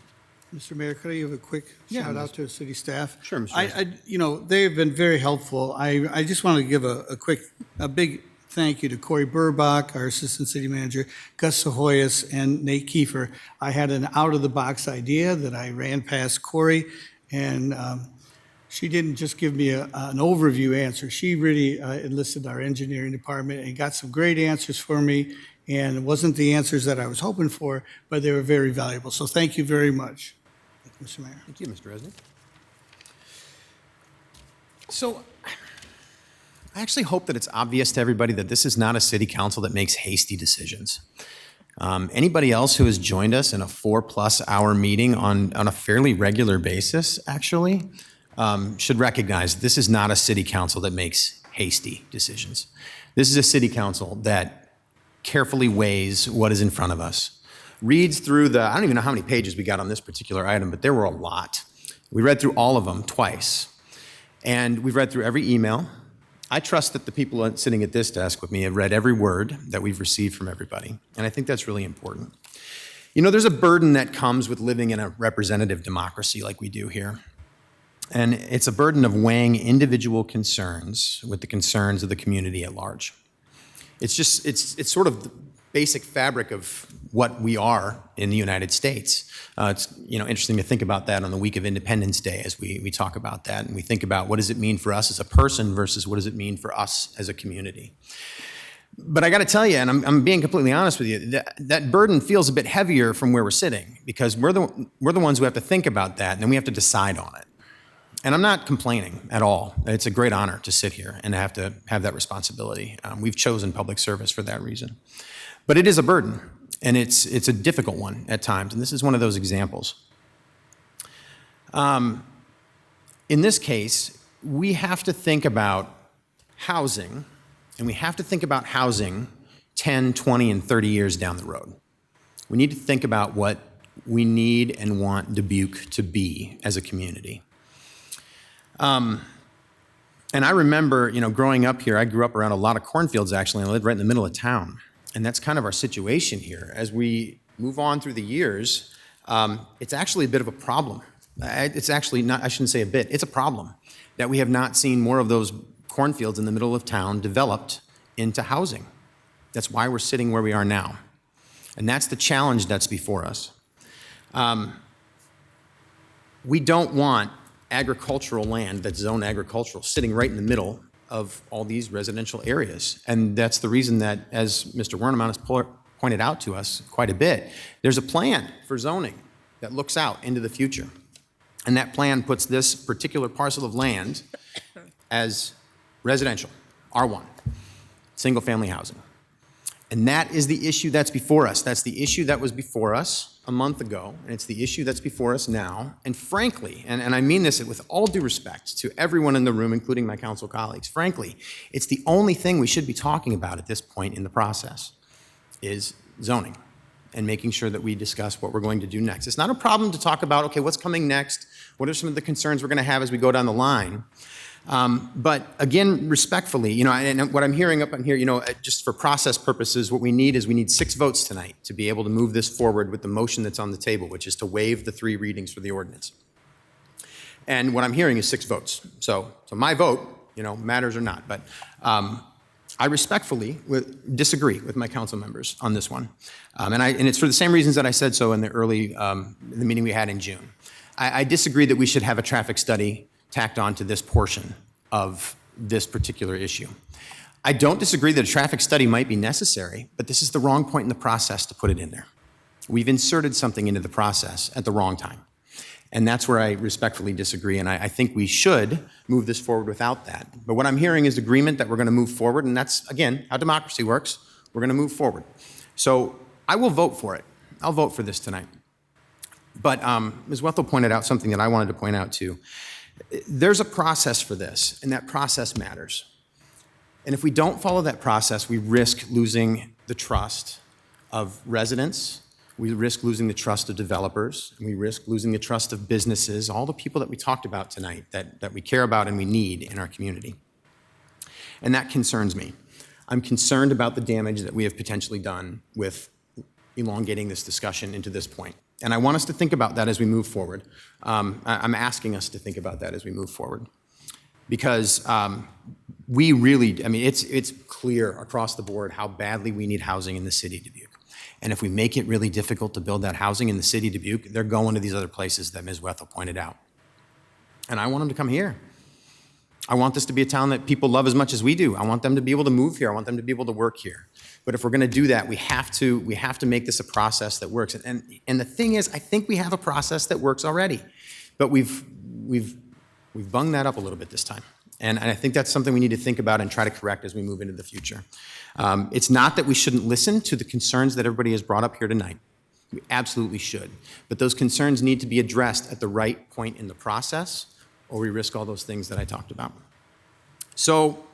Mr. Mayor, could I give a quick shout out to city staff? Sure, Mr. You know, they have been very helpful. I just want to give a big thank you to Corey Burbach, our assistant city manager, Gus Sahoyas, and Nate Kiefer. I had an out-of-the-box idea that I ran past Corey, and she didn't just give me an overview answer. She really enlisted our engineering department and got some great answers for me. And it wasn't the answers that I was hoping for, but they were very valuable. So thank you very much, Mr. Mayor. Thank you, Mr. Resnick. So I actually hope that it's obvious to everybody that this is not a city council that makes hasty decisions. Anybody else who has joined us in a 4+ hour meeting on a fairly regular basis, actually, should recognize this is not a city council that makes hasty decisions. This is a city council that carefully weighs what is in front of us, reads through I don't even know how many pages we got on this particular item, but there were a lot. We read through all of them twice, and we've read through every email. I trust that the people sitting at this desk with me have read every word that we've received from everybody, and I think that's really important. You know, there's a burden that comes with living in a representative democracy like we do here, and it's a burden of weighing individual concerns with the concerns of the community at large. It's sort of the basic fabric of what we are in the United States. It's interesting to think about that on the week of Independence Day as we talk about that, and we think about what does it mean for us as a person versus what does it mean for us as a community. But I got to tell you, and I'm being completely honest with you, that burden feels a bit heavier from where we're sitting because we're the ones who have to think about that, and then we have to decide on it. And I'm not complaining at all. It's a great honor to sit here and to have that responsibility. We've chosen public service for that reason. But it is a burden, and it's a difficult one at times, and this is one of those examples. In this case, we have to think about housing, and we have to think about housing 10, 20, and 30 years down the road. We need to think about what we need and want Dubuque to be as a community. And I remember, growing up here, I grew up around a lot of cornfields, actually, and I lived right in the middle of town. And that's kind of our situation here. As we move on through the years, it's actually a bit of a problem. It's actually not, I shouldn't say a bit, it's a problem that we have not seen more of those cornfields in the middle of town developed into housing. That's why we're sitting where we are now. And that's the challenge that's before us. We don't want agricultural land that's zoned agricultural sitting right in the middle of all these residential areas. And that's the reason that, as Mr. Werneman has pointed out to us quite a bit, there's a plan for zoning that looks out into the future. And that plan puts this particular parcel of land as residential, R1, single-family housing. And that is the issue that's before us. That's the issue that was before us a month ago, and it's the issue that's before us now. And frankly, and I mean this with all due respect to everyone in the room, including my council colleagues, frankly, it's the only thing we should be talking about at this point in the process is zoning and making sure that we discuss what we're going to do next. It's not a problem to talk about, okay, what's coming next? What are some of the concerns we're going to have as we go down the line? But again, respectfully, and what I'm hearing up on here, just for process purposes, what we need is 6 votes tonight to be able to move this forward with the motion that's on the table, which is to waive the 3 readings for the ordinance. And what I'm hearing is 6 votes. So my vote, matters or not. But I respectfully disagree with my council members on this one. And it's for the same reasons that I said so in the meeting we had in June. I disagree that we should have a traffic study tacked on to this portion of this particular issue. I don't disagree that a traffic study might be necessary, but this is the wrong point in the process to put it in there. We've inserted something into the process at the wrong time. And that's where I respectfully disagree, and I think we should move this forward without that. But what I'm hearing is agreement that we're going to move forward, and that's, again, how democracy works. We're going to move forward. So I will vote for it. I'll vote for this tonight. But Ms. Wethel pointed out something that I wanted to point out too. There's a process for this, and that process matters. And if we don't follow that process, we risk losing the trust of residents, we risk losing the trust of developers, and we risk losing the trust of businesses, all the people that we talked about tonight that we care about and we need in our community. And that concerns me. I'm concerned about the damage that we have potentially done with elongating this discussion into this point. And I want us to think about that as we move forward. I'm asking us to think about that as we move forward. Because we really, it's clear across the board how badly we need housing in the city of Dubuque. And if we make it really difficult to build that housing in the city of Dubuque, they're going to these other places that Ms. Wethel pointed out. And I want them to come here. I want this to be a town that people love as much as we do. I want them to be able to move here. I want them to be able to work here. But if we're going to do that, we have to make this a process that works. And the thing is, I think we have a process that works already, but we've bunged that up a little bit this time. And I think that's something we need to think about and try to correct as we move into the future. It's not that we shouldn't listen to the concerns that everybody has brought up here tonight. We absolutely should. But those concerns need to be addressed at the right point in the process, or we risk all those things that I talked about. So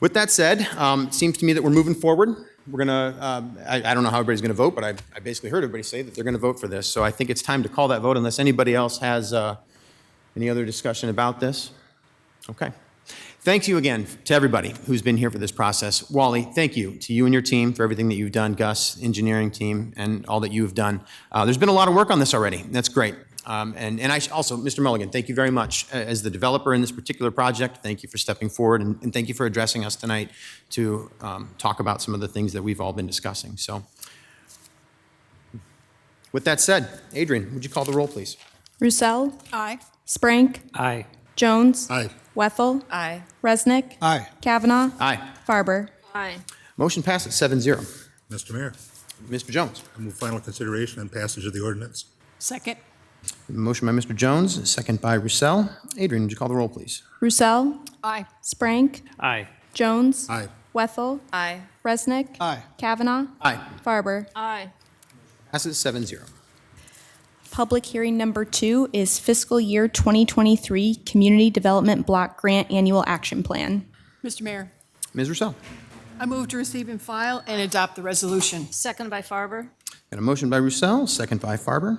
with that said, it seems to me that we're moving forward. We're going to, I don't know how everybody's going to vote, but I basically heard everybody say that they're going to vote for this. So I think it's time to call that vote unless anybody else has any other discussion about this. Okay. Thank you again to everybody who's been here for this process. Wally, thank you to you and your team for everything that you've done, Gus, engineering team, and all that you've done. There's been a lot of work on this already. That's great. And I also, Mr. Mulligan, thank you very much. As the developer in this particular project, thank you for stepping forward, and thank you for addressing us tonight to talk about some of the things that we've all been discussing. So with that said, Adrian, would you call the roll, please? Roussel. Aye. Sprank. Aye. Jones. Aye. Wethel. Aye. Resnick. Aye. Kavanaugh. Aye. Farber. Aye. Motion passes 7-0. Mr. Mayor, Mr. Jones. I move final consideration and passage of the ordinance. Second. Motion by Mr. Jones, second by Roussel. Adrian, would you call the roll, please? Roussel. Aye. Sprank. Aye. Jones. Aye. Wethel. Aye. Resnick. Aye. Kavanaugh. Aye. Farber. Aye. Passes 7-0. Public hearing number 2 is fiscal year 2023 Community Development Block Grant Annual Action Plan. Mr. Mayor, Ms. Roussel. I move to receive and file and adopt the resolution. Second by Farber. Got a motion by Roussel, second by Farber.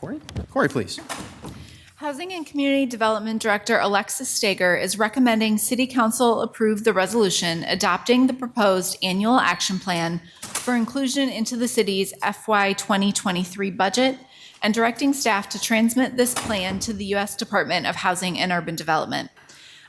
Corey? Corey, please. Housing and Community Development Director Alexis Stager is recommending City Council approve the resolution adopting the proposed annual action plan for inclusion into the city's FY 2023 budget and directing staff to transmit this plan to the U.S. Department of Housing and Urban Development.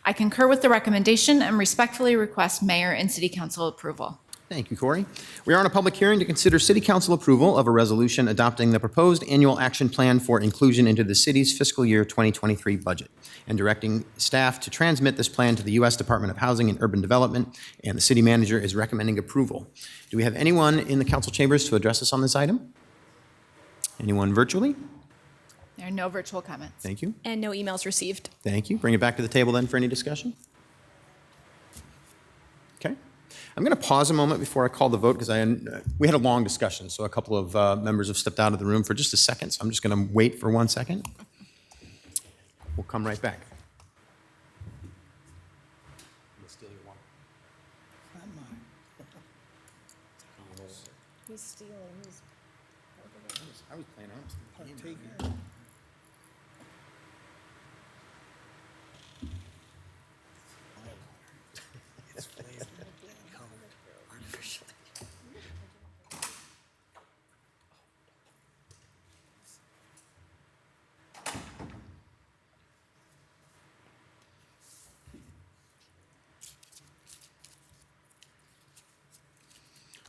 I concur with the recommendation and respectfully request Mayor and City Council approval. Thank you, Corey. We are on a public hearing to consider City Council approval of a resolution adopting the proposed annual action plan for inclusion into the city's fiscal year 2023 budget and directing staff to transmit this plan to the U.S. Department of Housing and Urban Development, and the city manager is recommending approval. Do we have anyone in the council chambers to address us on this item? Anyone virtually? There are no virtual comments. Thank you. And no emails received. Thank you. Bring it back to the table then for any discussion. Okay. I'm going to pause a moment before I call the vote because we had a long discussion, so a couple of members have stepped out of the room for just a second, so I'm just going to wait for 1 second. We'll come right back. He's stealing his. I was playing honest.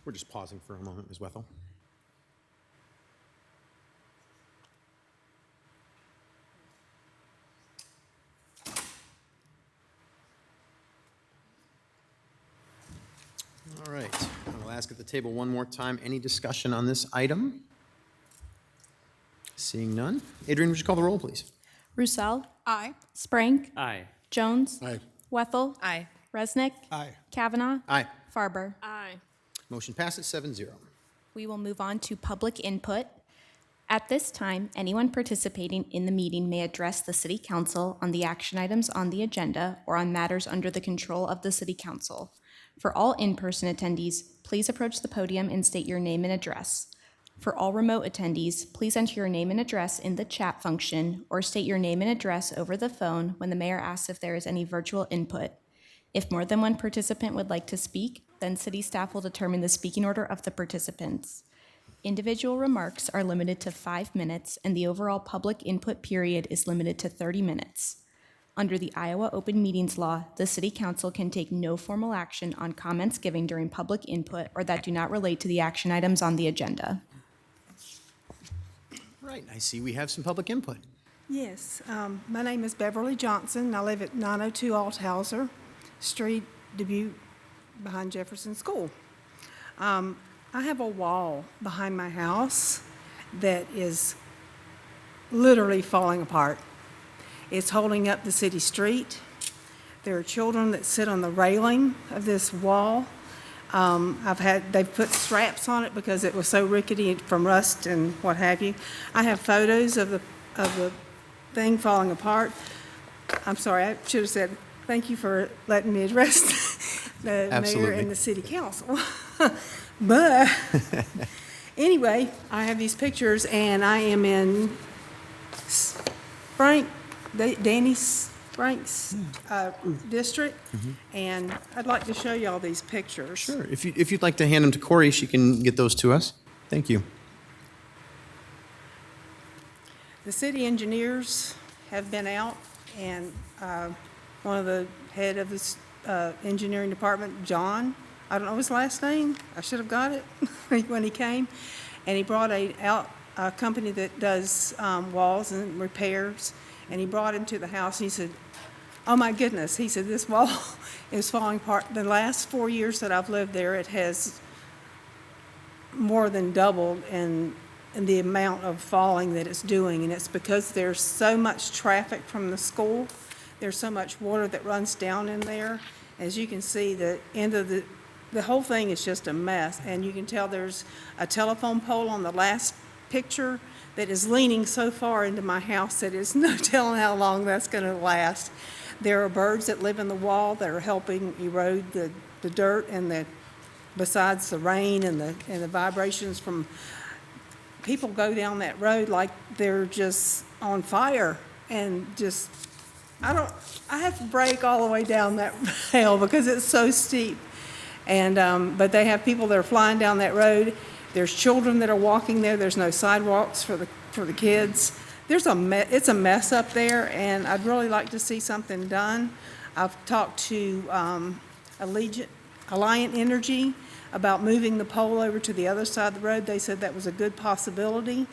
We're just pausing for a moment, Ms. Wethel. All right, I will ask at the table one more time, any discussion on this item? Seeing none. Adrian, would you call the roll, please? Roussel. Aye. Sprank. Aye. Jones. Aye. Wethel. Aye. Resnick. Aye. Kavanaugh. Aye. Farber. Aye. Motion passes 7-0. We will move on to public input. At this time, anyone participating in the meeting may address the City Council on the action items on the agenda or on matters under the control of the City Council. For all in-person attendees, please approach the podium and state your name and address. For all remote attendees, please enter your name and address in the chat function or state your name and address over the phone when the mayor asks if there is any virtual input. If more than one participant would like to speak, then city staff will determine the speaking order of the participants. Individual remarks are limited to 5 minutes, and the overall public input period is limited to 30 minutes. Under the Iowa Open Meetings Law, the City Council can take no formal action on comments given during public input or that do not relate to the action items on the agenda. Right, I see we have some public input. Yes, my name is Beverly Johnson. I live at 902 Althauser Street, Dubuque, behind Jefferson School. I have a wall behind my house that is literally falling apart. It's holding up the city street. There are children that sit on the railing of this wall. They've put straps on it because it was so rickety from rust and what have you. I have photos of the thing falling apart. I'm sorry, I should have said thank you for letting me address the mayor and the city council. But anyway, I have these pictures, and I am in Danny Frank's district, and I'd like to show you all these pictures. Sure. If you'd like to hand them to Corey, she can get those to us. Thank you. The city engineers have been out, and one of the head of the engineering department, John, I don't know his last name. I should have got it when he came. And he brought a company that does walls and repairs. And he brought him to the house. And he said, "Oh my goodness!" He said, "This wall is falling apart." The last 4 years that I've lived there, it has more than doubled in and the amount of falling that it's doing, and it's because there's so much traffic from the school. There's so much water that runs down in there. As you can see, the end of the whole thing is just a mess, and you can tell there's a telephone pole on the last picture that is leaning so far into my house that it's no telling how long that's going to last. There are birds that live in the wall that are helping erode the dirt, and besides the rain and the vibrations from people go down that road like they're just on fire, and just I have to brake all the way down that hill because it's so steep. And but they have people that are flying down that road. There's children that are walking there. There's no sidewalks for the kids. It's a mess up there, and I'd really like to see something done. I've talked to Alliant Energy about moving the pole over to the other side of the road. They said that was a good possibility.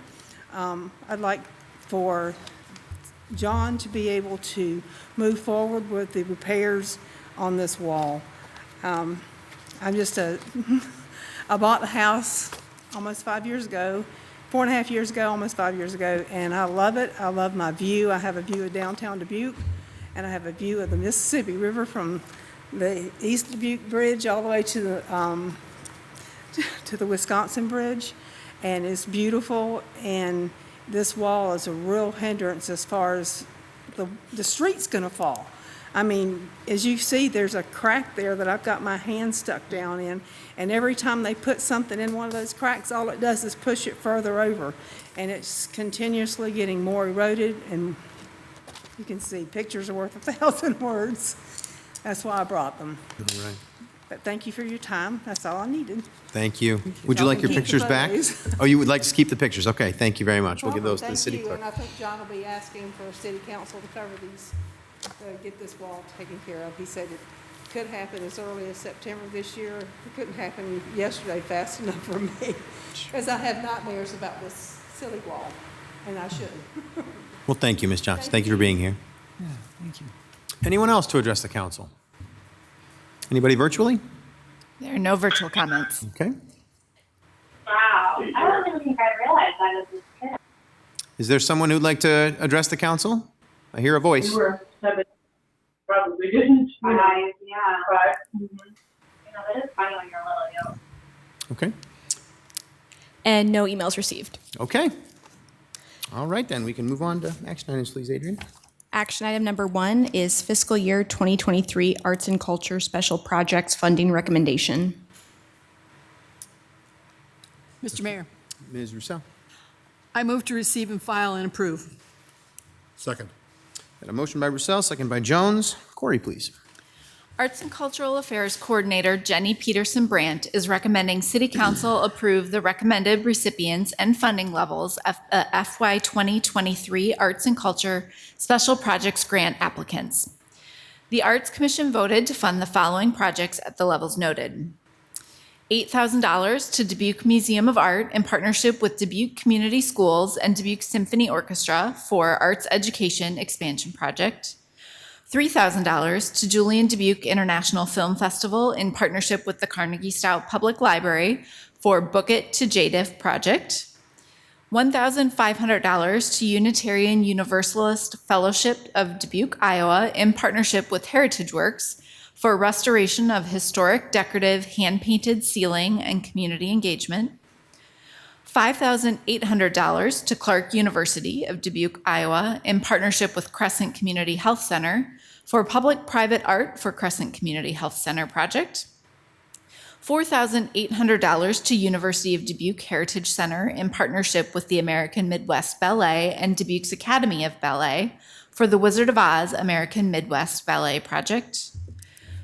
I'd like for John to be able to move forward with the repairs on this wall. I bought the house almost 5 years ago, 4.5 years ago, almost 5 years ago, and I love it. I love my view. I have a view of downtown Dubuque, and I have a view of the Mississippi River from the East Dubuque Bridge all the way to the Wisconsin Bridge, and it's beautiful. And this wall is a real hindrance as far as the street's going to fall. I mean, as you see, there's a crack there that I've got my hand stuck down in, and every time they put something in one of those cracks, all it does is push it further over, and it's continuously getting more eroded, and you can see pictures are worth 1,000 words. That's why I brought them. All right. But thank you for your time. That's all I needed. Thank you. Would you like your Keep the pictures back? photos. Oh, you would like to keep the pictures? Okay, thank you very much. We'll give those to the city Thank you, clerk. and I think John will be asking for city council to cover these, to get this wall taken care of. He said it could happen as early as September this year. It couldn't happen yesterday fast enough for me, because I have nightmares about this silly wall, and I shouldn't. Well, thank you, Ms. Johnson. Thank you for being here. Yeah, thank you. Anyone else to address the council? Anybody virtually? There are no virtual comments. Okay. Wow. I don't even think I realized that as this kid. Is there someone who'd like to address the council? I hear a voice. You were 7, probably didn't. Yeah. But, that is funny when you're little, Okay. And no emails received. Okay. All right, then. We can move on to action items, please, Adrian. Action item number 1 is fiscal year 2023 Arts and Culture Special Projects Funding Recommendation. Mr. Mayor, Ms. Rousseau. I move to receive and file and approve. Second. Got a motion by Roussel, second by Jones. Corey, please. Arts and Cultural Affairs Coordinator Jenny Peterson Brandt is recommending City Council approve the recommended recipients and funding levels of FY 2023 Arts and Culture Special Projects Grant applicants. The Arts Commission voted to fund the following projects at the levels noted. $8,000 to Dubuque Museum of Art in partnership with Dubuque Community Schools and Dubuque Symphony Orchestra for Arts Education Expansion Project. $3,000 to Julian Dubuque International Film Festival in partnership with the Carnegie Stout Public Library for Book It to JDIF project. $1,500 to Unitarian Universalist Fellowship of Dubuque, Iowa in partnership with Heritage Works for restoration of historic decorative hand-painted ceiling and community engagement. $5,800 to Clark University of Dubuque, Iowa, in partnership with Crescent Community Health Center for public-private art for Crescent Community Health Center project. $4,800 to University of Dubuque Heritage Center in partnership with the American Midwest Ballet and Dubuque's Academy of Ballet for the Wizard of Oz American Midwest Ballet project.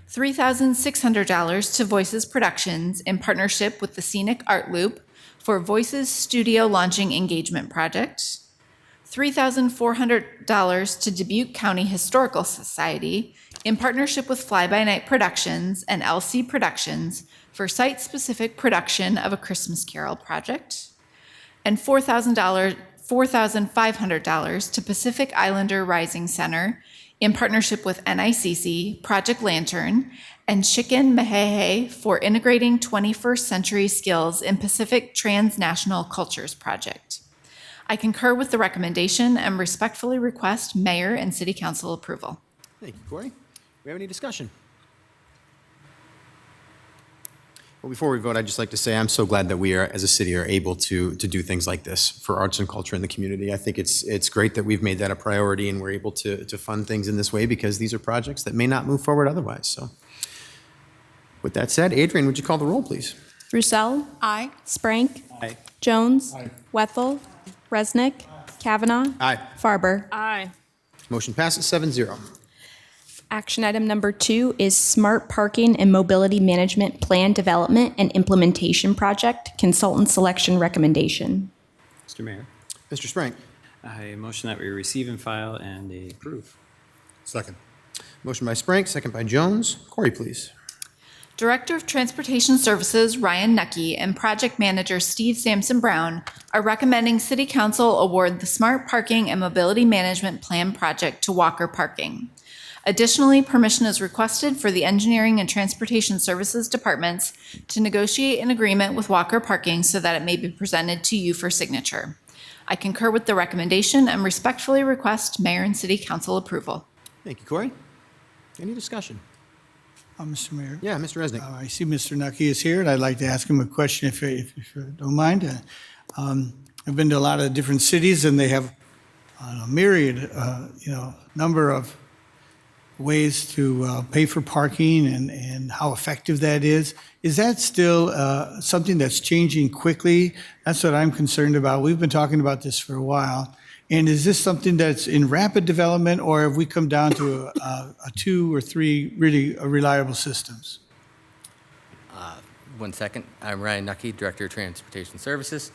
$3,600 to Voices Productions in partnership with the Scenic Art Loop for Voices Studio Launching Engagement Project. $3,400 to Dubuque County Historical Society in partnership with Fly By Night Productions and LC Productions for site-specific production of A Christmas Carol project. And $4,500 to Pacific Islander Rising Center in partnership with NICC, Project Lantern, and Chicken Mehehe for integrating 21st century skills in Pacific Transnational Cultures Project. I concur with the recommendation and respectfully request mayor and city council approval. Thank you, Corey. We have any discussion? Well, before we vote, I'd just like to say I'm so glad that we are, as a city, are able to do things like this for arts and culture in the community. I think it's great that we've made that a priority and we're able to fund things in this way because these are projects that may not move forward otherwise. So with that said, Adrian, would you call the roll, please? Roussel. Aye. Sprank. Aye. Jones. Aye. Wethel. Resnick. Kavanaugh. Aye. Farber. Aye. Motion passes 7-0. Action item number 2 is Smart Parking and Mobility Management Plan Development and Implementation Project Consultant Selection Recommendation. Mr. Mayor, Mr. Sprank. I motion that we receive and file and approve. Second. Motion by Sprank, second by Jones. Corey, please. Director of Transportation Services Ryan Nucky and Project Manager Steve Sampson Brown are recommending City Council award the Smart Parking and Mobility Management Plan project to Walker Parking. Additionally, permission is requested for the Engineering and Transportation Services Departments to negotiate an agreement with Walker Parking so that it may be presented to you for signature. I concur with the recommendation and respectfully request Mayor and City Council approval. Thank you, Corey. Any discussion? Mr. Mayor? Yeah, Mr. Resnick. I see Mr. Nucky is here, and I'd like to ask him a question if you don't mind. I've been to a lot of different cities, and they have a myriad, number of ways to pay for parking and how effective that is. Is that still something that's changing quickly? That's what I'm concerned about. We've been talking about this for a while. And is this something that's in rapid development, or have we come down to a 2 or 3 really reliable systems? 1 second. I'm Ryan Nucky, Director of Transportation Services.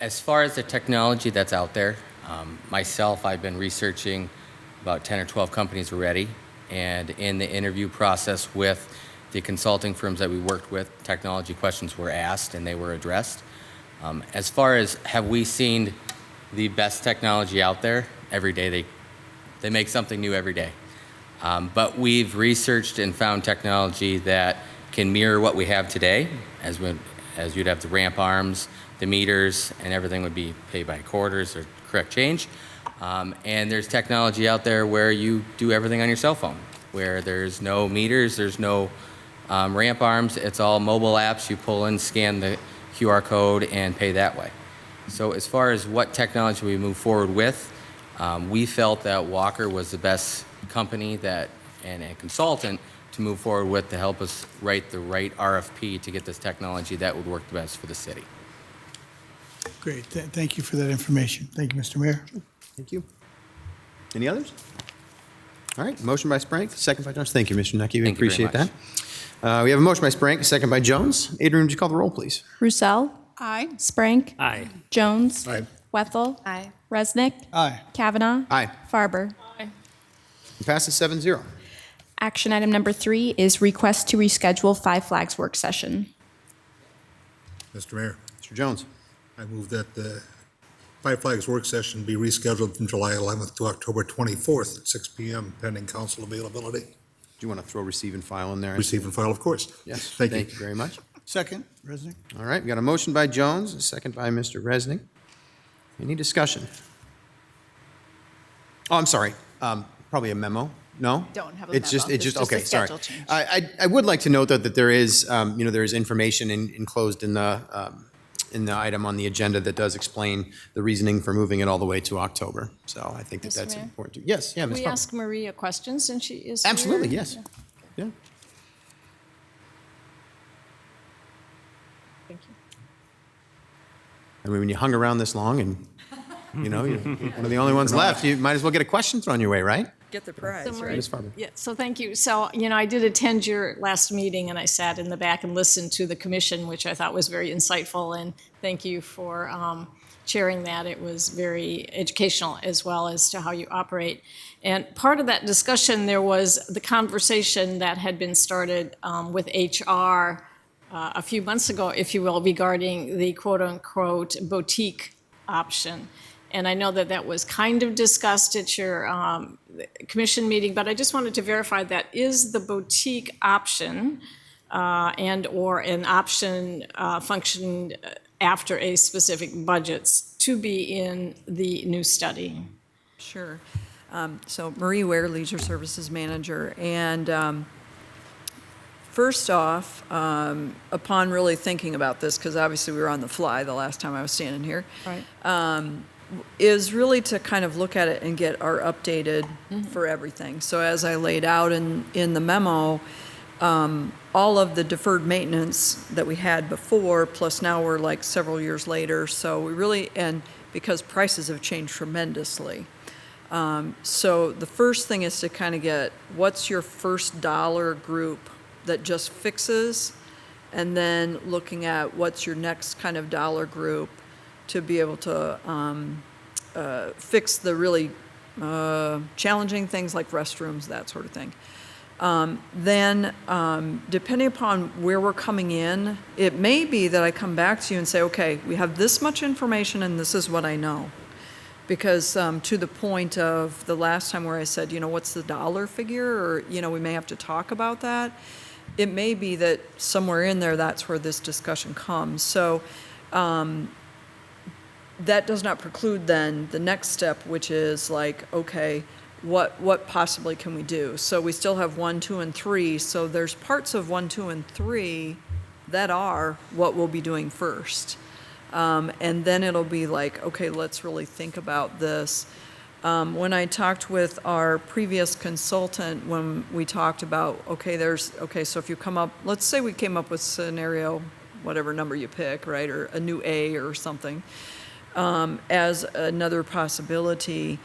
As far as the technology that's out there, myself, I've been researching about 10 or 12 companies already, and in the interview process with the consulting firms that we worked with, technology questions were asked and they were addressed. As far as have we seen the best technology out there, every day they make something new every day. But we've researched and found technology that can mirror what we have today, as you'd have the ramp arms, the meters, and everything would be paid by quarters or correct change. And there's technology out there where you do everything on your cell phone, where there's no meters, there's no ramp arms, it's all mobile apps. You pull in, scan the QR code, and pay that way. So as far as what technology we move forward with, we felt that Walker was the best company and a consultant to move forward with to help us write the right RFP to get this technology that would work the best for the city. Great. Thank you for that information. Thank you, Mr. Mayor. Thank you. Any others? All right, motion by Sprank, second by Jones. Thank you, Mr. Nucky. We Thank you very appreciate that. We have a motion by Sprank, second by Jones. Adrian, would you call the roll, please? Roussel. Aye. Sprank. Aye. Jones. Aye. Wethel. Aye. Resnick. Aye. Kavanaugh. Aye. Farber. It passes 7-0. Action item number 3 is request to reschedule Five Flags work session. Mr. Mayor, Mr. Jones. I move that the Five Flags work session be rescheduled from July 11th to October 24th at 6 p.m. pending council availability. Do you want to throw receive and file in there? Receive and file, of course. Yes. Thank you. Thank you very much. Second, Resnick. All right, we got a motion by Jones, a second by Mr. Resnick. Any discussion? Oh, I'm sorry. Probably a memo. No? Don't have a It's memo. just, It's just a okay, sorry. schedule change. I would like to note though that there is, there is information enclosed in the item on the agenda that does explain the reasoning for moving it all the way to October. So I think that Mr. that's Mayor? important. Yes, yeah, Can Ms. we Farber. ask Maria questions since she is Absolutely, here? yes. Yeah. Thank you. I mean, when you hung around this long and, you're one of the only ones left, you might as well get a question thrown your way, right? Get the prize, right? Ms. Farber. Yeah, so thank you. So, I did attend your last meeting and I sat in the back and listened to the commission, which I thought was very insightful, and thank you for chairing that. It was very educational as well as to how you operate. And part of that discussion, there was the conversation that had been started with HR a few months ago, if you will, regarding the quote-unquote boutique option. And I know that that was kind of discussed at your commission meeting, but I just wanted to verify that is the boutique option and/or an option function after a specific budgets to be in the new study? Sure. So Marie Ware, Leisure Services Manager, and first off, upon really thinking about this, because obviously we were on the fly the last time I was standing here, Right. is really to kind of look at it and get our updated for everything. So as I laid out in the memo, all of the deferred maintenance that we had before, plus now we're like several years later, so we really, and because prices have changed tremendously. So the first thing is to kind of get, what's your first dollar group that just fixes, and then looking at what's your next kind of dollar group to be able to fix the really challenging things like restrooms, that sort of thing. Then, depending upon where we're coming in, it may be that I come back to you and say, okay, we have this much information and this is what I know. Because to the point of the last time where I said, you know, what's the dollar figure? Or, you know, we may have to talk about that. It may be that somewhere in there, that's where this discussion comes. So that does not preclude then the next step, which is like, okay, what possibly can we do? So we still have 1, 2, and 3. So there's parts of 1, 2, and 3 that are what we'll be doing first. And then it'll be like, okay, let's really think about this. When I talked with our previous consultant, when we talked about, okay, so if you come up, let's say we came up with scenario, whatever number you pick, right, or a new A or something, as another possibility.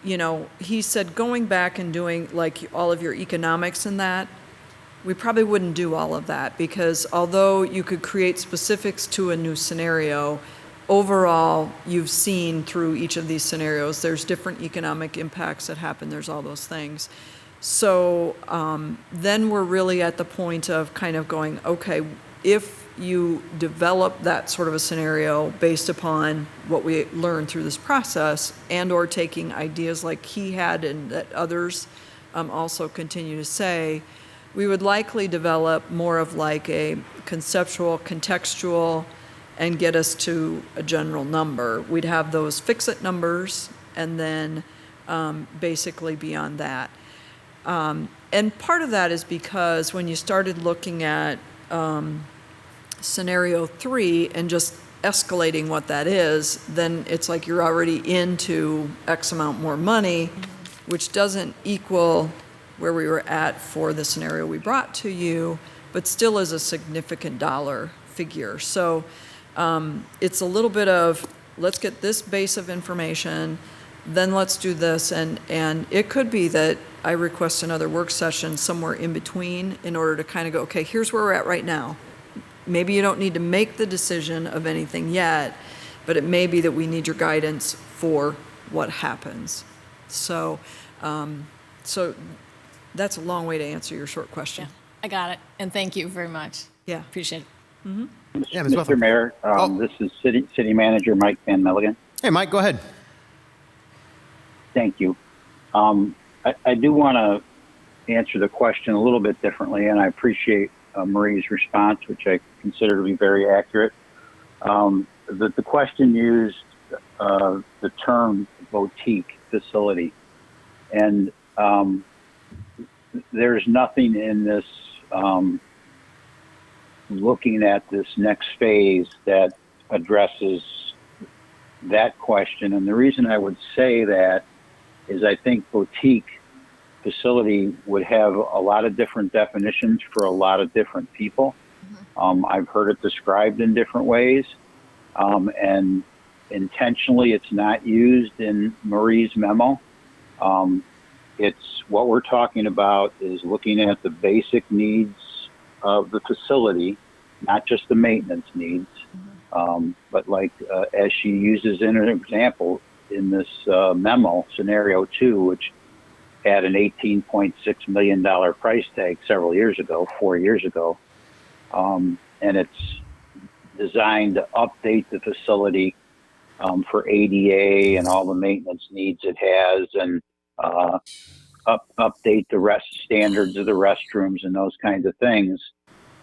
You know, he said going back and doing like all of your economics and that, we probably wouldn't do all of that, because although you could create specifics to a new scenario, overall, you've seen through each of these scenarios, there's different economic impacts that happen, there's all those things. So then we're really at the point of kind of going, okay, if you develop that sort of a scenario based upon what we learned through this process, and or taking ideas like he had and that others also continue to say, we would likely develop more of like a conceptual, contextual, and get us to a general number. We'd have those fix-it numbers, and then basically beyond that. And part of that is because when you started looking at scenario 3 and just escalating what that is, then it's like you're already into X amount more money, which doesn't equal where we were at for the scenario we brought to you, but still is a significant dollar figure. So it's a little bit of, let's get this base of information, then let's do this, and it could be that I request another work session somewhere in between in order to kind of go, okay, here's where we're at right now. Maybe you don't need to make the decision of anything yet, but it may be that we need your guidance for what happens. So, so that's a long way to answer your short question. Yeah, I got it, and thank you very much. Yeah. Appreciate it. Mm-hmm. Yeah, Ms. Mr. Buffett. Mayor, this is City Manager Mike Van Milligan. Hey, Mike, go ahead. Thank you. I do want to answer the question a little bit differently, and I appreciate Marie's response, which I consider to be very accurate. The question used the term boutique facility, and there's nothing in this looking at this next phase that addresses that question. And the reason I would say that is I think boutique facility would have a lot of different definitions for a lot of different people. I've heard it described in different ways, and intentionally it's not used in Marie's memo. It's what we're talking about is looking at the basic needs of the facility, not just the maintenance needs, but like as she uses in an example in this memo, scenario 2, which had an $18.6 million price tag several years ago, 4 years ago. And it's designed to update the facility for ADA and all the maintenance needs it has, and update the rest standards of the restrooms and those kinds of things.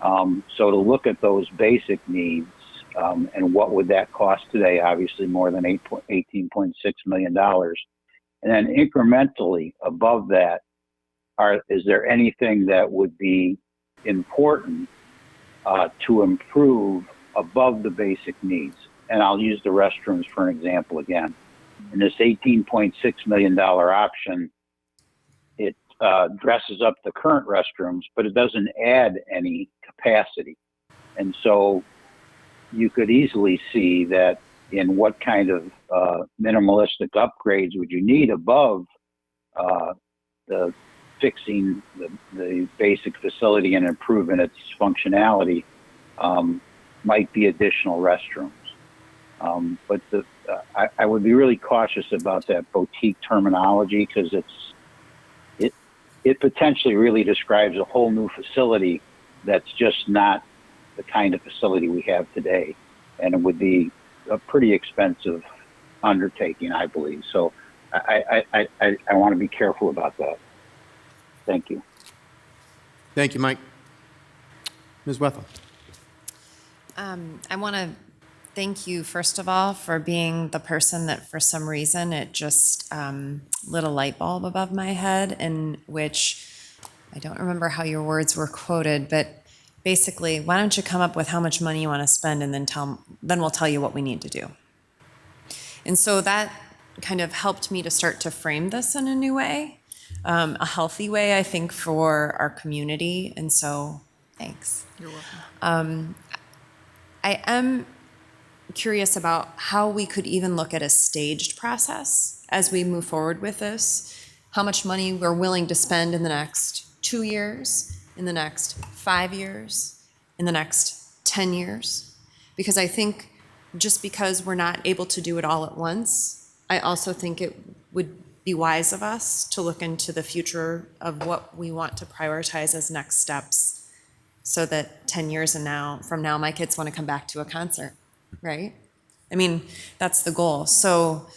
So to look at those basic needs, and what would that cost today? Obviously more than $18.6 million. And then incrementally above that, is there anything that would be important to improve above the basic needs? And I'll use the restrooms for an example again. In this $18.6 million option, it dresses up the current restrooms, but it doesn't add any capacity. And so you could easily see that in what kind of minimalistic upgrades would you need above the fixing the basic facility and improving its functionality, might be additional restrooms. But I would be really cautious about that boutique terminology, because it potentially really describes a whole new facility that's just not the kind of facility we have today. And it would be a pretty expensive undertaking, I believe. So I want to be careful about that. Thank you. Thank you, Mike. Ms. Wethel. I want to thank you, first of all, for being the person that for some reason it just lit a light bulb above my head, in which I don't remember how your words were quoted, but basically, why don't you come up with how much money you want to spend, and then we'll tell you what we need to do. And so that kind of helped me to start to frame this in a new way, a healthy way, I think, for our community. And so, thanks. You're welcome. I am curious about how we could even look at a staged process as we move forward with this, how much money we're willing to spend in the next 2 years, in the next 5 years, in the next 10 years. Because I think just because we're not able to do it all at once, I also think it would be wise of us to look into the future of what we want to prioritize as next steps, so that 10 years from now, my kids want to come back to a concert, right? I mean, that's the goal. So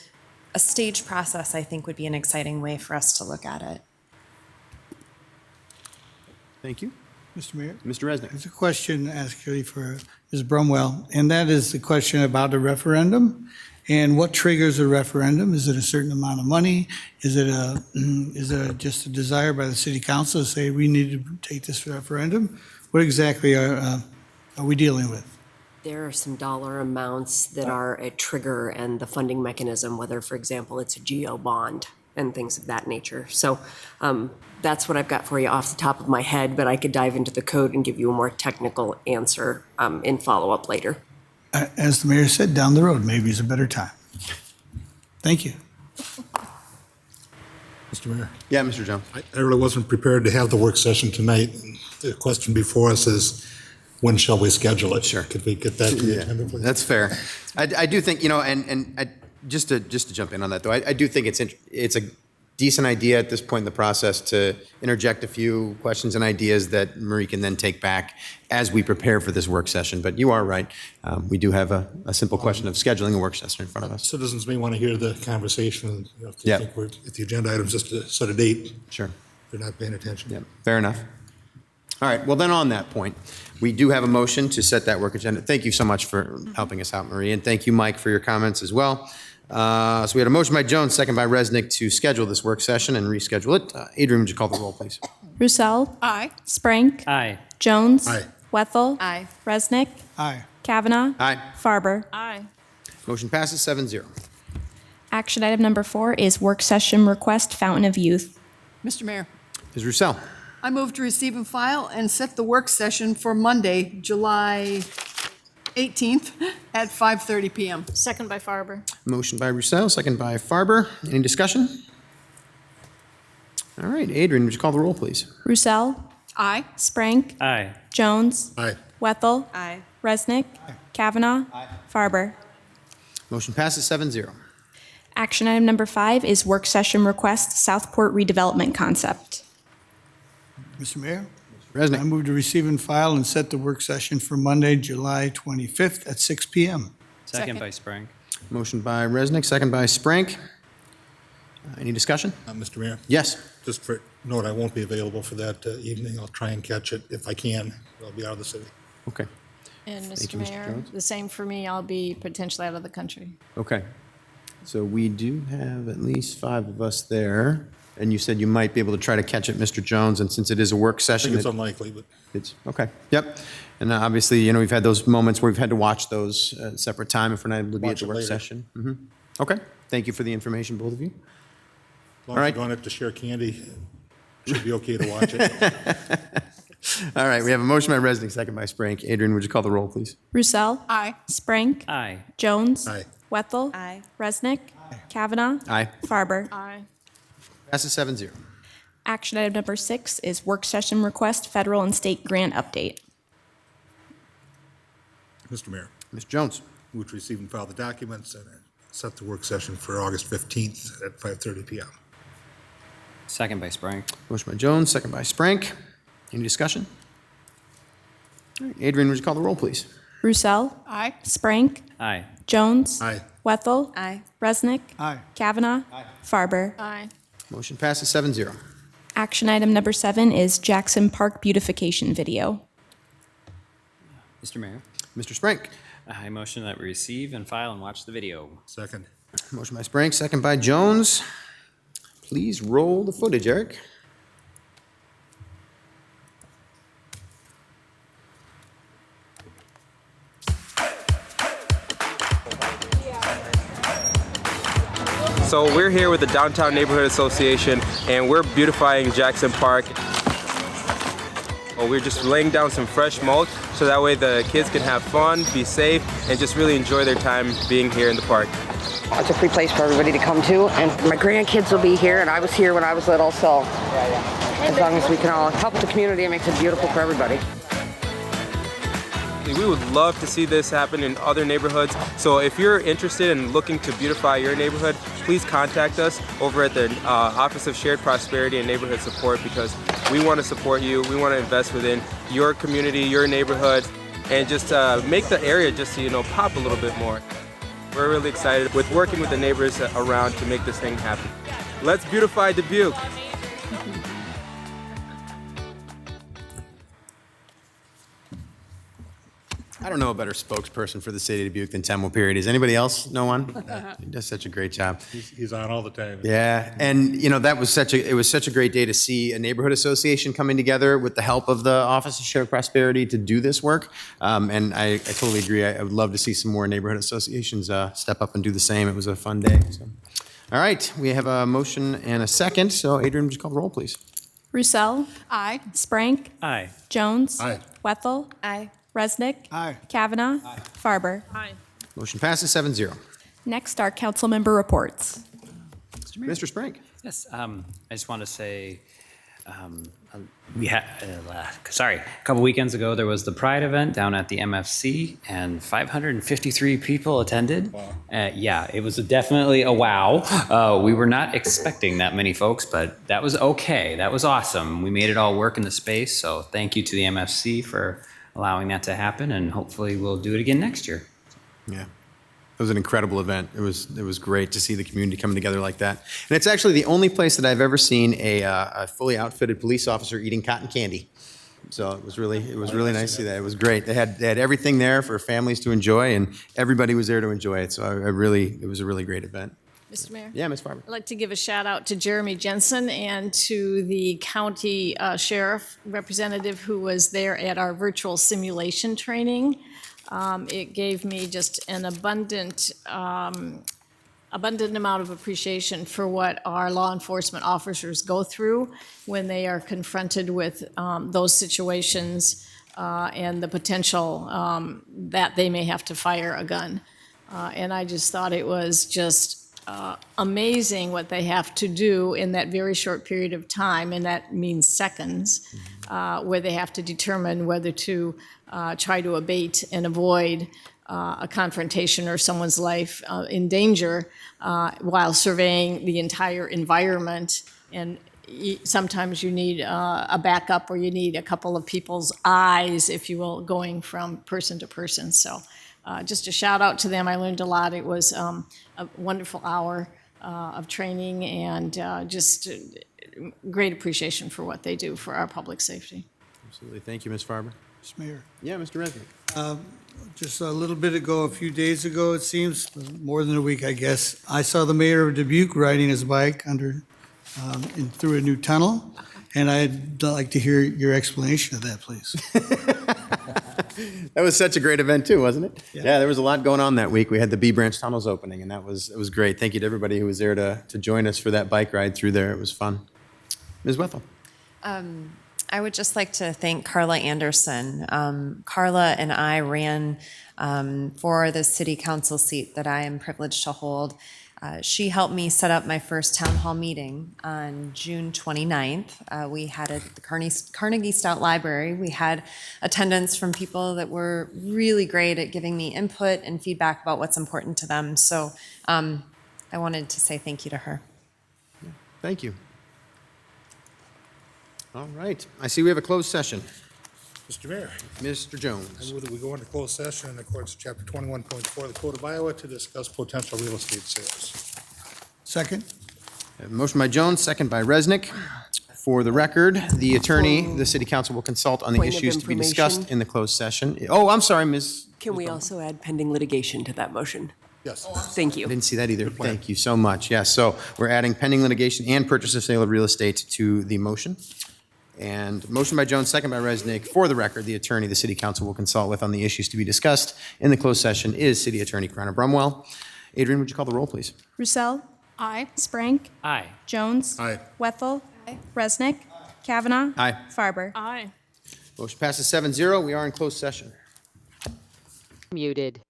a staged process, I think, would be an exciting way for us to look at it. Thank you. Mr. Mayor? Mr. Resnick. There's a question actually for Ms. Brumwell, and that is the question about the referendum and what triggers a referendum. Is it a certain amount of money? Is it just a desire by the city council to say we need to take this referendum? What exactly are we dealing with? There are some dollar amounts that are a trigger and the funding mechanism, whether, for example, it's a GO bond and things of that nature. So that's what I've got for you off the top of my head, but I could dive into the code and give you a more technical answer in follow-up later. As the mayor said, down the road, maybe is a better time. Thank you. Mr. Mayor? Yeah, Mr. Jones. I really wasn't prepared to have the work session tonight. The question before us is, when shall we schedule it? Sure. Could we get that to the agenda, please? That's fair. I do think, just to jump in on that, though, I do think it's a decent idea at this point in the process to interject a few questions and ideas that Marie can then take back as we prepare for this work session. But you are right. We do have a simple question of scheduling a work session in front of us. Citizens may want to hear the conversation. If they think if the agenda items just to set a date. Sure. They're not paying attention. Yeah, fair enough. All right, well then on that point, we do have a motion to set that work agenda. Thank you so much for helping us out, Marie, and thank you, Mike, for your comments as well. So we had a motion by Jones, second by Resnick to schedule this work session and reschedule it. Adrian, would you call the roll, please? Roussel. Aye. Sprank. Aye. Jones. Aye. Wethel. Aye. Resnick. Aye. Kavanaugh. Aye. Farber. Aye. Motion passes 7-0. Action item number 4 is work session request Fountain of Youth. Mr. Mayor, Ms. Roussel. I move to receive and file and set the work session for Monday, July 18th at 5:30 PM. Second by Farber. Motion by Roussel, second by Farber. Any discussion? All right, Adrian, would you call the roll, please? Roussel. Aye. Sprank. Aye. Jones. Aye. Wethel. Aye. Resnick. Kavanaugh. Farber. Motion passes 7-0. Action item number 5 is work session request Southport redevelopment concept. Mr. Mayor? Resnick. I move to receive and file and set the work session for Monday, July 25th at 6 PM. Second by Sprank. Motion by Resnick, second by Sprank. Any discussion? Mr. Mayor? Yes. Just for note, I won't be available for that evening. I'll try and catch it if I can. I'll be out of the city. Okay. And Thank Mr. you, Mr. Mayor, Jones. the same for me. I'll be potentially out of the country. Okay. So we do have at least 5 of us there. And you said you might be able to try to catch it, Mr. Jones, and since it is a work I session. think it's it- unlikely, but It's, okay, yep. And obviously, we've had those moments where we've had to watch those at a separate time if we're not able to be at Watch the it work later. session. Okay, thank you for the information, both of you. as long All as right. you don't have to share candy, it should be okay to watch it. All right, we have a motion by Resnick, second by Sprank. Adrian, would you call the roll, please? Roussel. Aye. Sprank. Aye. Jones. Aye. Wethel. Aye. Resnick. Kavanaugh. Aye. Farber. Aye. Passes 7-0. Action item number 6 is work session request, federal and state grant update. Mr. Mayor, Mr. Jones. move to receive and file the documents and set the work session for August 15th at 5:30 PM. Second by Sprank. Motion by Jones, second by Sprank. Any discussion? All right, Adrian, would you call the roll, please? Roussel. Aye. Sprank. Aye. Jones. Aye. Wethel. Aye. Resnick. Aye. Kavanaugh. Farber. Aye. Motion passes 7-0. Action item number 7 is Jackson Park beautification video. Mr. Mayor, Mr. Sprank. I motion that we receive and file and watch the video. Second. Motion by Sprank, second by Jones. Please roll the footage, Eric. So we're here with the Downtown Neighborhood Association and we're beautifying Jackson Park. We're just laying down some fresh mulch so that way the kids can have fun, be safe, and just really enjoy their time being here in the park. It's a free place for everybody to come to, and my grandkids will be here, and I was here when I was little, so as long as we can all help the community, it makes it beautiful for everybody. We would love to see this happen in other neighborhoods. So if you're interested in looking to beautify your neighborhood, please contact us over at the Office of Shared Prosperity and Neighborhood Support because we want to support you. We want to invest within your community, your neighborhood, and just make the area just, pop a little bit more. We're really excited with working with the neighbors around to make this thing happen. Let's beautify Dubuque. I don't know a better spokesperson for the city of Dubuque than Tim Period. Does anybody else know one? He does such a great job. He's on all the time. Yeah, and that was it was such a great day to see a neighborhood association coming together with the help of the Office of Shared Prosperity to do this work. And I totally agree. I would love to see some more neighborhood associations step up and do the same. It was a fun day. So. All right, we have a motion and a second. So Adrian, would you call the roll, please? Roussel. Aye. Sprank. Aye. Jones. Aye. Wethel. Aye. Resnick. Aye. Kavanaugh. Farber. Aye. Motion passes 7-0. Next are council member reports. Mr. Sprank. Yes, I just want to say, we had, a couple weekends ago, there was the Pride event down at the MFC, and 553 people attended. Wow. Yeah, it was definitely a wow. We were not expecting that many folks, but that was okay. That was awesome. We made it all work in the space, so thank you to the MFC for allowing that to happen, and hopefully we'll do it again next year. Yeah. It was an incredible event. It was great to see the community coming together like that. And it's actually the only place that I've ever seen a fully outfitted police officer eating cotton candy. So it was really nice to see that. It was great. They had everything there for families to enjoy, and everybody was there to enjoy it. So it was a really great event. Mr. Mayor? Yeah, Ms. Farber. I'd like to give a shout out to Jeremy Jensen and to the county sheriff representative who was there at our virtual simulation training. It gave me just an abundant amount of appreciation for what our law enforcement officers go through when they are confronted with those situations and the potential that they may have to fire a gun. And I just thought it was just amazing what they have to do in that very short period of time, and that means seconds, where they have to determine whether to try to abate and avoid a confrontation or someone's life in danger while surveying the entire environment. And sometimes you need a backup, or you need a couple of people's eyes, if you will, going from person to person. So just a shout out to them. I learned a lot. It was a wonderful hour of training and just great appreciation for what they do for our public safety. Absolutely. Thank you, Ms. Farber. Mr. Mayor. Yeah, Mr. Resnick. Just a little bit ago, a few days ago, it seems, more than a week, I guess, I saw the mayor of Dubuque riding his bike through a new tunnel, and I'd like to hear your explanation of that, please. That was such a great event too, wasn't it? Yeah, there was a lot going on that week. We had the B Branch tunnels opening, and it was great. Thank you to everybody who was there to join us for that bike ride through there. It was fun. Ms. Wethel. I would just like to thank Carla Anderson. Carla and I ran for the city council seat that I am privileged to hold. She helped me set up my first town hall meeting on June 29th. We had it at the Carnegie Stout Library. We had attendance from people that were really great at giving me input and feedback about what's important to them. So I wanted to say thank you to her. Thank you. All right. I see we have a closed session. Mr. Mayor. Mr. Jones. I move that we go into closed session in accordance with Chapter 21.4 of the Code of Iowa to discuss potential real estate sales. Second. Motion by Jones, second by Resnick. For the record, the attorney, the city council will consult on the Point of issues to be information. discussed in the closed session. Oh, I'm sorry, Ms. Can we also add pending litigation to that motion? Yes. Thank you. I didn't see that either. Thank you so much. Yes, so we're adding pending litigation and purchase of sale of real estate to the motion. And motion by Jones, second by Resnick. For the record, the attorney the city council will consult with on the issues to be discussed in the closed session is City Attorney Crowner Brumwell. Adrian, would you call the roll, please? Roussel. Aye. Sprank. Aye. Jones. Aye. Wethel. Resnick. Kavanaugh. Aye. Farber. Aye. Motion passes 7-0. We are in closed session. Muted.